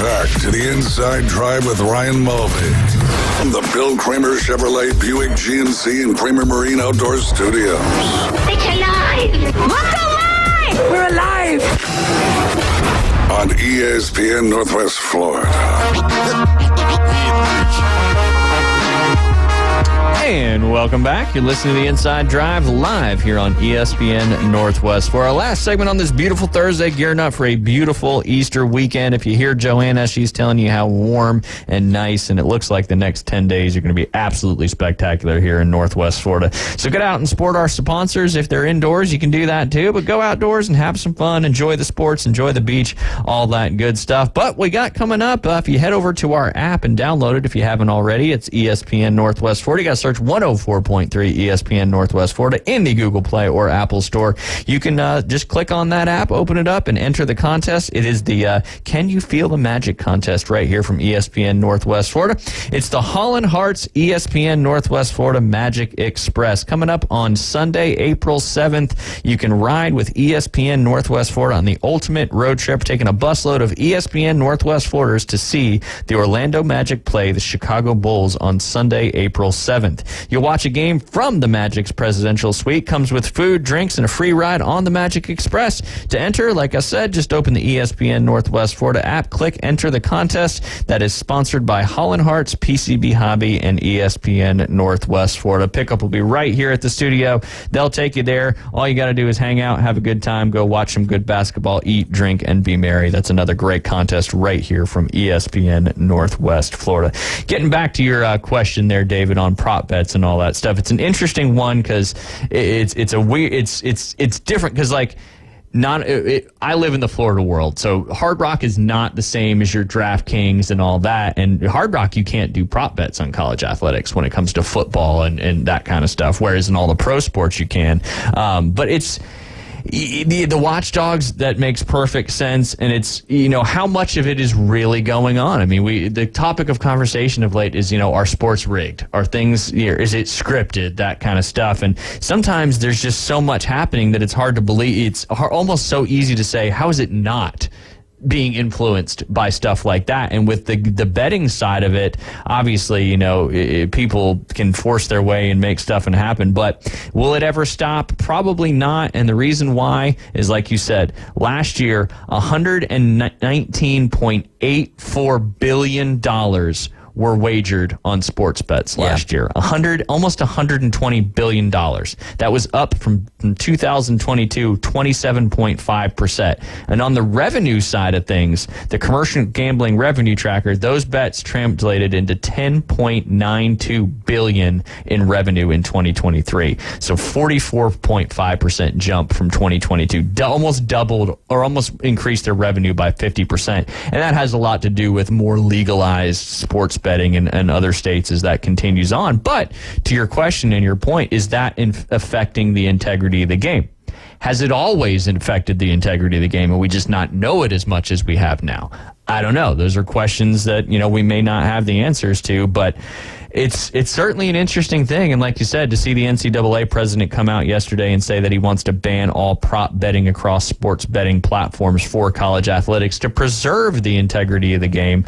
Back to the Inside Drive with Ryan Mulvey from the Bill Kramer Chevrolet Buick GMC and Kramer Marine Outdoor Studios. It's alive! Look alive! We're alive! On ESPN Northwest Florida. And welcome back. You're listening to the Inside Drive live here on ESPN Northwest for our last segment on this beautiful Thursday, gearing up for a beautiful Easter weekend. If you hear Joanna, she's telling you how warm and nice, and it looks like the next 10 days are going to be absolutely spectacular here in Northwest Florida. So get out and support our sponsors. If they're indoors, you can do that too, but go outdoors and have some fun, enjoy the sports, enjoy the beach, all that good stuff. But we got coming up, if you head over to our app and download it if you haven't already, it's ESPN Northwest Florida. You got to search 104.3 ESPN Northwest Florida in the Google Play or Apple Store. You can just click on that app, open it up, and enter the contest. It is the Can You Feel the Magic contest right here from ESPN Northwest Florida. It's the Holland Hearts ESPN Northwest Florida Magic Express. Coming up on Sunday, April 7th, you can ride with ESPN Northwest Florida on the ultimate road trip, taking a busload of ESPN Northwest Floriders to see the Orlando Magic play the Chicago Bulls on Sunday, April 7th. You'll watch a game from the Magic's presidential suite. Comes with food, drinks, and a free ride on the Magic Express. To enter, like I said, just open the ESPN Northwest Florida app, click enter the contest. That is sponsored by Holland Hearts, PCB Hobby, and ESPN Northwest Florida. Pickup will be right here at the studio. They'll take you there. All you got to do is hang out, have a good time, go watch some good basketball, eat, drink, and be merry. That's another great contest right here from ESPN Northwest Florida. Getting back to your question there, David, on prop prop bets and all that stuff. It's an interesting one because it's a weird, it's different because like. I live in the Florida world, so Hard Rock is not the same as your DraftKings and all that. And Hard Rock, you can't do prop bets on college athletics when it comes to football and that kind of stuff, whereas in all the pro sports you can. But it's the watchdogs, that makes perfect sense, and it's, how much of it is really going on. I mean, the topic of conversation of late is, are sports rigged? Are things, is it scripted? That kind of stuff. And sometimes there's just so much happening that it's hard to believe. It's almost so easy to say, how is it not being influenced by stuff like that? And with the betting side of it, obviously, people can force their way and make stuff and happen, but will it ever stop? Probably not. And the reason why is, like you said, last year, $119.84 billion were wagered on sports bets last year. Almost $120 billion. That was up from 2022, 27.5%. And on the revenue side of things, the commercial gambling revenue tracker, those bets translated into $10.92 billion in revenue in 2023. So 44.5% jump from 2022. Almost doubled, or almost increased their revenue by 50%. And that has a lot to do with more legalized sports betting in other states as that continues on. But to your question and your point, is that affecting the integrity of the game? Has it always affected the integrity of the game and we just not know it as much as we have now? I don't know. Those are questions that, we may not have the answers to, but it's certainly an interesting thing. And like you said, to see the NCAA president come out yesterday and say that he wants to ban all prop betting across sports betting platforms for college athletics to preserve the integrity of the game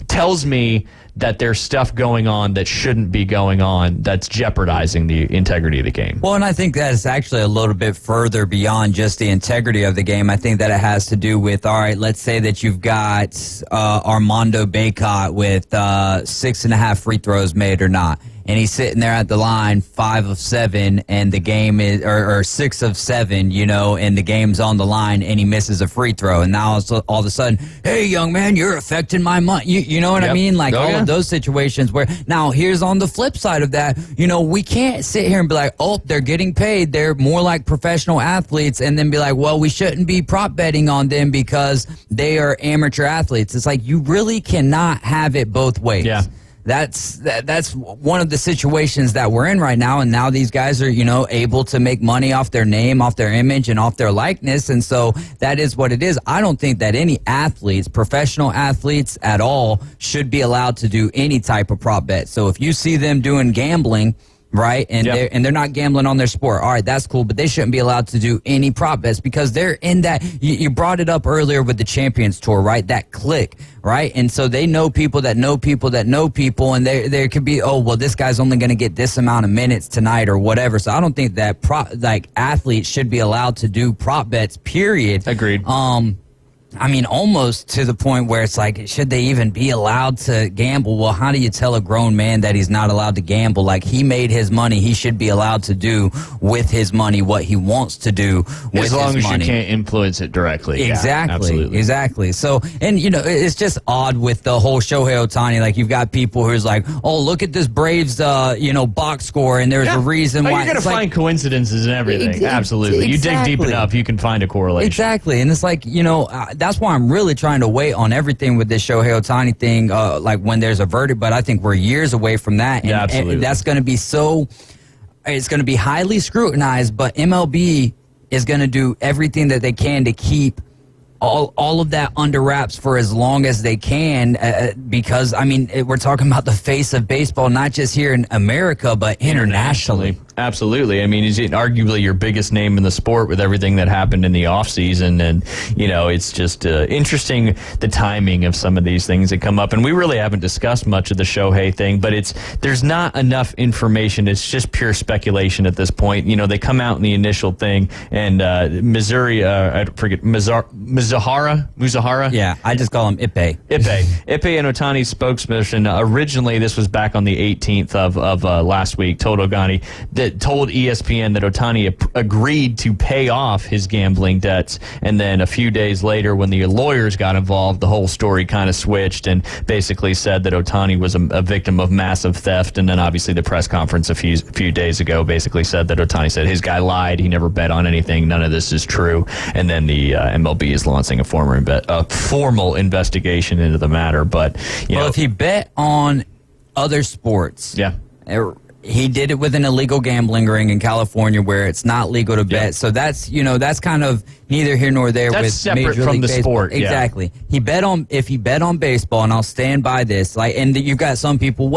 tells me that there's stuff going on that shouldn't be going on that's jeopardizing the integrity of the game. Well, and I think that's actually a little bit further beyond just the integrity of the game. I think that it has to do with, all right, let's say that you've got Armando Bacot with 6.5 free throws made or not. And he's sitting there at the line, 5 of 7, and the game is, or 6 of 7, and the game's on the line, and he misses a free throw. And now all of a sudden, hey, young man, you're affecting my money. You know what I mean? Like all of those situations where, now here's on the flip side of that, we can't sit here and be like, oh, they're getting paid. They're more like professional athletes, and then be like, well, we shouldn't be prop betting on them because they are amateur athletes. It's like, you really cannot have it both ways. Yeah. That's one of the situations that we're in right now, and now these guys are, able to make money off their name, off their image, and off their likeness, and so that is what it is. I don't think that any athletes, professional athletes at all, should be allowed to do any type of prop bet. So if you see them doing gambling, right, and they're not gambling on their sport, all right, that's cool, but they shouldn't be allowed to do any prop bets because they're in that. You brought it up earlier with the Champions Tour, right? That clique, right? And so they know people that know people that know people, and there could be, oh, well, this guy's only going to get this amount of minutes tonight or whatever. So I don't think that athletes should be allowed to do prop bets, period. Agreed. I mean, almost to the point where it's like, should they even be allowed to gamble? Well, how do you tell a grown man that he's not allowed to gamble? Like, he made his money. He should be allowed to do with his money what he wants to do with his money. As long as you can't influence it directly. Exactly. Yeah, absolutely. Exactly. So, and, it's just odd with the whole Shohei Ohtani. Like, you've got people who's like, oh, look at this Braves, box score, and there's a reason why. You're going to find coincidences in everything. Absolutely. Exactly. You dig deep enough, you can find a correlation. Exactly. And it's like, that's why I'm really trying to wait on everything with this Shohei Ohtani thing, like when there's a verdict, but I think we're years away from that. And, absolutely. And that's going to be it's going to be highly scrutinized, but MLB is going to do everything that they can to keep all of that under wraps for as long as they can, because, I mean, we're talking about the face of baseball, not just here in America, but internationally. Absolutely. I mean, he's arguably your biggest name in the sport with everything that happened in the offseason. And, it's just interesting the timing of some of these things that come up. And we really haven't discussed much of the Shohei thing, but there's not enough information. It's just pure speculation at this point. They come out in the initial thing, and Missouri, I forget, Muzahara? Yeah, I just call him Ippei. Ippei and Ohtani's spokesperson, originally this was back on the 18th of last week, told Ogani that told ESPN that Ohtani agreed to pay off his gambling debts, and then a few days later, when the lawyers got involved, the whole story kind of switched and basically said that Ohtani was a victim of massive theft. And then obviously the press conference a few days ago basically said that Ohtani said his guy lied, he never bet on anything, none of this is true. And then the MLB is launching a formal investigation into the matter. But if he bet on other sports, he did it with an illegal gambling ring in California where it's not legal to bet. So that's kind of neither here nor there. That's with separate Major from League the Baseball. sport. Exactly. If he bet on baseball, and I'll stand by this, and you've got some people,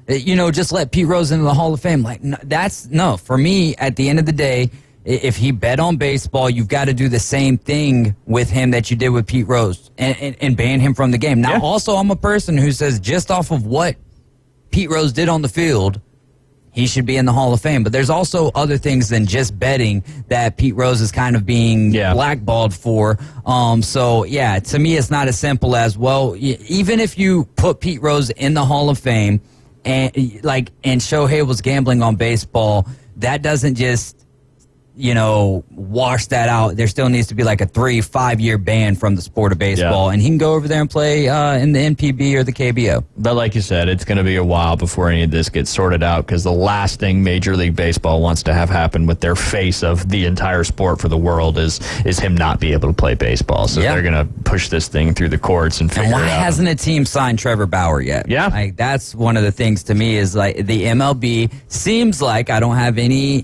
just let Pete Rose into the Hall of Fame. For me, at the end of the day, if he bet on baseball, you've got to do the same thing with him that you did with Pete Rose and ban him from the game. Now, also, I'm a person who says just off of what Pete Rose did on the field, he should be in the Hall of Fame. But there's also other things than just betting that Pete Rose is kind of being blackballed for. To me, it's not as simple as, even if you put Pete Rose in the Hall of Fame and Shohei was gambling on baseball, that doesn't just wash that out. There still needs to be like a 3-5 year ban from the sport of baseball, and he can go over there and play in the NPB or the KBO. But like you said, it's going to be a while before any of this gets sorted out, because the last thing Major League Baseball wants to have happen with their face of the entire sport for the world is him not be able to play baseball. So they're going to push this thing through the courts and figure it out. And why hasn't a team signed Trevor Bauer yet? Yeah, that's one of the things to me is the MLB seems like, I don't have any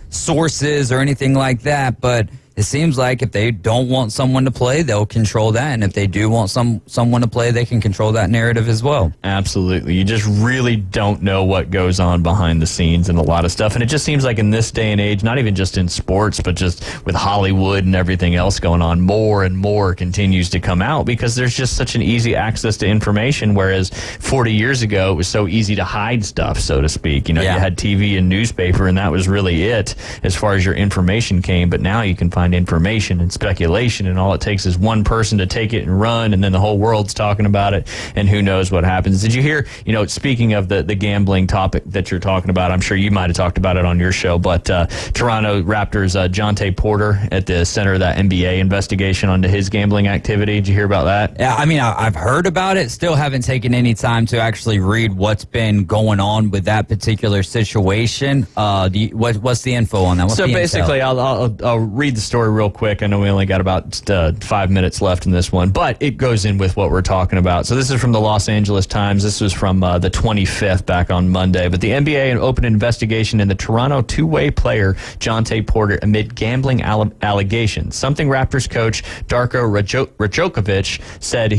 sources or anything like that, but it seems like if they don't want someone to play, they'll control that, and if they do want someone to play, they can control that narrative as well. Absolutely. You just really don't know what goes on behind the scenes and a lot of stuff, and it just seems like in this day and age, not even just in sports, but just with Hollywood and everything else going on, more and more continues to come out because there's just such an easy access to information, whereas 40 years ago, it was so easy to hide stuff, so to speak. You had TV and newspaper, and that was really it as far as your information came, but now you can find information and speculation, and all it takes is one person to take it and run, and then the whole world's talking about it, and who knows what happens. Did you hear, speaking of the gambling topic that you're talking about, I'm sure you might have talked about it on your show, but Toronto Raptors Jonte Porter at the center of that NBA investigation onto his gambling activity. Did you hear about that? Yeah, I mean, I've heard about it, still haven't taken any time to actually read what's been going on with that particular situation. What's the info on that? So basically, I'll read the story real quick. I know we only got about 5 minutes left in this one, but it goes in with what we're talking about. So this is from the Los Angeles Times. This was from the 25th, back on Monday. But the NBA opened an investigation in the Toronto two-way player Jonte Porter amid gambling allegations. Something Raptors coach Darko Rajokovic said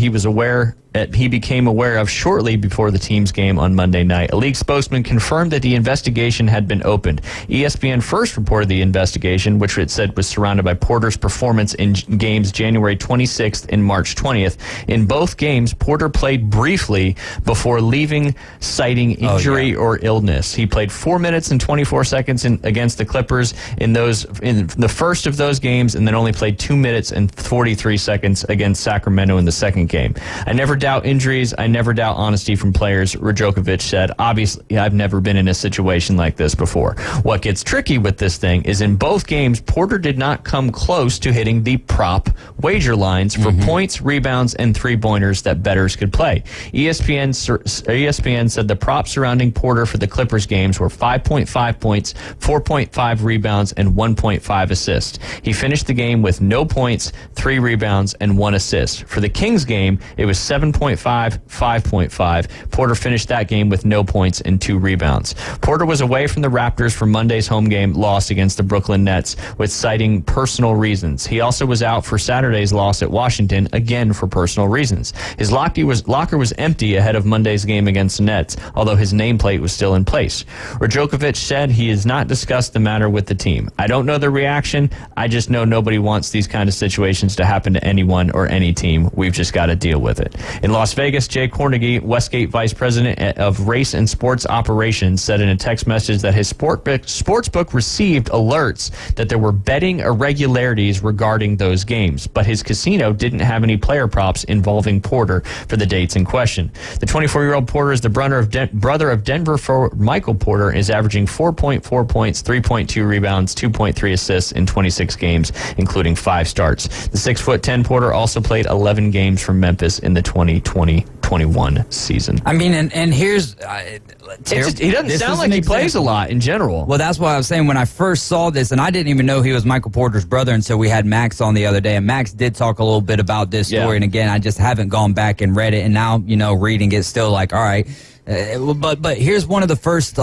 he became aware of shortly before the team's game on Monday night. A league spokesman confirmed that the investigation had been opened. ESPN first reported the investigation, which it said was surrounded by Porter's performance in games January 26th and March 20th. In both games, Porter played briefly before leaving, citing injury or illness. He played 4 minutes and 24 seconds against the Clippers in the first of those games, and then only played 2 minutes and 43 seconds against Sacramento in the second game. I never doubt injuries. I never doubt honesty from players, Rajokovic said. Obviously, I've never been in a situation like this before. What gets tricky with this thing is in both games, Porter did not come close to hitting the prop wager lines for points, rebounds, and three-pointers that bettors could play. ESPN said the props surrounding Porter for the Clippers games were 5.5 points, 4.5 rebounds, and 1.5 assists. He finished the game with no points, 3 rebounds, and 1 assist. For the Kings game, it was 7.5, 5.5. Porter finished that game with no points and 2 rebounds. Porter was away from the Raptors for Monday's home game loss against the Brooklyn Nets, with citing personal reasons. He also was out for Saturday's loss at Washington, again for personal reasons. His locker was empty ahead of Monday's game against the Nets, although his nameplate was still in place. Rajokovic said he has not discussed the matter with the team. I don't know the reaction. I just know nobody wants these kind of situations to happen to anyone or any team. We've just got to deal with it. In Las Vegas, Jay Cornegie, Westgate Vice President of Race and Sports Operations, said in a text message that his sportsbook received alerts that there were betting irregularities regarding those games, but his casino didn't have any player props involving Porter for the dates in question. The 24-year-old Porter is the brother of Denver forward Michael Porter, is averaging 4.4 points, 3.2 rebounds, 2.3 assists in 26 games, including 5 starts. The 6'10" Porter also played 11 games for Memphis in the 2020-21 season. I mean, and here's... he doesn't sound like he plays a lot in general. Well, that's what I was saying when I first saw this, and I didn't even know he was Michael Porter's brother until we had Max on the other day, and Max did talk a little bit about this story, and again, I just haven't gone back and read it, and now, reading it still like, all right. But here's one of the first,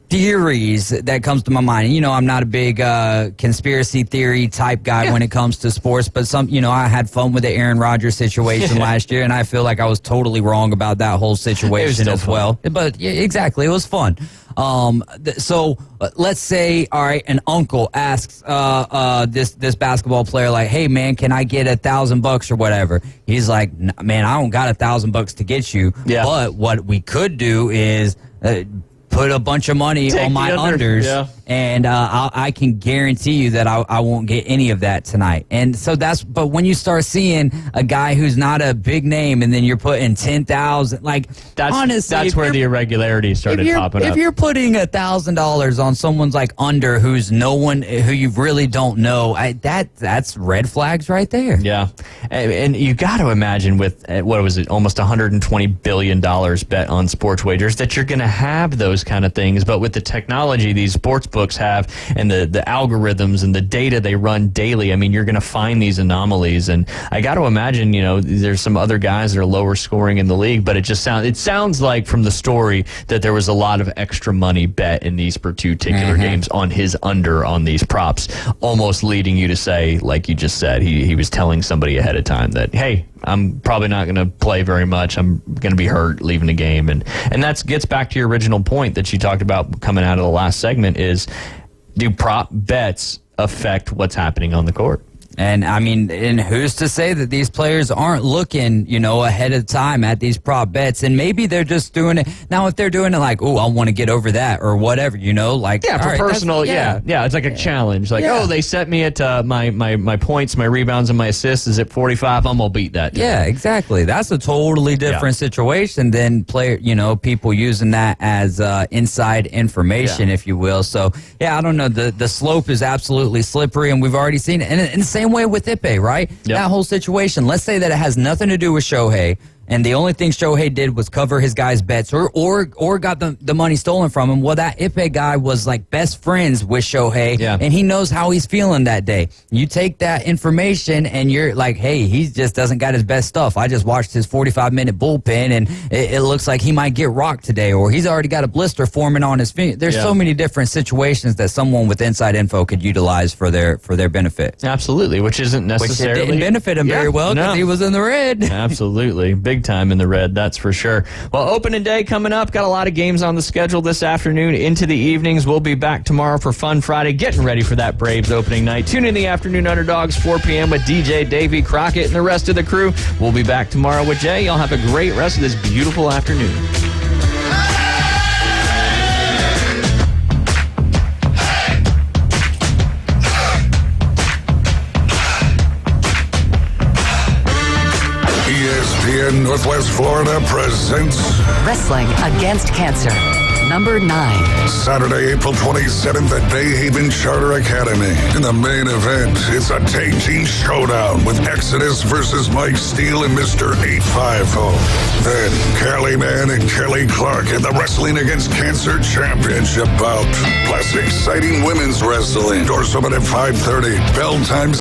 theories that comes to my mind. I'm not a big conspiracy theory type guy when it comes to sports, but I had fun with the Aaron Rodgers situation last year, and I feel like I was totally wrong about that whole situation as well. But yeah, exactly, it was fun. So let's say, all right, an uncle asks this basketball player, like, hey man, can I get $1,000 or whatever? He's like, man, I don't got $1,000 to get you. Yeah. But what we could do is put a bunch of money on my unders, and I can guarantee you that I won't get any of that tonight. And so but when you start seeing a guy who's not a big name, and then you're putting 10,000, honestly, that's where the irregularities started popping up. If you're putting $1,000 on someone's under who's no one who you really don't know, that's red flags right there. Yeah, and you got to imagine with what was it, almost $120 billion bet on sports wagers, that you're going to have those kind of things. But with the technology these sports books have, and the algorithms and the data they run daily, I mean, you're going to find these anomalies. And I got to imagine, there's some other guys that are lower scoring in the league, but it sounds like from the story that there was a lot of extra money bet in these particular games on his under on these props, almost leading you to say, like you just said, he was telling somebody ahead of time that, hey, I'm probably not going to play very much. I'm going to be hurt leaving the game. And that gets back to your original point that you talked about coming out of the last segment is, do prop bets affect what's happening on the court? And I mean, and who's to say that these players aren't looking, ahead of time at these prop bets, and maybe they're just doing it now. If they're doing it like, oh, I want to get over that or whatever, for personal, it's like a challenge. Like, oh, they set me at my points, my rebounds, and my assists is at 45. I'm gonna beat that. Yeah, exactly. That's a totally different situation than people using that as inside information, if you will. So I don't know. The slope is absolutely slippery, and we've already seen it. And in the same way with Ipe, right? Yep. That whole situation. Let's say that it has nothing to do with Shohei, and the only thing Shohei did was cover his guys' bets or got the money stolen from him. Well, that Ipe guy was best friends with Shohei, and he knows how he's feeling that day. You take that information and you're like, hey, he just doesn't got his best stuff. I just watched his 45-minute bullpen, and it looks like he might get rocked today, or he's already got a blister forming on his finger. There's so many different situations that someone with inside info could utilize for their benefit. Absolutely, which isn't necessarily... Which didn't benefit him very well because he was in the red. Absolutely. Big time in the red, that's for sure. Well, opening day coming up. Got a lot of games on the schedule this afternoon into the evenings. We'll be back tomorrow for Fun Friday, getting ready for that Braves opening night. Tune in the afternoon Underdogs, 4 p.m. with DJ Davey Crockett and the rest of the crew. We'll be back tomorrow with Jay. Y'all have a great rest of this beautiful afternoon. ESPN Northwest Florida presents Wrestling Against Cancer, number 9. Saturday, April 27th at Bay Haven Charter Academy. In the main event, it's a tag team showdown with Exodus versus Mike Steele and Mr. 850. Then, Kelly Mann and Kelly Clark in the Wrestling Against Cancer Championship bout. Plus exciting women's wrestling. Doors open at 5:30. Bell times